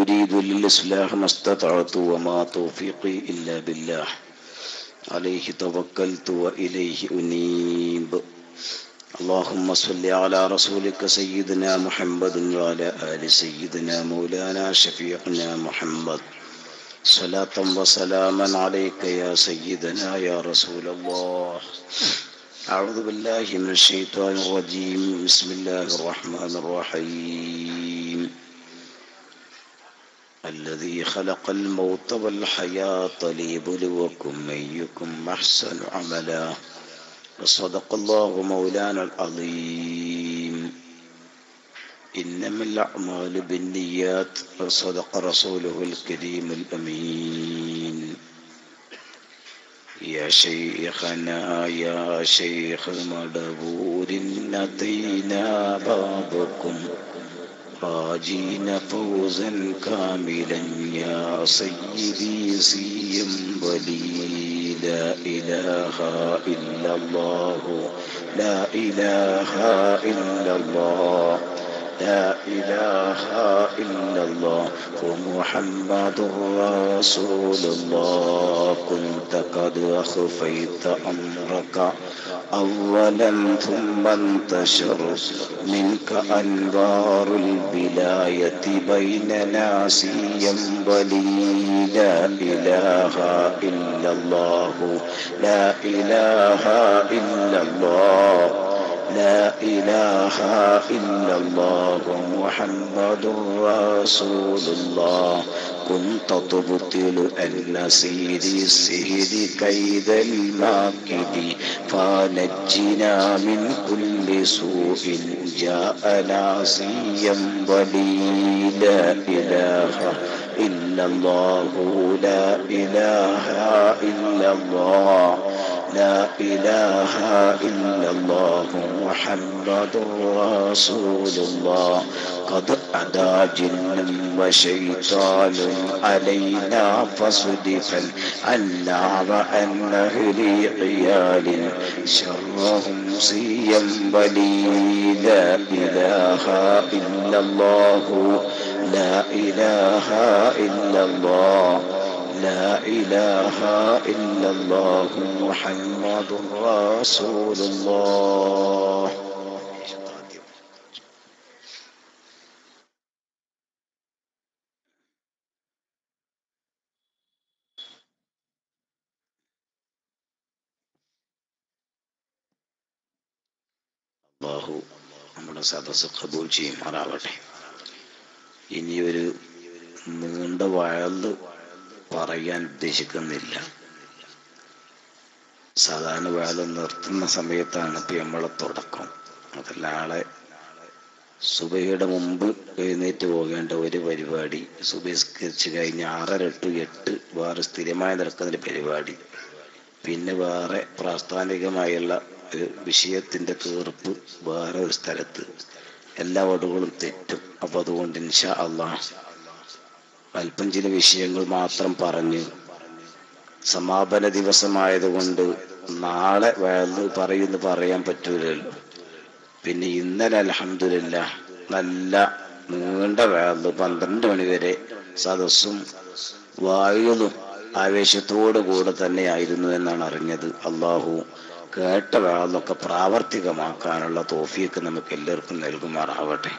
أريد للإصلاح ما استطعت وما توفيقي إلا بالله عليه توكلت وإليه أنيب. اللهم صل على رسولك سيدنا محمد وعلى آل سيدنا مولانا شفيعنا محمد صلاة وسلاما عليك يا سيدنا يا رسول الله. أعوذ بالله من الشيطان الرجيم. بسم الله الرحمن الرحيم. الذي خلق الموت والحياة ليبلوكم أيكم أحسن عملا. وصدق الله مولانا العظيم. إنما الأعمال بالنيات وصدق رسوله الكريم الأمين. يا شيخنا يا شيخ مدبور أتينا بابكم راجين فوزا كاملا يا سيدي سيم ولي. لا إله إلا الله لا إله إلا الله لا إله إلا الله ومحمد رسول الله. كنت قد أخفيت أمرك أولا ثم انتشر منك أنوار الولاية بيننا سينبلي. لا إله إلا الله لا إله إلا الله لا إله إلا الله محمد رسول الله. كنت تبطل النسير السهر كيد الماكد فنجنا من كل سوء جاءنا سينبلي. لا إله إلا الله لا إله إلا الله لا إله إلا الله محمد رسول الله. قد أدى جن وشيطان علينا فصدفا عنا وعن أهل عيال شرهم سينبلي. لا إله إلا الله لا إله إلا الله لا إله إلا الله محمد رسول الله. അല്ലാഹു നമ്മുടെ സദസ്സ് ഖബൂൽ ചെയ്യുമാറാവട്ടെ. ഇനിയൊരു നീണ്ട വഴല് പറയാൻ ഉദ്ദേശിക്കുന്നില്ല. സാധാരണ വഴല് നിർത്തുന്ന സമയത്താണ് ഇപ്പം നമ്മളെ തുടക്കം. അതല്ല, ആളെ സുബഹിയുടെ മുമ്പ് എഴുന്നേറ്റ് പോകേണ്ട ഒരു പരിപാടി, സുബഹിസ്കരിച്ച് കഴിഞ്ഞ് 6:30 to 8 വേറെ സ്ഥിരമായി നടക്കുന്നൊരു പരിപാടി, പിന്നെ വേറെ പ്രാസ്ഥാനികമായുള്ള ഒരു വിഷയത്തിൻ്റെ തീർപ്പ് വേറെ ഒരു സ്ഥലത്ത്, എല്ലാ വടുകളും തെറ്റും. അപ്പം അതുകൊണ്ട് ഇൻഷാ അല്ലാഹ് അല്പം ചില വിഷയങ്ങൾ മാത്രം പറഞ്ഞ്, സമാപന ദിവസമായതുകൊണ്ട് നാളെ പറയാൻ പറ്റൂലല്ലോ. പിന്നെ ഇന്നലെ അൽഹംദുലില്ലാഹ് നല്ല നീണ്ട വഅദ് 12 മണി വരെ സദസ്സും വായുലും ആവേശത്തോടു കൂടെ തന്നെയായിരുന്നു എന്നാണ് അറിഞ്ഞത്. അള്ളാഹു കേട്ട വഅദൊക്കെ പ്രാവർത്തികമാക്കാനുള്ള തൗഫീഖ് നമുക്ക് എല്ലാവർക്കും നൽകുമാറാവട്ടെ.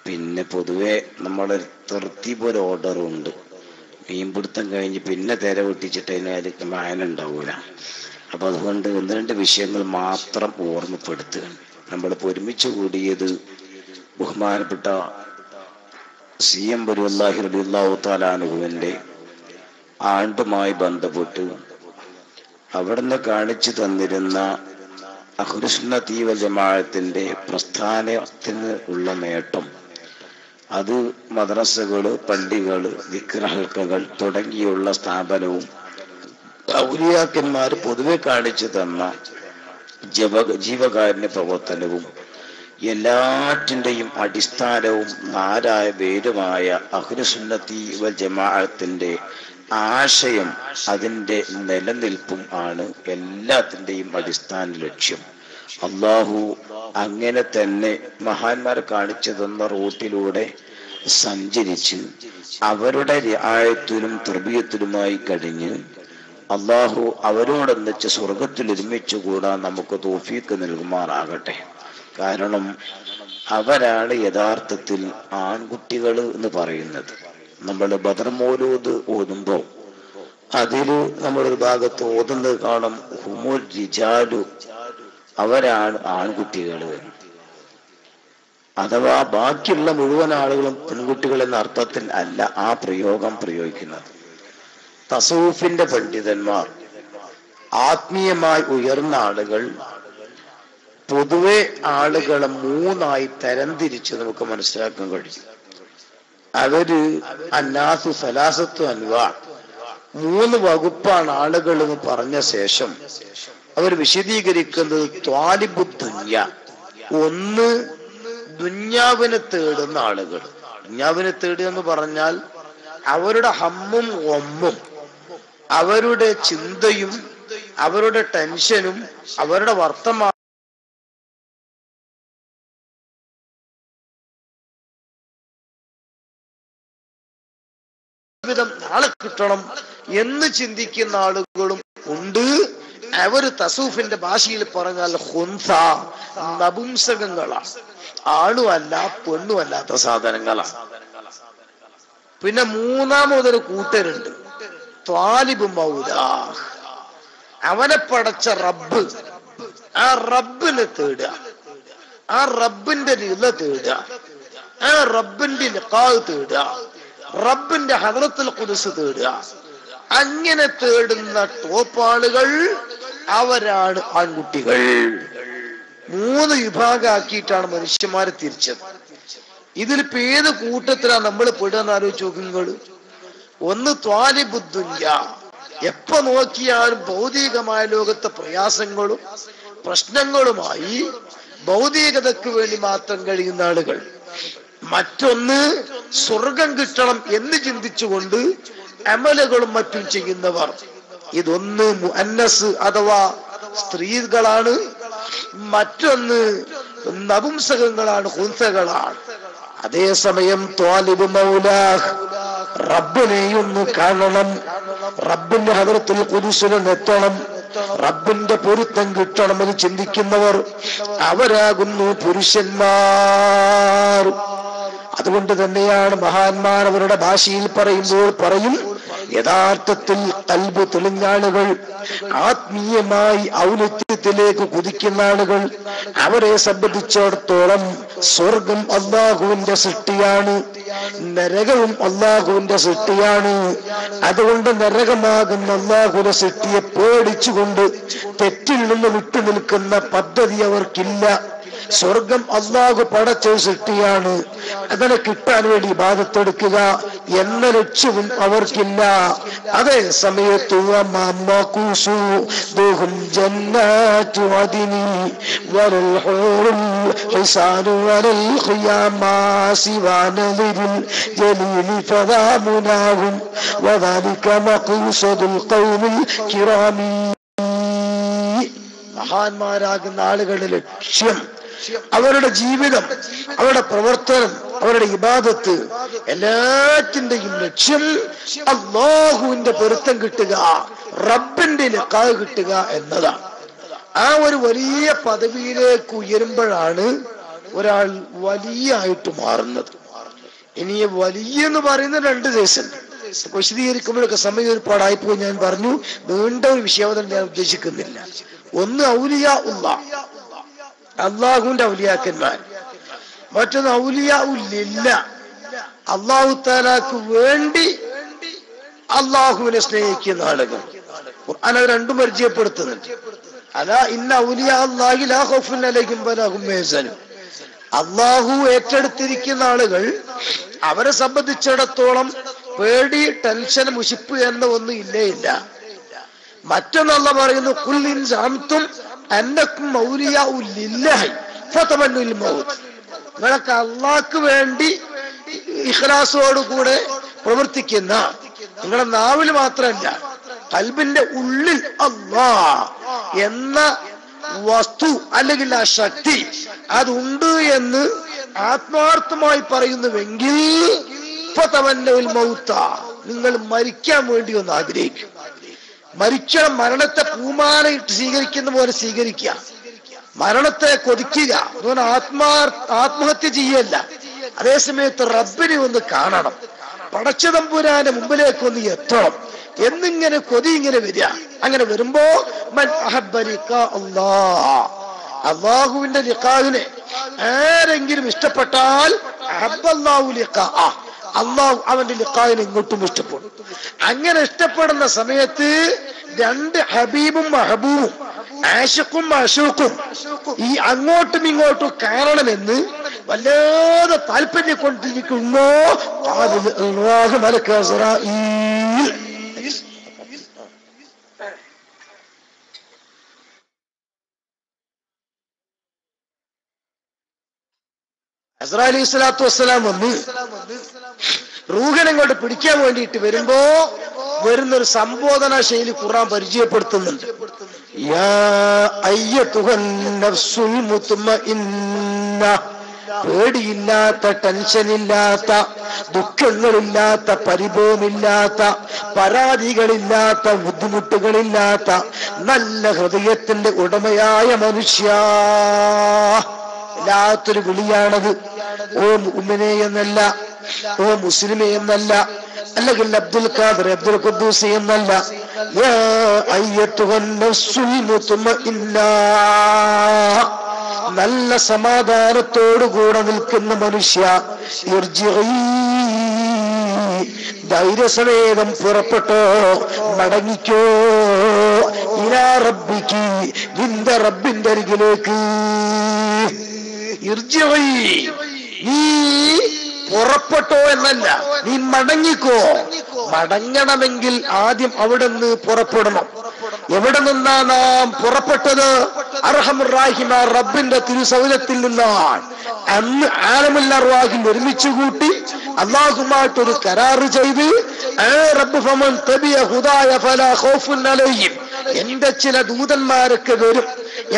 പിന്നെ പൊതുവെ നമ്മുടെ തർത്തീബ് ഒരു ഓർഡറുണ്ട്. മീൻപിടുത്തം കഴിഞ്ഞ് പിന്നെ തിര പൊട്ടിച്ചിട്ട് അതിന് വായനുണ്ടാവൂല. അപ്പം അതുകൊണ്ട് 1-2 വിഷയങ്ങൾ മാത്രം ഓർമ്മപ്പെടുത്തുക. നമ്മളിപ്പോൾ ഒരുമിച്ച് കൂടിയത് ബഹുമാനപ്പെട്ട CM വലിയുല്ലാഹി റളിയല്ലാഹു തആല അൻഹുവിൻ്റെ ആണ്ടുമായി ബന്ധപ്പെട്ട് അവിടുന്ന് കാണിച്ചു തന്നിരുന്ന അഹ്ലുസുന്നത്തി വൽ ജമാഅത്തിന്റെ പ്രസ്ഥാനത്തിന് ഉള്ള നേട്ടം, അത് മദ്രസകള്, പള്ളികള്, ദിക്ർ ഹൽക്കകൾ തുടങ്ങിയുള്ള സ്ഥാപനവും ഔലിയാക്കന്മാർ പൊതുവെ കാണിച്ചു തന്ന ജീവകാരുണ്യ പ്രവർത്തനവും എല്ലാറ്റിൻ്റെയും അടിസ്ഥാനവും നാരായ വേരുമായ അഹ്ലുസുന്നത്തി വൽ ജമാഅത്തിന്റെ ആശയം, അതിൻ്റെ നിലനിൽപ്പും ആണ് എല്ലാത്തിൻ്റെയും അടിസ്ഥാന ലക്ഷ്യം. അള്ളാഹു അങ്ങനെ തന്നെ മഹാന്മാർ കാണിച്ചു തന്ന റൂട്ടിലൂടെ സഞ്ചരിച്ച് അവരുടെ റിആയത്തിലും തർബിയത്തിലുമായി കഴിഞ്ഞ് അള്ളാഹു അവരോടൊന്നിച്ച് സ്വർഗത്തിൽ ഒരുമിച്ച് കൂടാൻ നമുക്ക് തൗഫീഖ് നൽകുമാറാകട്ടെ. കാരണം അവരാണ് യഥാർത്ഥത്തിൽ ആൺകുട്ടികൾ എന്ന് പറയുന്നത്. നമ്മൾ ബദർ മൗലൂദ് ഓതുമ്പോൾ അതില് നമ്മളൊരു ഭാഗത്ത് ഓതുന്നത് കാണും ഹുമുൽ റിജാലു, അവരാണ് ആൺകുട്ടികൾ. അഥവാ ബാക്കിയുള്ള മുഴുവൻ ആളുകളും പെൺകുട്ടികൾ എന്ന അർത്ഥത്തിൽ അല്ല ആ പ്രയോഗം പ്രയോഗിക്കുന്നത്. തസൂഫിന്റെ പണ്ഡിതന്മാർ, ആത്മീയമായി ഉയർന്ന ആളുകൾ പൊതുവെ ആളുകളെ മൂന്നായി തരംതിരിച്ച് നമുക്ക് മനസ്സിലാക്കാൻ കഴിയും. അവര് അന്നാസു സലാസത്തു അൻവാ, മൂന്ന് വകുപ്പാണ് ആളുകൾ എന്ന് പറഞ്ഞ ശേഷം അവർ വിശദീകരിക്കുന്നത് ത്വാലിബു ദുനിയ, ഒന്ന് ദുന്യാവിനെ തേടുന്ന ആളുകൾ. ദുന്യാവിനെ തേടുക എന്ന് പറഞ്ഞാൽ അവരുടെ ഹമ്മും ഒമ്മും അവരുടെ ചിന്തയും അവരുടെ ടെൻഷനും അവരുടെ വർത്തമാനം നാളെ കിട്ടണം എന്ന് ചിന്തിക്കുന്ന ആളുകളും ഉണ്ട്. അവര് തസൂഫിന്റെ ഭാഷയിൽ പറഞ്ഞാൽ ഹുൻസ, നപുംസകങ്ങളാണ്, ആണുമല്ല പെണ്ണുമല്ലാത്ത സാധനങ്ങളാണ്. പിന്നെ മൂന്നാമതൊരു കൂട്ടരുണ്ട് ത്വാലിബ് മൗലാ, അവനെ പടച്ച റബ്ബ്, ആ റബ്ബിനെ തേടുക, ആ റബ്ബിന്റെ റിള തേടുക, ആ റബ്ബിന്റെ ലിഖാഹ് തേടുക, റബ്ബിന്റെ ഹദ്റത്തുൽ ഖുദ്സ് തേടുക. അങ്ങനെ തേടുന്ന ടോപ്പാളുകൾ അവരാണ് ആൺകുട്ടികൾ. മൂന്ന് വിഭാഗമാക്കിയിട്ടാണ് മനുഷ്യന്മാരെ തിരിച്ചത്. ഇതിലിപ്പോ ഏത് കൂട്ടത്തിലാണ് നമ്മൾ പെടുകയെന്ന് ആലോചിച്ച് നോക്കുമ്പോൾ, ഒന്ന് ത്വാലിബുദ്ദുനിയ, എപ്പോ നോക്കിയാലും ഭൗതികമായ ലോകത്തെ പ്രയാസങ്ങളും പ്രശ്നങ്ങളുമായി ഭൗതികതയ്ക്ക് വേണ്ടി മാത്രം കഴിയുന്ന ആളുകൾ. മറ്റൊന്ന് സ്വർഗം കിട്ടണം എന്ന് ചിന്തിച്ചുകൊണ്ട് അമലുകളും മറ്റും ചെയ്യുന്നവർ. ഇതൊന്ന് മുഅന്നസ് അഥവാ സ്ത്രീകളാണ്, മറ്റൊന്ന് നപുംസകങ്ങളാണ്, ഹുൻസകളാണ്. അതേസമയം ത്വാലിബ് മൗലാഹ്, റബ്ബിനെയൊന്ന് കാണണം, റബ്ബിന്റെ ഹദ്റത്തുൽ ഖുദ്സിലെത്തണം, റബ്ബിന്റെ പൊരുത്തം കിട്ടണമെന്ന് ചിന്തിക്കുന്നവർ അവരാകുന്നു പുരുഷന്മാർ. അതുകൊണ്ട് തന്നെയാണ് മഹാന്മാർ അവരുടെ ഭാഷയിൽ പറയുമ്പോൾ പറയും, യഥാർത്ഥത്തിൽ ഖൽബ് തെളിഞ്ഞ ആളുകൾ, ആത്മീയമായി ഔന്നത്യത്തിലേക്ക് കുതിക്കുന്ന ആളുകൾ, അവരെ സംബന്ധിച്ചിടത്തോളം സ്വർഗം അല്ലാഹുവിന്റെ സൃഷ്ടിയാണ്, നരകവും അല്ലാഹുവിന്റെ സൃഷ്ടിയാണ്. അതുകൊണ്ട് നരകമാകുന്ന അല്ലാഹുവിന്റെ സൃഷ്ടിയെ പേടിച്ചുകൊണ്ട് തെറ്റിൽ നിന്ന് വിട്ടുനിൽക്കുന്ന പദ്ധതി അവർക്കില്ല. സ്വർഗം അല്ലാഹു പടച്ച സൃഷ്ടിയാണ്, അതിനെ കിട്ടാൻ വേണ്ടി ഇബാദത്തെടുക്കുക എന്ന ലക്ഷ്യവും അവർക്കില്ല. അതേ സമയത്ത് മഹാന്മാരാകുന്ന ആളുകളുടെ ലക്ഷ്യം, അവരുടെ ജീവിതം, അവരുടെ പ്രവർത്തനം, അവരുടെ ഇബാദത്ത്, എല്ലാറ്റിന്റെയും ലക്ഷ്യം അല്ലാഹുവിന്റെ പൊരുത്തം കിട്ടുക, റബ്ബിന്റെ ലിഖാഹ് കിട്ടുക എന്നതാണ്. ആ ഒരു വലിയ പദവിയിലേക്ക് ഉയരുമ്പോഴാണ് ഒരാൾ വലിയായിട്ട് മാറുന്നത്. ഇനി വലിയ എന്ന് പറയുന്ന രണ്ട് ദേശം വിശദീകരിക്കുമ്പോഴൊക്കെ സമയം ഒരുപാടായിപ്പോയി. ഞാൻ പറഞ്ഞു, നീണ്ട ഒരു വിഷയം ഞാൻ ഉദ്ദേശിക്കുന്നില്ല. ഒന്ന് ഔലിയാ ഉല്ലാഹ്, അള്ളാഹുവിന്റെ ഔലിയാക്കന്മാർ. മറ്റൊന്ന് ഔലിയാ ഉല്ലില്ല, അള്ളാഹു തആലാക്ക് വേണ്ടി അള്ളാഹുവിനെ സ്നേഹിക്കുന്ന ആളുകൾ. ഖുർആൻ അത് രണ്ടും പരിചയപ്പെടുത്തുന്നുണ്ട്. അലാ ഇന്ന ഔലിയാ അല്ലാഹി ലാ ഖൗഫുൻ അലൈഹിം വലാ ഹും യഹ്സനൂൻ. അള്ളാഹു ഏറ്റെടുത്തിരിക്കുന്ന ആളുകൾ, അവരെ സംബന്ധിച്ചിടത്തോളം പേടി, ടെൻഷൻ, മുഷിപ്പ് എന്ന ഒന്നും ഇല്ലേ ഇല്ല. മറ്റൊന്ന് അല്ലാഹു പറയുന്നു, ഖുൽ ഇൻ സഅംതും അന്നകും ഔലിയാഉ ലില്ലാഹി ഫതമന്നുൽ മൗത്ത്. നിങ്ങൾക്ക് അള്ളാഹ്ക്ക് വേണ്ടി ഇഖ്ലാസോടുകൂടെ പ്രവർത്തിക്കുന്ന, നിങ്ങളുടെ നാവിൽ മാത്രമല്ല ഖൽബിന്റെ ഉള്ളിൽ അല്ലാഹ് എന്ന വസ്തു അല്ലെങ്കിൽ ആ ശക്തി അതുണ്ട് എന്ന് ആത്മാർത്ഥമായി പറയുന്നുവെങ്കിൽ നിങ്ങൾ മരിക്കാൻ വേണ്ടി ഒന്ന് ആഗ്രഹിക്കും. മരിക്കണം, മരണത്തെ പൂമാലയിട്ട് സ്വീകരിക്കുന്ന പോലെ സ്വീകരിക്കുക, മരണത്തെ കൊതിക്കുക. അതുകൊണ്ട് ആത്മഹത്യ ചെയ്യല്ല. അതേസമയത്ത് റബ്ബിനെ ഒന്ന് കാണണം, പടച്ചതമ്പുരാന്റെ മുമ്പിലേക്ക് ഒന്ന് എത്തണം എന്നിങ്ങനെ കൊതി ഇങ്ങനെ വരിക. അങ്ങനെ വരുമ്പോ അള്ളാഹുവിന്റെ ലിഖാഹിനെ ആരെങ്കിലും ഇഷ്ടപ്പെട്ടാൽ അള്ളാഹു അവന്റെ ലിഖാഹിനെ ഇങ്ങോട്ടും ഇഷ്ടപ്പെടും. അങ്ങനെ ഇഷ്ടപ്പെടുന്ന സമയത്ത് രണ്ട് ഹബീബും മഹബൂബും, ആശിഖും മഅശൂഖും ഈ അങ്ങോട്ടും ഇങ്ങോട്ടും കാണണമെന്ന് വല്ലാതെ താല്പര്യം കൊണ്ടിരിക്കുന്നു. അസ്രായിൽ അലൈഹി സ്വലാത്തു വസ്സലാം വന്ന് റൂഹിനെ കൊണ്ട് പിടിക്കാൻ വേണ്ടിയിട്ട് വരുമ്പോ വരുന്നൊരു സംബോധന ശൈലി ഖുർആൻ പരിചയപ്പെടുത്തുന്നുണ്ട്. യാ അയ്യതുഹൻ നഫ്സുൽ മുത്മഇന്ന, പേടിയില്ലാത്ത, ടെൻഷനില്ലാത്ത, ദുഃഖങ്ങളില്ലാത്ത, പരിഭവമില്ലാത്ത, പരാതികളില്ലാത്ത, ബുദ്ധിമുട്ടുകളില്ലാത്ത നല്ല ഹൃദയത്തിന്റെ ഉടമയായ മനുഷ്യ. വല്ലാത്തൊരു വിളിയാണത്. ഓ മുഅ്മിനേ എന്നല്ല, ഓ മുസ്ലിമേ എന്നല്ല, അല്ലെങ്കിൽ അബ്ദുൽ ഖാദിർ, അബ്ദുൽ ഖുദ്ദൂസ് എന്നല്ല. യാ അയ്യതുഹൻ നഫ്സുൽ മുത്മഇന്ന, നല്ല സമാധാനത്തോടുകൂടെ നിൽക്കുന്ന മനുഷ്യ, ധൈര്യസമേതം പുറപ്പെട്ടോ, മടങ്ങിക്കോ, ഇലാ റബ്ബിക്ക്, നിന്റെ റബ്ബിന്റെ അരികിലേക്ക്. നീ പുറപ്പെട്ടോ എന്നല്ല, നീ മടങ്ങിക്കോ. മടങ്ങണമെങ്കിൽ ആദ്യം അവിടെ നിന്ന് പുറപ്പെടണം. എവിടെ നിന്നാ നാം പുറപ്പെട്ടത്? അർഹമുർ റഹീമായ റബ്ബിന്റെ തിരുസൗലത്തിൽ നിന്നാണ്. അന്ന് ആലമുൽ അർവാഹിൽ ഒരുമിച്ച് കൂട്ടി അല്ലാഹുമായിട്ടൊരു കരാറ് ചെയ്ത്, റബ്ബ് ഫമൻ തബിയ ഹുദായ ഫലാ ഖൗഫുൻ അലൈഹിം, എന്റെ ചില ദൂതന്മാരൊക്കെ വരും,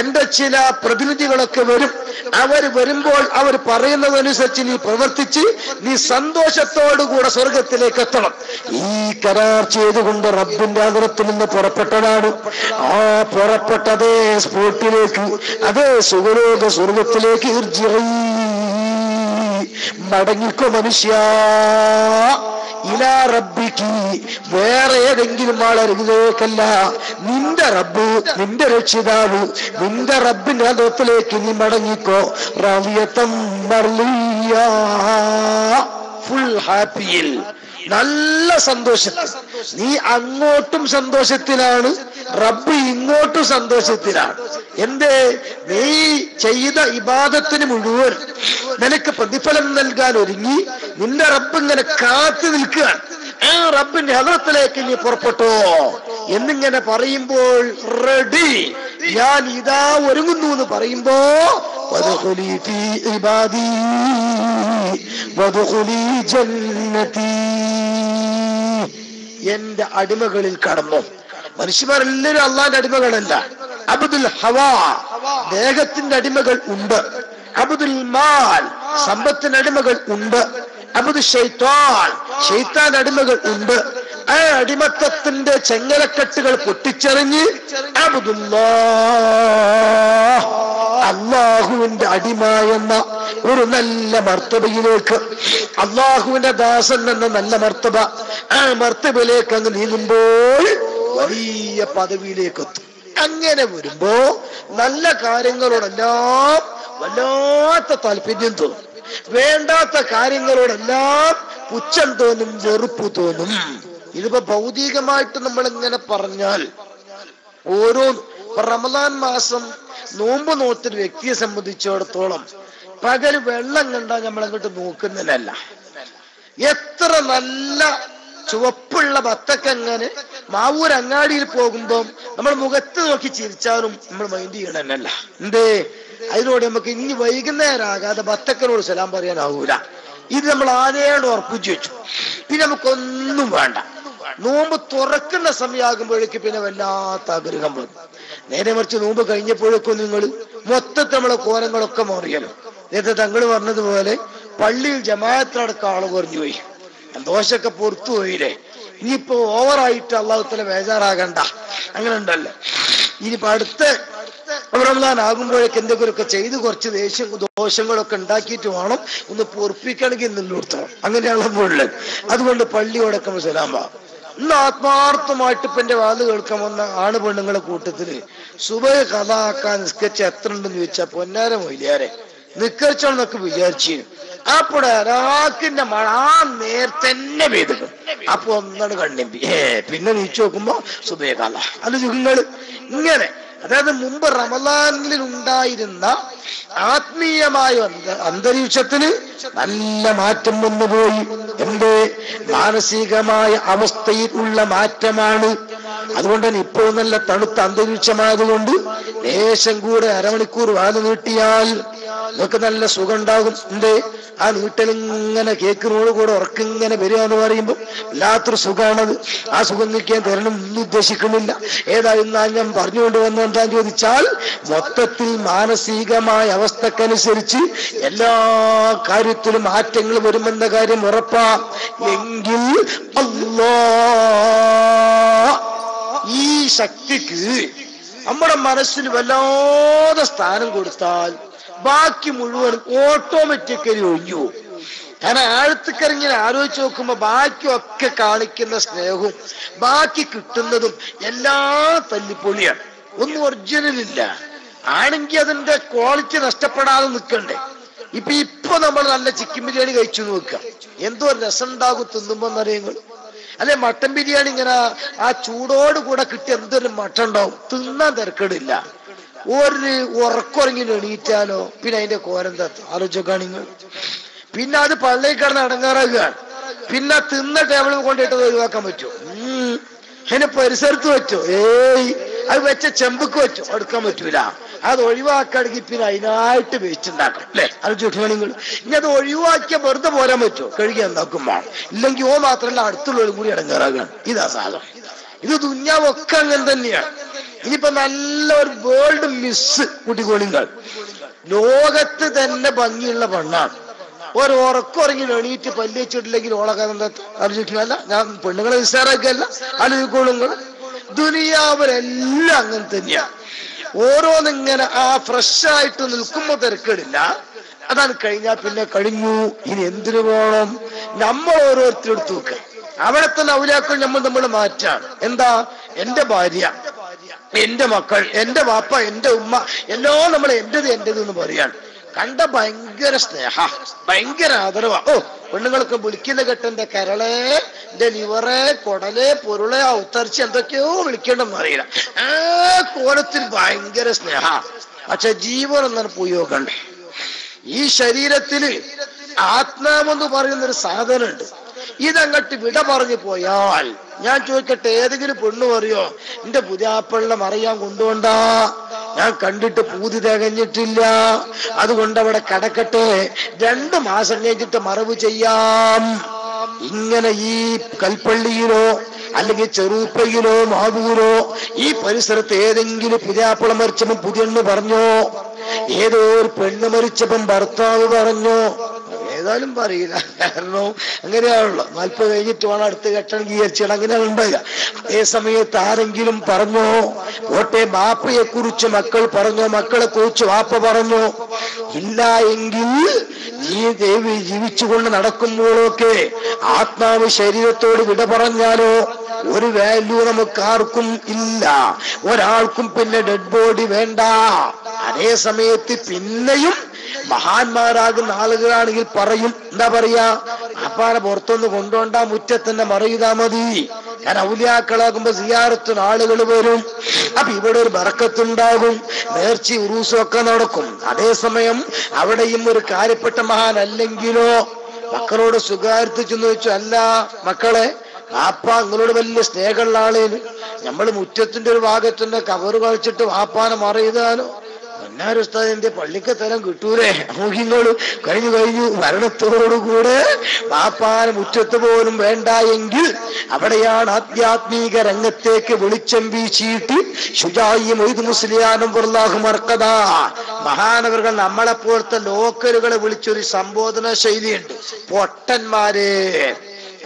എന്റെ ചില പ്രതിനിധികളൊക്കെ വരും. അവർ വരുമ്പോൾ അവർ പറയുന്നതനുസരിച്ച് നീ പ്രവർത്തിച്ച് നീ സന്തോഷത്തോടുകൂടെ സ്വർഗത്തിലേക്ക് എത്തണം. ഈ കരാർ ചെയ്തുകൊണ്ട് റബ്ബിന്റെ അഗ്രത്തിൽ നിന്ന് പുറപ്പെട്ടതാണ്. ആ പുറപ്പെട്ടതേ സ്പോട്ടിലേക്ക്, അതേ സുഖലോക സ്വർഗത്തിലേക്ക് മടങ്ങിക്കോ മനുഷ്യ. ഇലാ റബ്ബിക്ക്, വേറെ ഏതെങ്കിലും ആളരികിലേക്കല്ല, നിന്റെ റബ്ബ്, നിന്റെ രക്ഷിതാവ്, നിന്റെ റബ്ബിന്റെ അകത്തിലേക്ക് നീ മടങ്ങിക്കോ. റളിയതൻ മർളിയ, ഫുൾ ഹാപ്പിയിൽ, നല്ല സന്തോഷത്തിൽ. നീ അങ്ങോട്ടും സന്തോഷത്തിലാണ്, റബ്ബ് ഇങ്ങോട്ടും സന്തോഷത്തിലാണ്. എന്തേ? നീ ചെയ്ത ഇബാദത്തിന് മുഴുവൻ നിനക്ക് പ്രതിഫലം നൽകാൻ ഒരുങ്ങി നിന്റെ റബ്ബ് ഇങ്ങനെ കാത്തു നിൽക്കുകയാണ്. ആ റബ്ബിന്റെ ഹദ്റത്തിലേക്ക് നീ പുറപ്പെട്ടോ എന്നിങ്ങനെ പറയുമ്പോൾ റെഡി, ഞാൻ ഇതാ ഒരുങ്ങുന്നു എന്ന് പറയുമ്പോ വദ്ഖുലി ഫീ ഇബാദി വദ്ഖുലി ജന്നതി, എന്റെ അടിമകളിൽ കടന്നു. മനുഷ്യന്മാരെല്ലാവരും അള്ളാന്റെ അടിമകളല്ല. അബ്ദുൽ ഹവാ, ദേഹത്തിന്റെ അടിമകൾ ഉണ്ട്. അബ്ദുൽ മാൽ, സമ്പത്തിന്റെ അടിമകൾ ഉണ്ട്. അബ്ദുൽ ശൈത്താൻ, ശൈത്താൻ അടിമകൾ ഉണ്ട്. ആ അടിമത്തത്തിന്റെ ചെങ്ങലക്കെട്ടുകൾ പൊട്ടിച്ചെറിഞ്ഞ് അബ്ദുല്ലാഹ്, അള്ളാഹുവിന്റെ അടിമ എന്ന ഒരു നല്ല മർത്തബയിലേക്ക്, അള്ളാഹുവിന്റെ ദാസൻ എന്ന നല്ല മർത്തബ, ആ മർത്തബയിലേക്ക് അങ്ങ് നീങ്ങുമ്പോൾ വലിയ പദവിയിലേക്ക് എത്തും. അങ്ങനെ വരുമ്പോ നല്ല കാര്യങ്ങളോടെല്ലാം വല്ലാത്ത താല്പര്യം തോന്നും, വേണ്ടാത്ത കാര്യങ്ങളോടെല്ലാം പുച്ഛം തോന്നും, വെറുപ്പ് തോന്നും. ഇതിപ്പോ ഭൗതികമായിട്ട് നമ്മൾ ഇങ്ങനെ പറഞ്ഞാൽ ഓരോ റമദാൻ മാസം നോമ്പ് നോറ്റൊരു വ്യക്തിയെ സംബന്ധിച്ചിടത്തോളം പകല് വെള്ളം കണ്ടാൽ നമ്മൾ അങ്ങോട്ട് നോക്കുന്നതല്ല. എത്ര നല്ല ചുവപ്പുള്ള ബത്തക്കങ്ങനെ മാവൂർ അങ്ങാടിയിൽ പോകുമ്പോ നമ്മൾ മുഖത്ത് നോക്കി ചിരിച്ചാലും നമ്മൾ മൈൻഡ് ചെയ്യണമെന്നല്ല. എന്തേ? അതിനോട് നമുക്ക് ഇനി വൈകുന്നേരമാകാതെ ബത്തക്കനോട് സലാം പറയാനാവൂല. ഇത് നമ്മൾ ആദ്യമായിട്ട് ഉറപ്പിച്ചു വെച്ചു. പിന്നെ നമുക്കൊന്നും വേണ്ട. നോമ്പ് തുറക്കുന്ന സമയമാകുമ്പോഴേക്ക് പിന്നെ വല്ലാത്ത ആഗ്രഹം വന്നു. നേരെ മറിച്ച് നോമ്പ് കഴിഞ്ഞപ്പോഴേക്കും നിങ്ങൾ മൊത്തത്തിൽ നമ്മളെ കോലങ്ങളൊക്കെ മാറിയല്ലോ. നേരത്തെ തങ്ങൾ പറഞ്ഞതുപോലെ പള്ളിയിൽ ജമാഅത്തിനടക്കം ആള് കുറഞ്ഞു പോയി, ദോഷമൊക്കെ പുറത്തു പോയില്ലേ. ഇനിയിപ്പോ ഓവറായിട്ട് അള്ളാഹുത്തല ബേജാറാകണ്ട, അങ്ങനെ ഉണ്ടല്ലോ. ഇനിയിപ്പോ അടുത്ത റമദാൻ ആകുമ്പോഴേക്ക് എന്തെങ്കിലുമൊക്കെ ചെയ്ത് കുറച്ച് ദോഷങ്ങളൊക്കെ ഉണ്ടാക്കിയിട്ട് വേണം ഒന്ന് പൊറപ്പിക്കണമെങ്കിൽ നിന്നോർത്തണം, അങ്ങനെയാണുള്ളത്. അതുകൊണ്ട് പള്ളിയോടൊക്കെ സലാമാ. ഇന്ന് ആത്മാർത്ഥമായിട്ട് ഇപ്പൊ എന്റെ വാത് കേൾക്കാൻ വന്ന ആണ് പെണ്ണുങ്ങളെ കൂട്ടത്തില് സുബഹ് കഥാക്കാൻ നിസ്കരിച്ച എത്ര ഉണ്ടെന്ന് ചോദിച്ചാ പൊന്നാര മൊയ്ലിയാരെ നിക്കരിച്ചോന്നൊക്കെ വിചാരിച്ചു. അപ്പോൾ ഒരാക്കിന്റെ മഴ ആ നേരത്തന്നെ പെയ്തു. അപ്പൊ ഒന്നാണ് കണ്ണിമ്പി, പിന്നെ നീച്ചു നോക്കുമ്പോ സുബഹ് കഥ. അത് ചുങ്ങള് ഇങ്ങനെ, അതായത് മുമ്പ് റമദാനിൽ ഉണ്ടായിരുന്ന ആത്മീയമായ അന്തരീക്ഷത്തിന് നല്ല മാറ്റം വന്നുപോയി. എന്റെ മാനസികമായ അവസ്ഥയിൽ ഉള്ള മാറ്റമാണ്. അതുകൊണ്ട് തന്നെ ഇപ്പോൾ നല്ല തണുത്ത അന്തരീക്ഷമായതുകൊണ്ട് ലേശം കൂടെ അരമണിക്കൂർ വാല് നീട്ടിയാൽ നമുക്ക് നല്ല സുഖം ഉണ്ടാകും. എന്തേ ആ നീട്ടലിങ്ങനെ കേൾക്കുന്നോട് കൂടെ ഉറക്കിങ്ങനെ വരിക എന്ന് പറയുമ്പോൾ വല്ലാത്തൊരു സുഖമാണത്. ആ സുഖം നിൽക്കാൻ തരണം ഒന്നും ഉദ്ദേശിക്കുന്നില്ല. ഏതായാലും ഞാൻ പറഞ്ഞുകൊണ്ട് വന്ന എന്താന്ന് ചോദിച്ചാൽ, മൊത്തത്തിൽ മാനസികമായ അവസ്ഥക്കനുസരിച്ച് എല്ലാ കാര്യത്തിലും മാറ്റങ്ങൾ വരുമെന്ന കാര്യം ഉറപ്പാ. എങ്കിൽ അല്ലാഹ് ഈ ശക്തിക്ക് നമ്മുടെ മനസ്സിൽ വല്ലാതെ സ്ഥാനം കൊടുത്താൽ ബാക്കി മുഴുവൻ ഓട്ടോമാറ്റിക്കലി ഒഴിഞ്ഞു. കാരണം ആഴത്തിക്കറിങ്ങനെ ആലോചിച്ച് നോക്കുമ്പോ ബാക്കിയൊക്കെ കാണിക്കുന്ന സ്നേഹവും ബാക്കി കിട്ടുന്നതും എല്ലാം തല്ലിപ്പൊളിയാണ്. ഒന്നും ഒറിജിനൽ ഇല്ല. ആണെങ്കിൽ അതിന്റെ ക്വാളിറ്റി നഷ്ടപ്പെടാതെ നിൽക്കണ്ടേ. ഇപ്പൊ നമ്മൾ നല്ല ചിക്കൻ ബിരിയാണി കഴിച്ചു നോക്കുക, എന്തോ രസം ഉണ്ടാകും തിന്നുമ്പോ എന്നറിയുമ്പോൾ. അല്ലെ മട്ടൻ ബിരിയാണി ഇങ്ങനെ ആ ചൂടോട് കൂടെ കിട്ടി എന്തൊരു മട്ടൻ ഉണ്ടാവും, തിന്നാൻ തിരക്കേടില്ല. ഒരു ഉറക്കുറങ്ങി എണീറ്റാലോ പിന്നെ അതിന്റെ കോരെന്താ ആലോചിച്ചോക്കാ നിങ്ങൾ. പിന്നെ അത് പള്ളിയിൽ കിടന്ന് അടങ്ങാറാകുകയാണ്. പിന്നെ തിന്ന ടേബിളിൽ കൊണ്ടിട്ട് ഒഴിവാക്കാൻ പറ്റുമോ? അതിന് പരിസരത്ത് പറ്റുമോ? അത് വെച്ച ചെമ്പക്ക് പറ്റുമോ? എടുക്കാൻ പറ്റൂല. അത് ഒഴിവാക്കുകയാണെങ്കിൽ പിന്നെ അതിനായിട്ട് വേസ്റ്റ് ഉണ്ടാക്കണം, അല്ലെ? അത് ചോദിക്കണം നിങ്ങൾ. ഇനി അത് ഒഴിവാക്കിയ വെറുതെ പോരാൻ പറ്റുമോ? കഴുകി എന്താക്കും വേണം. ഇല്ലെങ്കിൽ ഓ മാത്രമല്ല അടുത്തുള്ളവരും കൂടി അടങ്ങാറാകാണ്. ഇതാ സാധനം. ഇത് ദുന്യാവൊക്കെ അങ്ങനെ തന്നെയാണ്. ഇനിയിപ്പോ നല്ല ഒരു വേൾഡ് മിസ് കുട്ടിക്കോളിങ്ങൾ, ലോകത്ത് തന്നെ ഭംഗിയുള്ള പെണ്ണാണ്. ഒരു ഉറക്കുറങ്ങി എണീറ്റ് പല്ലി വെച്ചിട്ടില്ലെങ്കിൽ ഓളൊക്കെ എന്താ ആലോചിക്കണല്ല. ഞാൻ പെണ്ണുങ്ങളെ നിസ്സാരമൊക്കെയല്ല ആലോചിക്കോളുങ്ങൾ. ദുനിയാവിലെല്ലാം അങ്ങനെ തന്നെയാണ്. ഓരോന്നിങ്ങനെ ആ ഫ്രഷ് ആയിട്ട് നിൽക്കുമ്പോ തിരക്കേടില്ല. അതാണ് കഴിഞ്ഞാൽ പിന്നെ കഴിഞ്ഞു. ഇനി എന്തിനു പോകണം? നമ്മൾ ഓരോരുത്തരും എടുത്തു നോക്കുക. അവിടെ തന്നെ ഔലിയാക്കൾ നമ്മൾ മാറ്റാണ്. എന്താ? എന്റെ ഭാര്യ, എന്റെ മക്കൾ, എന്റെ വാപ്പ, എന്റെ ഉമ്മ, എല്ലാം നമ്മൾ എന്റേത് എന്ന് പറയാണ്. കണ്ട ഭയങ്കര സ്നേഹ, ഭയങ്കര ആദരവാ. പെണ്ണുങ്ങളൊക്കെ വിളിക്കുന്ന കെട്ടെന്റെ കരളെ, എന്റെ ലിവറെ, കൊടലെ, പൊരുളെ, ഔത്തർച്ച എന്തൊക്കെയോ വിളിക്കേണ്ടെന്ന് അറിയില്ല. ആ കോലത്തിൽ ഭയങ്കര സ്നേഹ. പക്ഷെ ജീവൻ എന്നാണ് പോയി നോക്കണ്ടേ. ഈ ശരീരത്തില് ആത്മാവെന്ന് പറയുന്നൊരു സാധനമുണ്ട്. ഇതങ്ങട്ട് വിട പറഞ്ഞു പോയാൽ, ഞാൻ ചോദിക്കട്ടെ, ഏതെങ്കിലും പെണ്ണു പറയോ എന്റെ പുതിയാപ്പളിനെ മറിയാൻ കൊണ്ടുകൊണ്ടാ, ഞാൻ കണ്ടിട്ട് പൂതി തികഞ്ഞിട്ടില്ല, അതുകൊണ്ട് അവിടെ കിടക്കട്ടെ, 2 മാസം കഴിഞ്ഞിട്ട് മറവ് ചെയ്യാം? ഇങ്ങനെ ഈ കൽപ്പള്ളിയിലോ അല്ലെങ്കിൽ ചെറുപ്പയിലോ മാവൂരോ ഈ പരിസരത്ത് ഏതെങ്കിലും പുതിയാപ്പള മരിച്ചപ്പം പുതിയെണ്ണ് പറഞ്ഞോ? ഏതോ ഒരു പെണ്ണ് മരിച്ചപ്പം ഭർത്താവ് പറഞ്ഞോ? ഏതായാലും പറയില്ല. കാരണം അങ്ങനെയാണല്ലോ. 40 കഴിഞ്ഞിട്ട് വേണം അടുത്ത് കെട്ടണം വിചാരിച്ചാണ് അങ്ങനെയാണ് ഉണ്ടാകുക. അതേ സമയത്ത് ആരെങ്കിലും പറഞ്ഞോ? ഓട്ടെ, ബാപ്പയെ കുറിച്ച് മക്കൾ പറഞ്ഞോ? മക്കളെ കുറിച്ച് വാപ്പ പറഞ്ഞോ? ഇല്ല എങ്കിൽ ഈ ദേവി ജീവിച്ചുകൊണ്ട് നടക്കുമ്പോഴൊക്കെ ആത്മാവ് ശരീരത്തോട് വിട പറഞ്ഞാലോ ഒരു വാല്യൂ നമുക്ക് ആർക്കും ഇല്ല. ഒരാൾക്കും പിന്നെ ഡെഡ് ബോഡി വേണ്ട. അതേ സമയത്ത് പിന്നെയും മഹാന്മാരാകുന്ന ആളുകളാണെങ്കിൽ പറയും, എന്താ പറയാ, അപ്പാനെ പുറത്തൊന്ന് കൊണ്ടുകൊണ്ടാ മുറ്റത്തന്നെ മറയുതാ മതി. ഞാൻ ഔലിയാക്കളാകുമ്പോ സിയാറത്തിന് ആളുകൾ വരും. അപ്പൊ ഇവിടെ ഒരു ബറക്കത്തുണ്ടാകും, നേർച്ചി ഉറൂസും ഒക്കെ നടക്കും. അതേസമയം അവിടെയും ഒരു കാര്യപ്പെട്ട മഹാൻ അല്ലെങ്കിലോ മക്കളോട് സ്വകാര്യത്തിൽ ചെന്ന് വെച്ചു, അല്ല മക്കളെ, വാപ്പ നിങ്ങളോട് വലിയ സ്നേഹമുള്ള ആളേന്, നമ്മൾ മുറ്റത്തിന്റെ ഒരു ഭാഗത്തിന്റെ കവറ് കളിച്ചിട്ട് വാപ്പാനെ മറയുതാലോ? ഉസ്താദിന്റെ പള്ളിക്ക് തരം കിട്ടൂലേ? മോഹിങ്ങള് കഴിഞ്ഞു മരണത്തോടുകൂടെ പാപ്പാന മുറ്റത്ത് പോലും വേണ്ട എങ്കിൽ അവിടെയാണ് ആധ്യാത്മിക രംഗത്തേക്ക് വെളിച്ചം വീശിയിട്ട് ശുജായി മൊയ്ദ് മുസ്ലിയാനും വല്ലാഹു മർക്കദ മഹാനവറുകൾ നമ്മളെപ്പോലത്തെ ലോക്കലുകളെ വിളിച്ചൊരു സംബോധന ശൈലിയുണ്ട്. പൊട്ടന്മാരെ,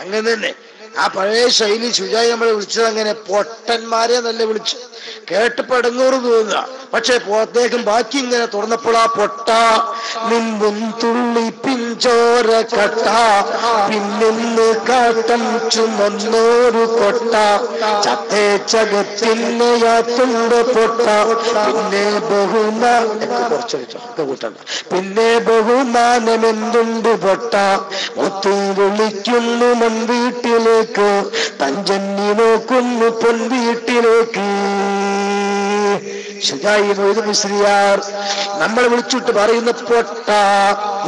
അങ്ങനെ തന്നെ ആ പഴയ ശൈലി ശുജായി നമ്മളെ വിളിച്ചത് അങ്ങനെ പൊട്ടന്മാരെ നല്ല വിളിച്ചു. കേട്ടപ്പോ ഇടങ്ങൂറ് തോന്നുക, പക്ഷെ അദ്ദേഹം ബാക്കി ഇങ്ങനെ തുറന്നപ്പോൾ ആ പൊട്ട നിന്നും തുള്ളി പിഞ്ചോര കട്ട പിന്നിന്ന് കാട്ടം ചുമന്നോരു കൊട്ട ചത്തേ ചകത്തിനെയാത്തുണ്ട് പൊട്ട പിന്നെ പിന്നെ ബഹുമാനമെന്തുണ്ട് പൊട്ട ഒത്തു വിളിക്കുന്നു മൺവീട്ടിലേക്ക് തഞ്ചന്നി നോക്കുന്നു പൊൻവീട്ടിലേക്ക്. ശുജായി മൊയ്ദ് മുസ്ലിയാർ നമ്മളെ വിളിച്ചിട്ട് പറയുന്ന പൊട്ട,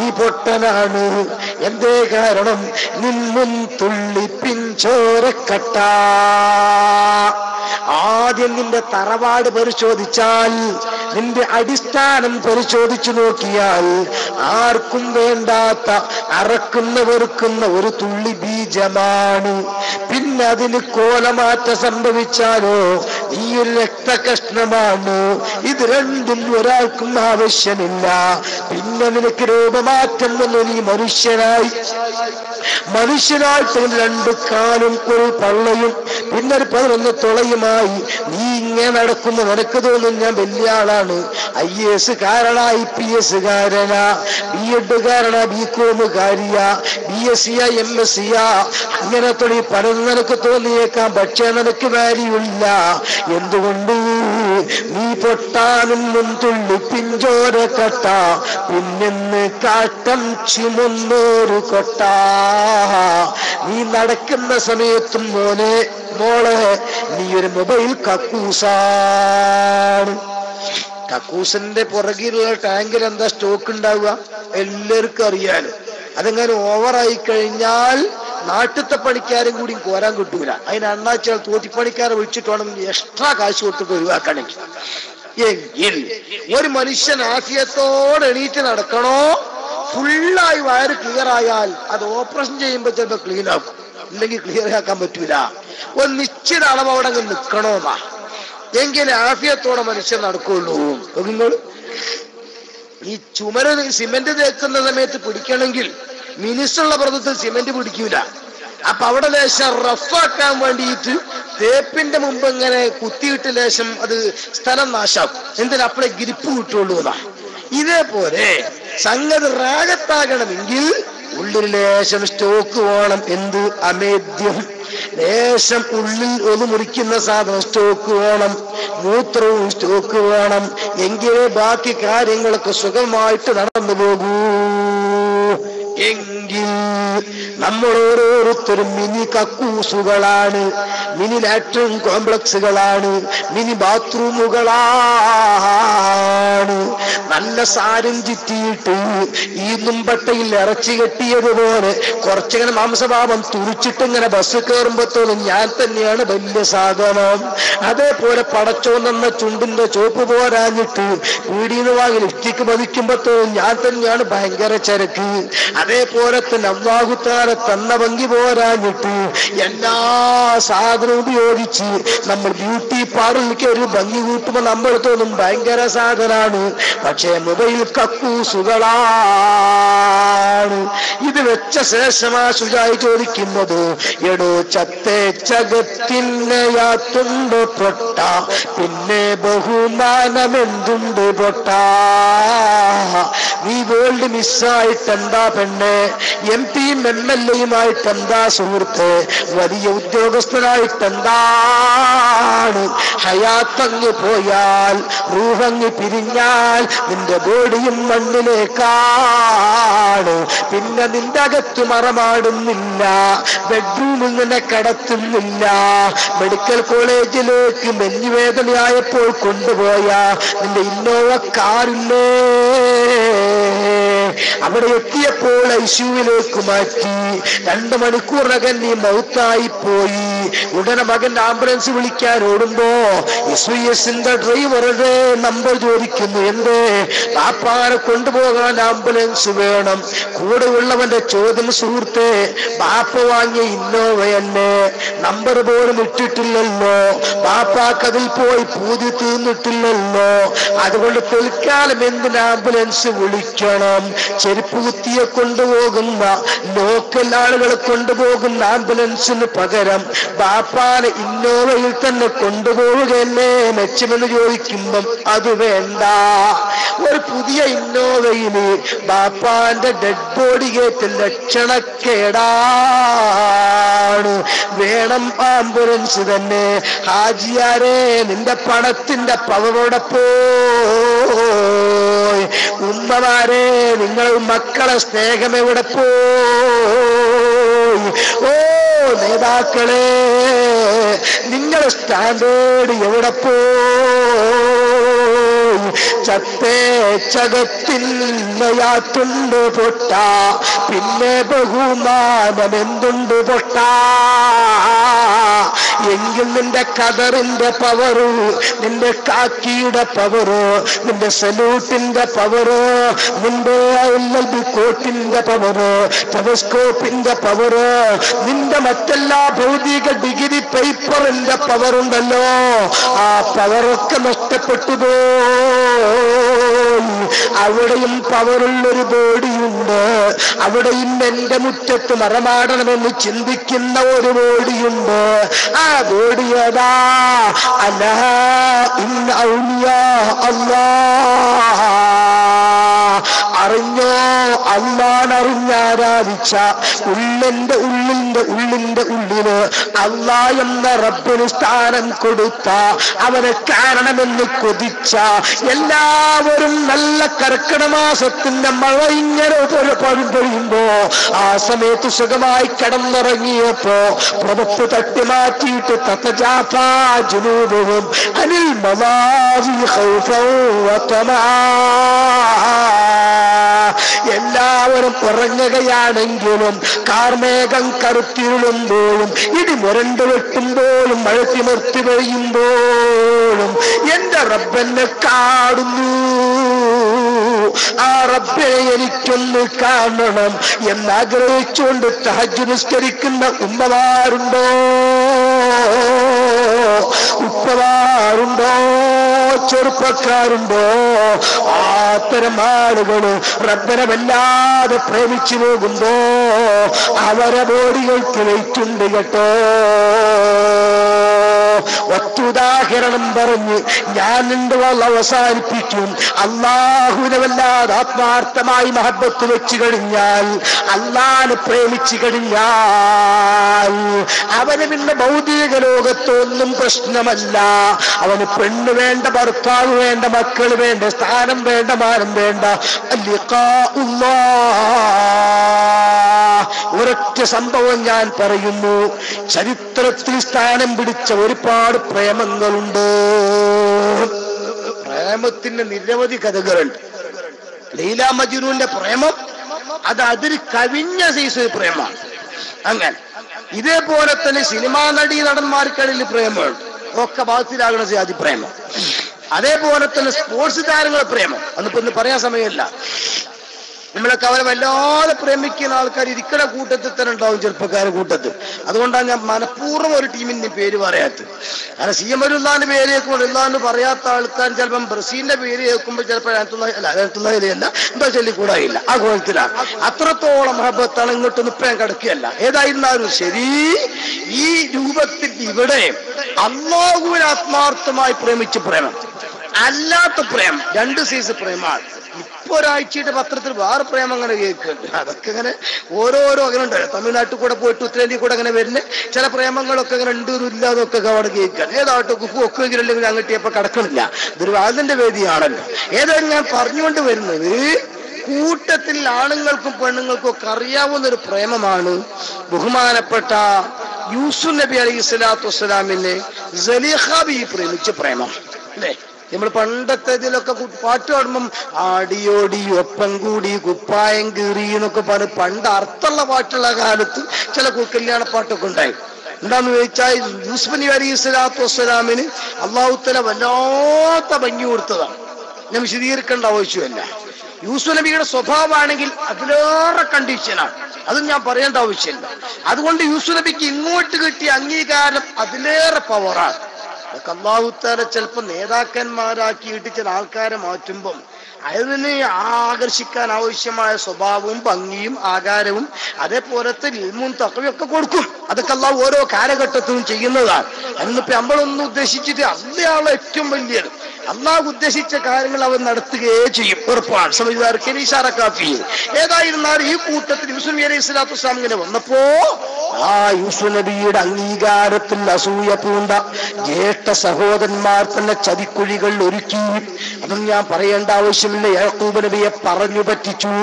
ഈ പൊട്ടനാണ്. എന്തേ കാരണം? നിന്നും തുള്ളി പിഞ്ചോരക്കട്ട. ആദ്യം നിന്റെ തറവാട് പരിശോധിച്ചാൽ, നിന്റെ അടിസ്ഥാനം പരിശോധിച്ചു നോക്കിയാൽ ആർക്കും വേണ്ടാത്ത അറക്കുന്ന വെറുക്കുന്ന ഒരു തുള്ളി ബീജമാണ്. പിന്നെ അതിന് കോലമാറ്റം സംഭവിച്ചാലോ ഈ ഒരു രക്തകഷ്ണമാണ്. ഇത് രണ്ടും ഒരാൾക്കും ആവശ്യമില്ല. പിന്നെ നിനക്ക് രൂപമാറ്റം വന്നു, നീ മനുഷ്യനായിട്ട് രണ്ട് കാലും ഒരു പള്ളയും പിന്നെ ഒരു 11 തുളയുമായി നീ ഇങ്ങനെ നടക്കുന്നു. നിനക്ക് തോന്നും ഞാൻ വലിയ ആളാണ്. IAS കാരണ, IPS കാരന, BEd കാരണ, BCom കാരിയ, BSc MSc അങ്ങനെ തുടങ്ങി പലതും നിനക്ക് തോന്നിയേക്കാം. പക്ഷേ നിനക്ക് വാല്യൂല്ല. എന്തുകൊണ്ട്? നീ പൊട്ടാനും തുള്ളി പിഞ്ചോര കട്ട പിന്നെന്ന് കാട്ടം ചുമന്നോരു കൊട്ട. നീ നടക്കുന്ന സമയത്തും മോളെ നീ ഒരു മൊബൈൽ കക്കൂസാണ്. കക്കൂസിന്റെ പുറകിലുള്ള ടാങ്കിൽ എന്താ സ്റ്റോക്ക് ഉണ്ടാവുക എല്ലാവർക്കും അറിയാലോ. അതെങ്ങനെ ഓവറായി കഴിഞ്ഞാൽ നാട്ടിലത്തെ പണിക്കാരും കൂടി കോരാൻ കിട്ടൂല. അതിന് അണ്ണാച്ചാൽ തോട്ടിപ്പണിക്കാരെ വിളിച്ചിട്ട് വേണം എക്സ്ട്രാ കാശ് കൊടുത്തിട്ട് ഒഴിവാക്കണമെങ്കിൽ. എങ്കിൽ ഒരു മനുഷ്യൻ ആഫിയത്തോടെ എണീറ്റ് നടക്കണോ? ഫുള്ളായി വയറ് ക്ലിയർ ആയാൽ അത് ഓപ്പറേഷൻ ചെയ്യുമ്പോൾ ചിലപ്പോൾ ക്ലീൻ ആക്കും, ഇല്ലെങ്കിൽ ക്ലിയർ ആക്കാൻ പറ്റൂല. ഒരു നിശ്ചിത അളവ് അവിടെ അങ്ങ് നിൽക്കണോന്നാ, എങ്കിലേ ആഫിയത്തോടെ മനുഷ്യൻ നടക്കുള്ളൂ. നിങ്ങൾ ഈ ചുമര് സിമെന്റ് തേക്കുന്ന സമയത്ത് പിടിക്കണമെങ്കിൽ മിനിസുള്ള പ്രദേശത്ത് സിമെന്റ് പിടിക്കൂല. അപ്പൊ അവിടെ ലേശം റഫാക്കാൻ വേണ്ടിയിട്ട് തേപ്പിന്റെ മുമ്പ് ഇങ്ങനെ കുത്തിയിട്ട് ലേശം അത് സ്ഥലം നാശാക്കും. എന്തിനാ? അപ്പോഴേ ഗ്രിപ്പ് കിട്ടുള്ളൂ എന്നാ. ഇതേപോലെ സംഗതി റാഗത്താകണമെങ്കിൽ ഉള്ളിൽ ലേശം സ്റ്റോക്ക് വേണം. എന്ത്? അമേദ്യം. ലേശം ഉള്ളിൽ ഒന്ന് മുറിക്കുന്ന സാധനം സ്റ്റോക്ക് വേണം, മൂത്രവും സ്റ്റോക്ക് വേണം. എങ്കിലേ ബാക്കി കാര്യങ്ങളൊക്കെ സുഖമായിട്ട് നടന്നു പോകൂ. എങ്കിൽ നമ്മൾ ഓരോരുത്തരും മിനി കക്കൂസുകളാണ്, മിനി ലാട്രിൻ കോംപ്ലക്സുകളാണ്, മിനി ബാത്റൂമുകളാണ്. നല്ല സാരം ചുറ്റിയിട്ട് ഈ നുമ്പട്ടയിൽ ഇറച്ചി കെട്ടിയതുപോലെ കുറച്ചിങ്ങനെ മാംസഭാവം തുറിച്ചിട്ടിങ്ങനെ ബസ് കയറുമ്പോഴത്തോളം ഞാൻ തന്നെയാണ് വലിയ സാധനം. അതേപോലെ പടച്ചോന്നെന്ന ചുണ്ടിന്റെ ചോപ്പ് പോരാഞ്ഞിട്ട് പീടിന്ന് വാങ്ങി ലിപ്സ്റ്റിക്ക് പതിക്കുമ്പോഴത്തോളം ഞാൻ തന്നെയാണ് ഭയങ്കര ചരക്ക്. അതേപോലെ തന്നെ അല്ലാഹുത്താല തന്ന ഭംഗി പോരാഞ്ഞിട്ട് എല്ലാ സാധനവും ഉപയോഗിച്ച് നമ്മൾ ബ്യൂട്ടി പാർലറിലേക്ക് ഒരു ഭംഗി കൂട്ടുമ്പോൾ നമ്മൾ തോന്നും ഭയങ്കര സാധനാണ്. പക്ഷേ മൊബൈൽ കക്കൂസുകളാണ്. ഇത് വെച്ച ശേഷമാ ശുചായി ചോദിക്കുന്നത്, എടോ ചത്തേ ചകത്തിനെയാത്തുണ്ട് പൊട്ട പിന്നെ ബഹുമാനമെന്തുണ്ട് പൊട്ട. നീ വേൾഡ് മിസ്സായിട്ടെന്താ പെണ്ണെ? MP MLAയുമായിട്ടെന്താ സുഹൃത്ത്? വലിയ ഉദ്യോഗസ്ഥനായിട്ടെന്താണ്? ഹയാത്തങ്ങ് പോയാൽ, റൂഹങ്ങ് പിരിഞ്ഞാൽ നിന്റെ ബോഡിയും മണ്ണിലേക്കാണ്. പിന്നെ നിന്റെ അകത്ത് മറമാടുന്നില്ല, ബെഡ്റൂമിൽ നിന്നെ കടത്തുന്നില്ല. മെഡിക്കൽ കോളേജിലേക്ക് നെഞ്ഞുവേദനയായപ്പോൾ കൊണ്ടുപോയ നിന്റെ ഇന്നോവ കാറില്ലേ, അവിടെ എത്തിയപ്പോൾ ഐസിയുവിലേക്ക് മാറ്റി. 2 മണിക്കൂറിനകം നീ മൗത്തായി പോയി. ഉടനെ മകൻ ആംബുലൻസ് വിളിക്കാൻ ഓടുമ്പോ SYSന്റെ ഡ്രൈവറുടെ നമ്പർ ചോദിക്കുന്നു. എന്തേ? ബാപ്പാനെ കൊണ്ടുപോകാൻ ആംബുലൻസ് വേണം. കൂടെ ഉള്ളവന്റെ ചോദ്യം, സുഹൃത്തെ ബാപ്പ വാങ്ങിയ ഇന്നോവയല്ലേ, നമ്പർ പോലും ഇട്ടിട്ടില്ലല്ലോ, ബാപ്പാക്ക് അതിൽ പോയി പൂതി തീർന്നിട്ടില്ലല്ലോ, അതുകൊണ്ട് തൽക്കാലം എന്തിന് ആംബുലൻസ് വിളിക്കണം? ചെരുപ്പ് കുത്തിയെ കൊണ്ടുപോകുന്ന ലോക്കൽ ആളുകളെ കൊണ്ടുപോകുന്ന ആംബുലൻസിന് പകരം ബാപ്പാനെ ഇന്നോവയിൽ തന്നെ കൊണ്ടുപോവുകയല്ലേ മെച്ചമെന്ന് ചോദിക്കുമ്പം അത് വേണ്ട. ഒരു പുതിയ ഇന്നോവയില് ബാപ്പാന്റെ ഡെഡ് ബോഡി കയറ്റി ലക്ഷണക്കേടാണ്. വേണം ആംബുലൻസ് തന്നെ. ഹാജിയാരെ, നിന്റെ പണത്തിന്റെ പവറോടെ പോയി. ഉമ്മമാരെ, നിങ്ങൾ മക്കളെ സ്നേഹം എവിടെ പോയി? ഓ നേതാക്കളെ, നിങ്ങൾ സ്റ്റാൻഡേർഡ് എവിടെ പോയി? ചത്തേച്ചകത്തിന്നയാത്തുണ്ട് പൊട്ട, പിന്നെ ബഹുമാനം എന്തുണ്ട് പൊട്ട? എങ്കിൽ നിന്റെ കതറിന്റെ പവറ്, നിന്റെ കാക്കിയുടെ പവറ്, നിന്റെ സല്യൂട്ടിന്റെ പവറ്, നിന്റെ കോട്ടിന്റെ പവറ്, ടെലസ്കോപ്പിന്റെ പവറ്, നിന്റെ മറ്റെല്ലാ ഭൗതിക ഡിഗ്രി പേപ്പറിന്റെ പവറുണ്ടല്ലോ, ആ പവറൊക്കെ നഷ്ടപ്പെട്ടു പോയി. അവിടെയും പവറുള്ളൊരു ബോഡിയുണ്ട്. അവിടെയും എന്റെ മുറ്റത്ത് മറമാടണമെന്ന് ചിന്തിക്കുന്ന ഒരു ബോഡിയുണ്ട്. ആ ബോഡി ഏതാ? അലാ ഇന്ന ഔലിയാ അല്ലാഹ്. അറിഞ്ഞോ, അല്ലാഹുവിനെ ആരാധിച്ച ഉള്ളിന്റെ ഉള്ളില് അല്ലാ എന്ന റബ്ബിന് സ്ഥാനം കൊടുത്ത, അവനെ കാണണമെന്ന് കൊതിച്ച എല്ലാവരും നല്ല കർക്കിടക മാസത്തിന്റെ മഴ ഇങ്ങനെ പൊഴിയുമ്പോ ആ സമയത്ത് സുഖമായി കിടന്നുറങ്ങിയപ്പോ പുറത്ത് തട്ടി മാറ്റിയിട്ട് തതജാഫാ ജുനൂബുഹും അനിൽ മവാസി ഖൗഫൻ വതമാ. എല്ലാവരും ഉറങ്ങുകയാണെങ്കിലും കാർമേഘം കറുത്തിരുളുമ്പോഴും ഇടി മുരണ്ടു വെട്ടുമ്പോഴും മഴ തിമിർത്തി പെയ്യുമ്പോഴും എന്റെ റബ്ബെന്നെ കാണുന്നു. ആ റബ്ബിനെ എനിക്കൊന്ന് കാണണം എന്നാഗ്രഹിച്ചുകൊണ്ട് തഹജ്ജുദ് നിസ്കരിക്കുന്ന ഉമ്മമാരുണ്ടോ, ഉപ്പമാരുണ്ടോ, ചെറുപ്പക്കാരുണ്ടോ? അത്തരം ആളുകള് റബ്ബനെ വല്ലാതെ പ്രേമിച്ചു പോകുമ്പോ അവരെ ബോഡികൾക്ക് വെയിറ്റുണ്ട് കേട്ടോ. ഒറ്റുദാഹരണം പറഞ്ഞ് ഞാൻ എന്റെ വാൾ അവസാനിപ്പിക്കും. അള്ളാഹുവിനെ വല്ലാതെ ആത്മാർത്ഥമായി മഹബത്ത് വെച്ചു കഴിഞ്ഞാൽ, അള്ളാഹിനെ പ്രേമിച്ചു കഴിഞ്ഞാൽ അവന് പിന്നെ ഭൗതിക ലോകത്തൊന്നും പ്രശ്നമല്ല. അവന് പെണ്ണ് വേണ്ട, ഭർത്താവ് വേണ്ട, മക്കൾ വേണ്ട, സ്ഥാനം വേണ്ട, മാനം വേണ്ട. ഒരൊറ്റ സംഭവം ഞാൻ പറയുന്നു. ചരിത്രത്തിൽ സ്ഥാനം പിടിച്ച ഒരുപാട് പ്രേമങ്ങളുണ്ട്. പ്രേമത്തിന് നിരവധി കഥകളുണ്ട്. ലൈല മജ്നൂന്റെ പ്രേമം അത് അതിൽ കവിഞ്ഞ സൈസ് പ്രേമാണ്. അങ്ങനെ ഇതേപോലെ തന്നെ സിനിമാ നടീ നടന്മാർക്കിടയിൽ പ്രേമമുണ്ട്. ഒക്കെ ബാധിലാകണ ജാതി പ്രേമം. അതേപോലെ തന്നെ സ്പോർട്സ് താരങ്ങളെ പ്രേമം അന്നിപ്പോ ഇന്ന് പറയാൻ സമയമില്ല. നമ്മളൊക്കെ അവരെ വല്ലാതെ പ്രേമിക്കുന്ന ആൾക്കാർ ഇരിക്കണ കൂട്ടത്തിൽ തന്നെ ഉണ്ടാവും, ചെറുപ്പക്കാരുടെ കൂട്ടത്തിൽ. അതുകൊണ്ടാണ് ഞാൻ മനഃപൂർവ്വം ഒരു ടീമിന്റെ പേര് പറയാത്തത്. കാരണം CM ഉല്ലാന്റെ പേര് കേൾക്കുമ്പോൾ ഉല്ലാന്ന് പറയാത്ത ആൾക്കാർ ചിലപ്പം ബ്രസീലിന്റെ പേര് കേൾക്കുമ്പോൾ ചിലപ്പോൾ അല്ല എന്താ ചൊല്ലിക്കൂടായില്ല. ആ കോലത്തിലാണ്. അത്രത്തോളം മഹബത്താണ്. ഇങ്ങോട്ടൊന്നും ഇപ്പം ഞാൻ കിടക്കുകയല്ല. ഏതായിരുന്നാലും ശരി, ഈ രൂപത്തിൽ ഇവിടെ അല്ലാഹുവിനെ ആത്മാർത്ഥമായി പ്രേമിച്ച പ്രേമം, അല്ലാത്ത പ്രേമം, 2 സൈസ് പ്രേമാണ്. ഇപ്പൊ ഒരാഴ്ചയുടെ പത്രത്തിൽ വേറെ പ്രേമം അങ്ങനെ കേൾക്കുന്നുണ്ട്. അതൊക്കെ അങ്ങനെ ഓരോരോ അങ്ങനെ ഉണ്ട്. തമിഴ്നാട്ടിൽ കൂടെ പോയിട്ട് ഉത്തരേന്ത്യയിൽ കൂടെ അങ്ങനെ വരുന്ന ചില പ്രേമങ്ങളൊക്കെ അങ്ങനെ ഉണ്ട് ഇല്ലാതൊക്കെ അവിടെ കേൾക്കുകയാണ്. ഏതാട്ടോ കുക്കു ഒക്കെങ്കിലും അല്ലെങ്കിൽ അങ്ങോട്ടിയപ്പോ കിടക്കണില്ല. ഇതൊരു വാദന്റെ വേദിയാണല്ലോ. ഏതായാലും ഞാൻ പറഞ്ഞുകൊണ്ട് വരുന്നത്, കൂട്ടത്തിൽ ആണുങ്ങൾക്കും പെണ്ണുങ്ങൾക്കും ഒക്കെ അറിയാവുന്ന ഒരു പ്രേമമാണ് ബഹുമാനപ്പെട്ട യൂസുഫ് നബി അലൈഹി സ്വലാത്തു വസ്സലാമിനെ സലീഖ ബി പ്രേമിച്ച പ്രേമം. അല്ലേ? നമ്മൾ പണ്ടത്തെ ഇതിലൊക്കെ പാട്ട് പാടുമ്പം ആടിയോടി ഒപ്പം കൂടി കുപ്പായം കീറി എന്നൊക്കെ പറഞ്ഞ് പണ്ട് അർത്ഥമുള്ള പാട്ടുള്ള കാലത്ത് ചില കല്യാണ പാട്ടൊക്കെ ഉണ്ടായി. എന്താന്ന് ചോദിച്ചാൽ യൂസുഫ് നബി അലൈഹി സ്വലാത്തു വസ്സലാമിന് അള്ളാഹു തആല വല്ലാത്ത ഭംഗി കൊടുത്തതാണ്. ഞാൻ വിശദീകരിക്കേണ്ട ആവശ്യമല്ല. യൂസുഫ് നബിയുടെ സ്വഭാവമാണെങ്കിൽ അതിലേറെ കണ്ടീഷനാണ്, അതും ഞാൻ പറയേണ്ട ആവശ്യമില്ല. അതുകൊണ്ട് യൂസുഫ് നബിക്ക് ഇങ്ങോട്ട് കിട്ടിയ അംഗീകാരം അതിലേറെ പവറാണ്. അതൊക്കെ അല്ലാഹു തആല ചിലപ്പോൾ നേതാക്കന്മാരാക്കിയിട്ട് ചില ആൾക്കാരെ മാറ്റുമ്പം അതിനെ ആകർഷിക്കാൻ ആവശ്യമായ സ്വഭാവവും ഭംഗിയും ആകാരവും അതേപോലത്തെ ഇൽമും തഖ്വയൊക്കെ കൊടുക്കും. അതൊക്കെ അല്ലാഹു ഓരോ കാലഘട്ടത്തിലും ചെയ്യുന്നതാണ്. എന്നിപ്പോ നമ്മളൊന്നും ഉദ്ദേശിച്ചിട്ട് അള്ളയാളെ ഏറ്റവും വലിയത് അള്ളാഹു ഉദ്ദേശിച്ച കാര്യങ്ങൾ അവൻ നടത്തുകയേ ചെയ്യും, ഉറപ്പാണ്. സമയത്ത് ഏതായിരുന്നാലും ഈ കൂട്ടത്തിൽ യൂസുഫ് നബി അലൈഹി സ്വലാത്തു വസ്സലാം ഇങ്ങനെ വന്നപ്പോ ആ യൂസുഫ് നബിയുടെ അംഗീകാരത്തിൽ അസൂയ പൂണ്ട ജ്യേഷ്ഠ സഹോദരന്മാർ തന്നെ ചതിക്കുഴികൾ ഒരുക്കി. അതൊന്നും ഞാൻ പറയേണ്ട ആവശ്യമില്ല. യാക്കൂബ് നബിയെ പറഞ്ഞു പറ്റിച്ചു.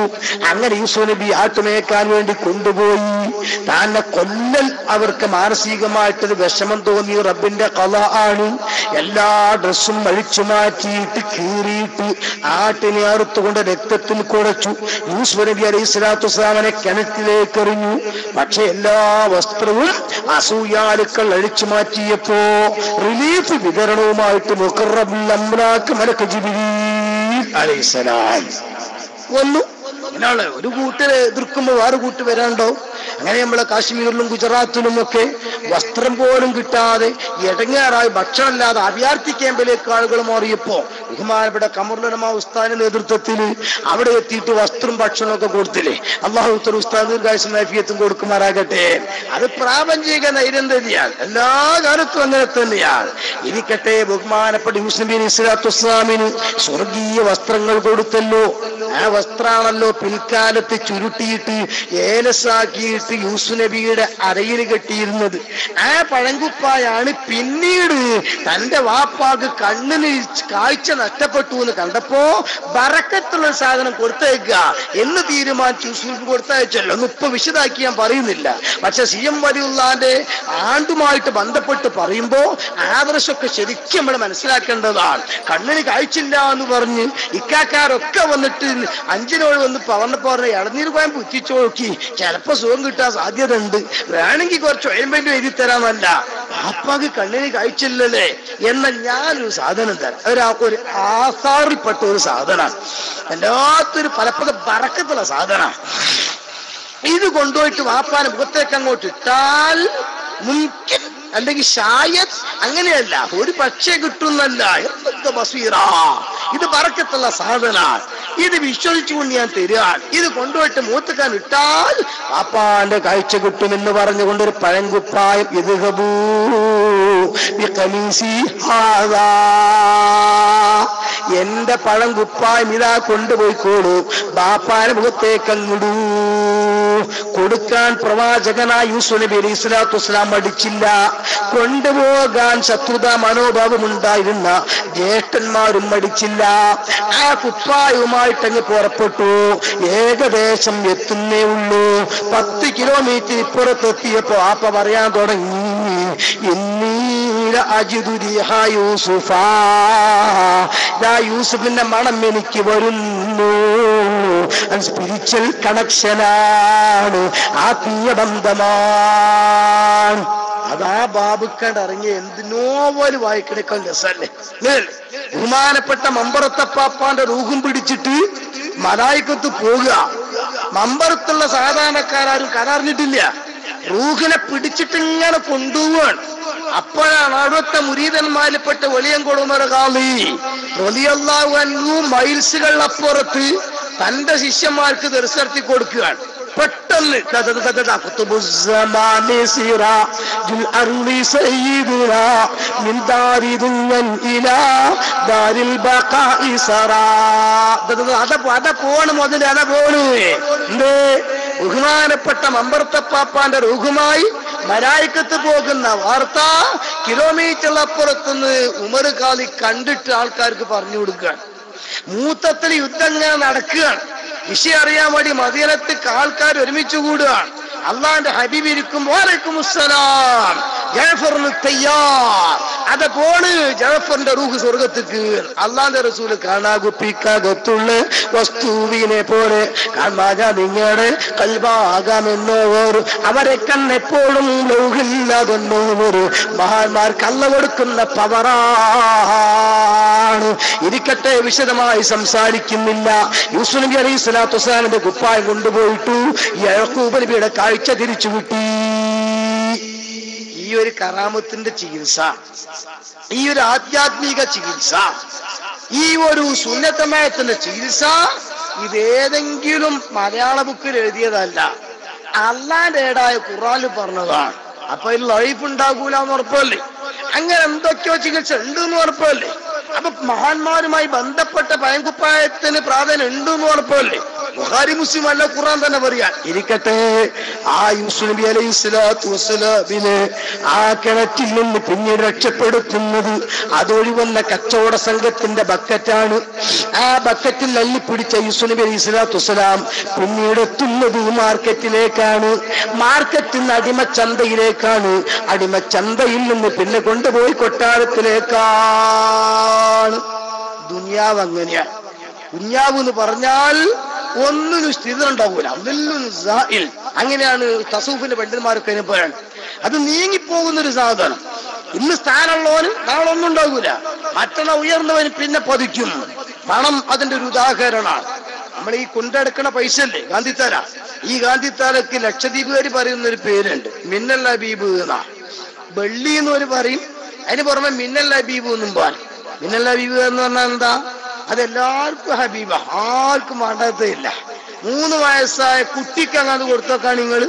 അങ്ങനെ യൂസുഫ് നബി ആട്ടുമേക്കാൻ വേണ്ടി കൊണ്ടുപോയി. തന്നെ കൊല്ലൽ അവർക്ക് മാനസികമായിട്ടൊരു വിഷമം തോന്നി. റബ്ബിന്റെ ഖള ആണ്. എല്ലാ ഡ്രസ്സും അഴിച്ചു മാറ്റിയിട്ട് കീറിയിട്ട് ആട്ടിനെ അറുത്തുകൊണ്ട് രക്തത്തിൽ കുഴച്ചു. യൂസുഫ് നബി അലൈഹി സ്വലാത്തു വസ്സലാമിനെ കിണറ്റിലേക്ക് എറിഞ്ഞു. പക്ഷെ എല്ലാ വസ്ത്രവും അസൂയാലുക്കൾ അഴിച്ചു മാറ്റിയപ്പോ റിലീഫ് വിതരണവുമായിട്ട് മുഖറബുൽ അംലാക്ക് മലക്ക് ജിബ്രീൽ അലൈഹിസ്സലാം വന്നു. ഒരാള് ഒരു കൂട്ടരെ എതിർക്കുമ്പോൾ വേറെ കൂട്ട് വരാണ്ടോ? അങ്ങനെ നമ്മളെ കാശ്മീരിലും ഗുജറാത്തിലും ഒക്കെ വസ്ത്രം പോലും കിട്ടാതെ ഇടങ്ങേറായി ഭക്ഷണമില്ലാതെ അഭയാർത്ഥി ക്യാമ്പിലേക്ക് ആളുകൾ മാറിയപ്പോ ബഹുമാനപ്പെട്ട ഖമറുൽ ഉലമാ ഉസ്താദിന്റെ നേതൃത്വത്തിൽ അവിടെ എത്തിയിട്ട് വസ്ത്രം ഭക്ഷണമൊക്കെ കൊടുത്തില്ലേ. അല്ലാഹു തആല ഉസ്താദ് ദീർഘായുസ്സും ആഫിയത്തും കൊടുക്കുമാറാകട്ടെ. അത് പ്രാപഞ്ചിക നൈരന്തര്യാണ്, എല്ലാ കാലത്തും അങ്ങനെ തന്നെയാണ്. ഇരിക്കട്ടെ, ബഹുമാനപ്പെട്ട യൂസുഫ് നബി അലൈഹി സ്വലാത്തു വസ്സലാമിന് സ്വർഗീയ വസ്ത്രങ്ങൾ കൊടുത്തല്ലോ. ആ വസ്ത്രാണല്ലോ പിൽക്കാലത്ത് ചുരുട്ടിയിട്ട് ഏലസാക്കിയിട്ട് യൂസുഫ് നബിയുടെ അരയിൽ കെട്ടിയിരുന്നത്. ആ പഴങ്കുപ്പായാണ് പിന്നീട് തന്റെ വാപ്പാക്ക് കണ്ണിന് കാഴ്ച നഷ്ടപ്പെട്ടു എന്ന് കണ്ടപ്പോ ബറക്കത്തുള്ള സാധനം കൊടുത്തേക്കുക എന്ന് തീരുമാനിച്ചു യൂസുഫ് കൊടുത്തയച്ചല്ലോ. ഒന്നും ഇപ്പൊ വിശദാക്കി ഞാൻ പറയുന്നില്ല. പക്ഷെ CM വലിയുള്ളാന്റെ ആണ്ടുമായിട്ട് ബന്ധപ്പെട്ട് പറയുമ്പോ ആദർശമൊക്കെ ശരിക്കും നമ്മൾ മനസ്സിലാക്കേണ്ടതാണ്. കണ്ണിന് കാഴ്ചയില്ല എന്ന് പറഞ്ഞ് ഇക്കാക്കാരൊക്കെ വന്നിട്ട് 5 വന്ന് പറഞ്ഞപ്പോ പറഞ്ഞ ഇളനീർ പോയാൽ പുറ്റിച്ചു നോക്കി, ചിലപ്പോ സുഖം കിട്ടാൻ സാധ്യത ഉണ്ട്, വേണമെങ്കിൽ കുറച്ച് ഓയിൻമെന്റ് എഴുതി തരാമല്ല. പാപ്പാക്ക് കണ്ണിന് കാഴ്ചയില്ലല്ലേ എന്ന ഞാനൊരു സാധനം തരാം. ഒരു ആസാറിൽപ്പെട്ട ഒരു സാധനമാണ്, വല്ലാത്തൊരു പലപ്പോഴും ബറക്കത്തുള്ള സാധനമാണ്. ഇത് കൊണ്ടുപോയിട്ട് വാപ്പാനെ മുഖത്തേക്ക് അങ്ങോട്ട് ഇട്ടാൽ മുൻകിൻ അല്ലെങ്കിൽ ഷായദ്, അങ്ങനെയല്ല, ഒരു പക്ഷേ കിട്ടുന്നല്ല. എന്തൊക്കെ ബസീറ, ഇത് ബറക്കത്തുള്ള സാധനമാണ്. ഇത് വിശ്വസിച്ചുകൊണ്ട് ഞാൻ തരാൻ. ഇത് കൊണ്ടുപോയിട്ട് മൂത്തക്കാൻ ഇട്ടാൽ പാപ്പാന്റെ കാഴ്ച കിട്ടുമെന്ന് പറഞ്ഞുകൊണ്ട് ഒരു പഴങ്കുപ്പായം ഇദ്ഹബൂ ബിഖമീസി ഹാദാ, എന്റെ പഴങ്കുപ്പായം ഇതാ കൊണ്ടുപോയിക്കോളൂ, ബാപ്പാന്റെ മുഖത്തേക്ക് അങ്ങോട്ടൂ കൊടുക്കാൻ പ്രവാചകനായ യൂസുഫ് നബി അലൈഹി സ്വലാത്തു വസ്സലാം മടിച്ചില്ല. കൊണ്ടുപോകാൻ ശത്രുതാ മനോഭാവമുണ്ടായിരുന്ന ജ്യേഷ്ഠന്മാരും മടിച്ചില്ല. ആ കുപ്പായവുമായിട്ടങ്ങ് പുറപ്പെട്ടു. ഏകദേശം എത്തുന്നേ ഉള്ളൂ. 10 കിലോമീറ്റർ ഇപ്പുറത്തെത്തിയപ്പോ ആപ്പ പറയാൻ തുടങ്ങി, യൂസുഫിന്റെ മണം എനിക്ക് വരുന്നു. സ്പിരിച്വൽ കണക്ഷനാണ്, ആത്മീയ ബന്ധമാണ്. അതാ ബാബുക്കണ്ട് ഇറങ്ങി എന്തിനോ പോലെ വായിക്കണേക്കാൾ രസല്ലേ. ബഹുമാനപ്പെട്ട മമ്പറത്തപ്പാപ്പാന്റെ റൂഹും പിടിച്ചിട്ട് മലായിക്കത്ത് പോകുക. മമ്പറത്തുള്ള സാധാരണക്കാരും കരാറിഞ്ഞിട്ടില്ല, റൂഹിനെ പിടിച്ചിട്ട് ഇങ്ങനെ കൊണ്ടുപോവാണ്. അപ്പോഴാണ് അവിടുത്തെ മുരീദന്മാരിൽപ്പെട്ട വെളിയങ്കോട് ഉമർ ഖാളി റളിയല്ലാഹു അൻഹു മൈൽസുകൾ അപ്പുറത്ത് തന്റെ ശിഷ്യന്മാർക്ക് ദർസ് നടത്തി കൊടുക്കുകയാണ്. പെട്ടെന്ന് അത പോണ് മുതൽ അത പോണ് എന്തേ ബഹുമാനപ്പെട്ട മമ്പർത്തപ്പാപ്പാന്റെ റൂഹുമായി മലായിക്കത്ത് പോകുന്ന വാർത്ത കിലോമീറ്റർ അപ്പുറത്തുനിന്ന് ഉമർ ഖാളി കണ്ടിട്ട് ആൾക്കാർക്ക് പറഞ്ഞു കൊടുക്കുകയാണ്. മൂത്തത്തിൽ യുദ്ധം ഇങ്ങനെ നടക്കുകയാണ്. വിഷയം അറിയാൻ വേണ്ടി മദീനത്തേക്ക് ആൾക്കാർ ഒരുമിച്ച് കൂടുകയാണ്. അള്ളാന്റെ ഹബീബ് ഇരിക്കും, വലൈക്കും അസ്സലാം, ജഅഫറിന് തയ്യാർ. അതുപോലെ ജഅഫറിന്റെ റൂഹ് സ്വർഗത്തേക്ക്. അള്ളാന്റെ റസൂല് കാണാകുപ്പിക്കകത്തുള്ള വസ്തുവിനെ പോലെ കാണാ നിങ്ങളുടെ കൽബാകാമെന്നോർ അവരെ കണ്ണെപ്പോഴും ലൗഹില്ലാതെന്നോർ മഹാന്മാർക്ക് അള്ള കൊടുക്കുന്ന പവറാണ്. ഇരിക്കട്ടെ, വിശദമായി സംസാരിക്കുന്നില്ല. യൂസുഫ് നബി അലൈഹി സ്വലാത്തു വസ്സലാമിന്റെ കുപ്പായം കൊണ്ടുപോയിട്ടു യാക്കൂബ് നബിയുടെ കാഴ്ച തിരിച്ചു കിട്ടി. ഈ ഒരു കറാമത്തിന്റെ ചികിത്സ, ഈ ഒരു ആധ്യാത്മിക ചികിത്സ, ഈ ഒരു സുന്നത്തമയത്തിന്റെ ചികിത്സ ഇതേതെങ്കിലും മലയാള ബുക്കിൽ എഴുതിയതല്ല, അള്ളാന്റെ ഏടായ ഖുർആനിൽ പറഞ്ഞതാണ്. അപ്പൊ ഇതിൽ ലൈഫ് ഉണ്ടാകൂല എന്ന് ഉറപ്പല്ലേ? അങ്ങനെ എന്തൊക്കെയോ ചികിത്സ ഉണ്ട് എന്ന് ഉറപ്പല്ലേ? അപ്പൊ മഹാന്മാരുമായി ബന്ധപ്പെട്ട പയൻകുപ്പായത്തിന് പ്രാധാന്യം ഉണ്ട് എന്ന് ഉറപ്പല്ലേ? ബുഖാരി മുസ്ലിം അല്ല, ഖുർആൻ തന്നെ പറയാൻ. ഇരിക്കട്ടെ, ആ യൂസുഫ് നബി അലൈഹി സ്വലാത്തു വസ്സലാമിനെ ആ കിണറ്റിൽ നിന്ന് പിന്നീട് രക്ഷപ്പെടുത്തുന്നത് അതൊഴിവന്ന കച്ചവട സംഘത്തിന്റെ ബക്കറ്റാണ്. ആ ബക്കറ്റിൽ അള്ളിപ്പിടിച്ച യൂസുഫ് നബി അലൈഹി സ്വലാത്തു വസ്സലാം പിന്നീട് എത്തുന്നത് മാർക്കറ്റിലേക്കാണ്. മാർക്കറ്റിൽ നിന്ന് അടിമച്ചന്തയിലേക്കാണ്. അടിമച്ചന്തയിൽ നിന്ന് പിന്നെ കൊണ്ടുപോയി കൊട്ടാരത്തിലേക്കാണ്. ദുനിയാവ് അങ്ങനെയാണ്. ദുനിയാവ് എന്ന് പറഞ്ഞാൽ ഒന്നിനും സ്ഥിതി ഉണ്ടാകൂല. അങ്ങനെയാണ് തസൂഫിന്റെ പണ്ഡിതന്മാരൊക്കെ അനുഭവമാണ്. അത് നീങ്ങിപ്പോകുന്നൊരു സാധനം. ഇന്ന് സ്ഥാനമുള്ളവന് നാളെ ഒന്നും ഉണ്ടാകൂല. മറ്റൊന്ന് ഉയർന്നവന് പിന്നെ പതിക്കും. പണം അതിന്റെ ഒരു ഉദാഹരണമാണ്. നമ്മൾ ഈ കൊണ്ടെടുക്കണ പൈസ അല്ലേ ഗാന്ധിത്താര. ഈ ഗാന്ധിത്താരക്ക് ലക്ഷദ്വീപുകാർ പറയുന്ന ഒരു പേരുണ്ട്, മിന്നൽ ഹബീബ് എന്നാ. വെള്ളി എന്നൊരു പറയും, അതിന് പുറമെ മിന്നൽ ഹബീബ് എന്നും പറയും. മിന്നൽ ഹബീബ് എന്ന് പറഞ്ഞാൽ എന്താ? അതെല്ലാവർക്കും ഹബീബ, ആർക്കും വേണ്ടതില്ല. 3 വയസ്സായ കുട്ടിക്ക് അങ്ങാത് കൊടുത്തൊക്കെ നിങ്ങൾ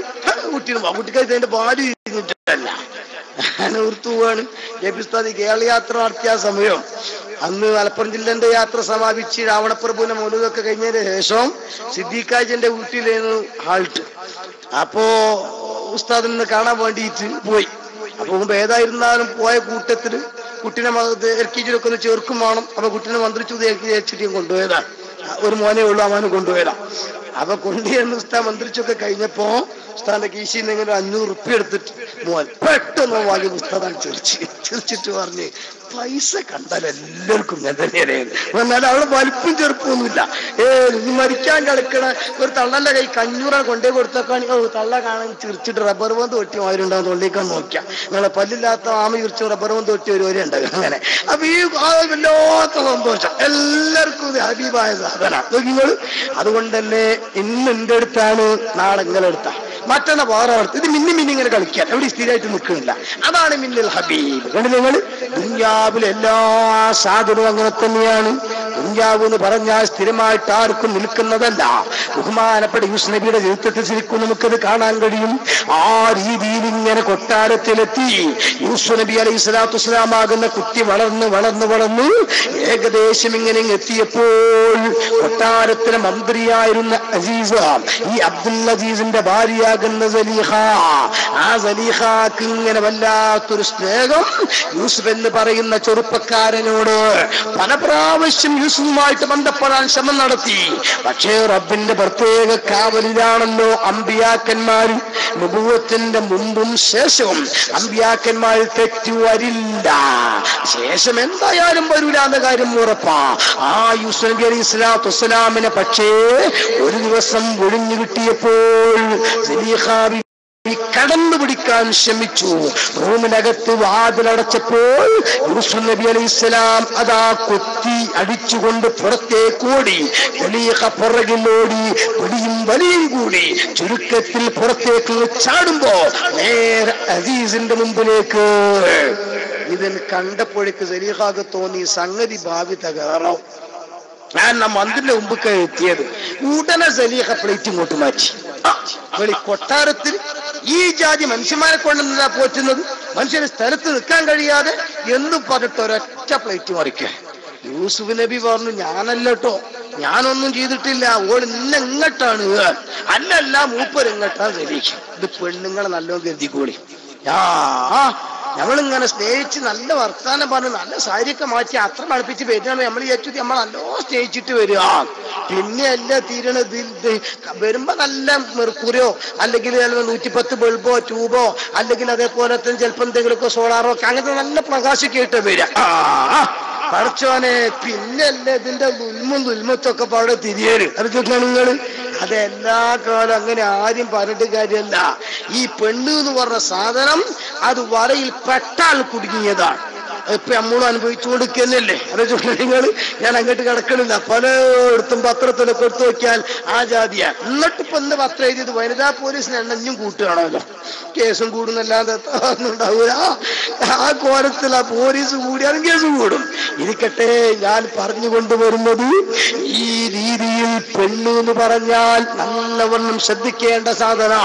കുട്ടിക്ക് അതിന്റെ പാല് കഴിഞ്ഞിട്ടല്ല നിർത്തുകയാണ്. ജപിസ്താദി കേരള യാത്ര നടത്തിയ സമയം അന്ന് മലപ്പുറം ജില്ലന്റെ യാത്ര സമാപിച്ച് രാവണപ്രഭുവിന്റെ മൗലൂദൊക്കെ കഴിഞ്ഞതിന് ശേഷം സിദ്ദീഖാജിന്റെ വീട്ടിലായിരുന്നു ഹാൾട്ട്. അപ്പോ ഉസ്താദിനെ കാണാൻ വേണ്ടിയിട്ട് പോയി. അപ്പൊ ഏതായിരുന്നാലും പോയ കൂട്ടത്തില് കുട്ടിനെ എൽക്കിജിലൊക്കെ ഒന്ന് ചേർക്കും വേണം. അപ്പൊ കുട്ടിനെ മന്ത്രിച്ചു വെച്ചിട്ട് കൊണ്ടുപോയതാണ്. ഒരു മോനെ ഉള്ളു, അവന് കൊണ്ടുപോയതാ. അപ്പൊ കൊണ്ടുവന്ന് ഉസ്താദ് മന്ത്രിച്ചൊക്കെ കഴിഞ്ഞപ്പോ ഉസ്താദിന്റെ കീശിൽ നിന്ന് ഇങ്ങനെ 500 റുപ്യ എടുത്തിട്ട് മോൻ പെട്ടെന്ന് വാങ്ങി ഉസ്താദാൻ ചിരിച്ചിട്ട് പറഞ്ഞ്, പൈസ കണ്ടാൽ എല്ലാവർക്കും ഞാൻ തന്നെയാണ്. എന്നാൽ അവിടെ വലിപ്പം ചെറുപ്പമൊന്നുമില്ല. നീ മരിക്കാൻ കളിക്കണ ഒരു തള്ളന്റെ കൈ 500 കൊണ്ടേ കൊടുത്തേക്കാണ്. തള്ള കാണാൻ ചിരിച്ചിട്ട് റബ്ബർ ബന്ധ് തൊട്ടി മാരുണ്ടാവും. തൊള്ളിക്കാൻ നോക്കിയാ നിങ്ങളെ പല്ലില്ലാത്ത ആമ ചിരിച്ചു റബ്ബർ ബന്ധ് തൊട്ടി ഒരുവരെ ഉണ്ടാകും. അങ്ങനെ അപ്പൊ ഈ വല്ലാത്ത സന്തോഷം എല്ലാവർക്കും ഇത് ഹബീബായ സാധന നിങ്ങൾ. അതുകൊണ്ടല്ലേ ഇന്ന് എന്റെ അടുത്താണ്, നാളെ നിങ്ങളുടെ അടുത്താ, മറ്റൊന്ന് വേറെ അടുത്ത്. ഇത് മിന്നി ഇങ്ങനെ കളിക്കാൻ എവിടെ സ്ഥിരമായിട്ട് നിൽക്കുന്നില്ല. അതാണ് മിന്നൽ ഹബീബ്. കണ്ടു നിങ്ങൾ, ദുനിയാവിലെ എല്ലാ സാധനവും അങ്ങനെ തന്നെയാണ്. ദുനിയാവ് എന്ന് പറഞ്ഞാൽ സ്ഥിരമായിട്ട് ആർക്കും നിൽക്കുന്നതല്ല. ബഹുമാനപ്പെട്ട യൂസുഫ് നബിയുടെ ചരിത്രത്തിൽ ശരിക്കും നമുക്കത് കാണാൻ കഴിയും. ആ രീതിയിൽ ഇങ്ങനെ കൊട്ടാരത്തിലെത്തി യൂസുഫ് നബി അലൈഹി സ്വലാത്തു വസ്സലാം ആകുന്ന കുട്ടി വളർന്ന് ഏകദേശം ഇങ്ങനെ എത്തിയപ്പോൾ കൊട്ടാരത്തിലെ മന്ത്രിയായിരുന്ന അസീസ, ഈ അബ്ദുൽ അസീസിന്റെ ഭാര്യയാകുന്ന സലീഹ, ആ സലീഹക്ക് ഇങ്ങനെ വല്ലാത്തൊരു സ്നേഹം യൂസുഫ് എന്ന് പറയുന്ന ചെറുപ്പക്കാരനോട്. പല പ്രാവശ്യം യൂസുഫുമായിട്ട് ബന്ധപ്പെടാൻ ശ്രമം നടത്തി. പക്ഷേ റബ്ബിന്റെ പ്രത്യേക കാവലിലാണല്ലോ അമ്പിയാക്കന്മാരും. നബുവത്തിന്റെ മുമ്പും ശേഷവും അമ്പിയാക്കന്മാർ തെറ്റു വരില്ല. ശേഷം എന്തായാലും വരൂല എന്ന കാര്യം ഉറപ്പാ. ആ യൂസുഫ് നബി അലൈഹി സ്വലാത്തു വസ്സലാമിനെ പക്ഷേ ഒരു ദിവസം ഒഴിഞ്ഞു കിട്ടിയപ്പോൾ സലീഹ കടന്നു പിടിക്കാൻ ശ്രമിച്ചു. റൂമിനകത്ത് വാതിലടച്ചപ്പോൾ യൂസുഫ് നബി അലൈഹിസ്സലാം അതാ കൊത്തി അടിച്ചുകൊണ്ട് പുറത്തേക്കോടി. സലീഹ പുറകിലോടി, പിടിയും വലിയും കൂടി. ചുരുക്കത്തിൽ പുറത്തേക്ക് ചാടുമ്പോ നേരെ അസീസിന്റെ മുമ്പിലേക്ക്. ഇതിന് കണ്ടപ്പോഴേക്ക് സലീഹക്ക് തോന്നി സംഗതി ഭാവി തകരാറാവും. കാരണം മന്ത്രിന്റെ മുമ്പ് എത്തിയത്. ഉടനെ സലീഹ പ്ലേറ്റ് ഇങ്ങോട്ട് മാറ്റി. കൊട്ടാരത്തിൽ ഈ ജാതി മനുഷ്യന്മാരെ കൊണ്ടെന്താ പോറ്റുന്നത്? മനുഷ്യന് സ്ഥലത്ത് നിൽക്കാൻ കഴിയാതെ എന്നും പറഞ്ഞിട്ട് ഒരൊറ്റ പ്ലേറ്റ് മറിക്കുക. യൂസുഫ് നബി പറഞ്ഞു, ഞാനല്ലോ, ഞാനൊന്നും ചെയ്തിട്ടില്ല, ഓൾ ഇങ്ങോട്ടാണ്. അല്ലല്ല, മൂപ്പർ ഇങ്ങോട്ടാണ് സലീഹ. ഇത് പെണ്ണുങ്ങളെ നല്ലോണം കരുതിക്കോളി. നമ്മളിങ്ങനെ സ്നേഹിച്ച് നല്ല വർത്താനം പറഞ്ഞ് നല്ല സാരിയൊക്കെ മാറ്റി അത്ര അടുപ്പിച്ച് വരുന്ന നമ്മൾ വിചാരിച്ചു നമ്മൾ നല്ലോ സ്നേഹിച്ചിട്ട് വരിക. പിന്നെ അല്ല തീരണത് വരുമ്പോ നല്ല മെർക്കുരിയോ അല്ലെങ്കിൽ 110 ബൾബോ ട്യൂബോ അല്ലെങ്കിൽ അതേപോലെ തന്നെ ചിലപ്പോൾ എന്തെങ്കിലുമൊക്കെ സോളാറോ ഒക്കെ അങ്ങനത്തെ നല്ല പ്രകാശമൊക്കെ ആയിട്ട് വരിക. പഠിച്ചോനെ പിന്നല്ലേ ഇതിന്റെ ദുൽമത്തൊക്കെ അവിടെ തിരിയല് അറിഞ്ഞിട്ടാണ് നിങ്ങള്. അതെല്ലാ കാലം അങ്ങനെ ആരും പറഞ്ഞിട്ട് കാര്യമല്ല. ഈ പെണ്ണ് എന്ന് പറഞ്ഞ സാധനം അത് വരയിൽ പെട്ടാൽ കുടുങ്ങിയതാണ്. ഇപ്പൊ നമ്മളും അനുഭവിച്ചു കൊടുക്കുന്നല്ലേ അറിഞ്ഞിട്ടുണ്ടെങ്കിൽ. ഞാൻ അങ്ങോട്ട് കിടക്കണില്ല, പലയിടത്തും പത്രത്തിലൊക്കെ എടുത്തു നോക്കിയാൽ ആ ജാതിയാ. എന്നിട്ടിപ്പോ ഇന്ന് പത്രം എഴുതിയത് വനിതാ പോലീസിന് എണ്ണഞ്ഞും കൂട്ടുകയാണല്ലോ, കേസും കൂടുന്നല്ലാതെ ഉണ്ടാവൂല. ആ കോലത്തിൽ ആ പോലീസ് കൂടിയാലും കേസ് കൂടും. ഇരിക്കട്ടെ, ഞാൻ പറഞ്ഞു കൊണ്ടുവരുന്നത് ഈ രീതിയിൽ പെണ്ണ് എന്ന് പറഞ്ഞാൽ നല്ലവണ്ണം ശ്രദ്ധിക്കേണ്ട സാധന.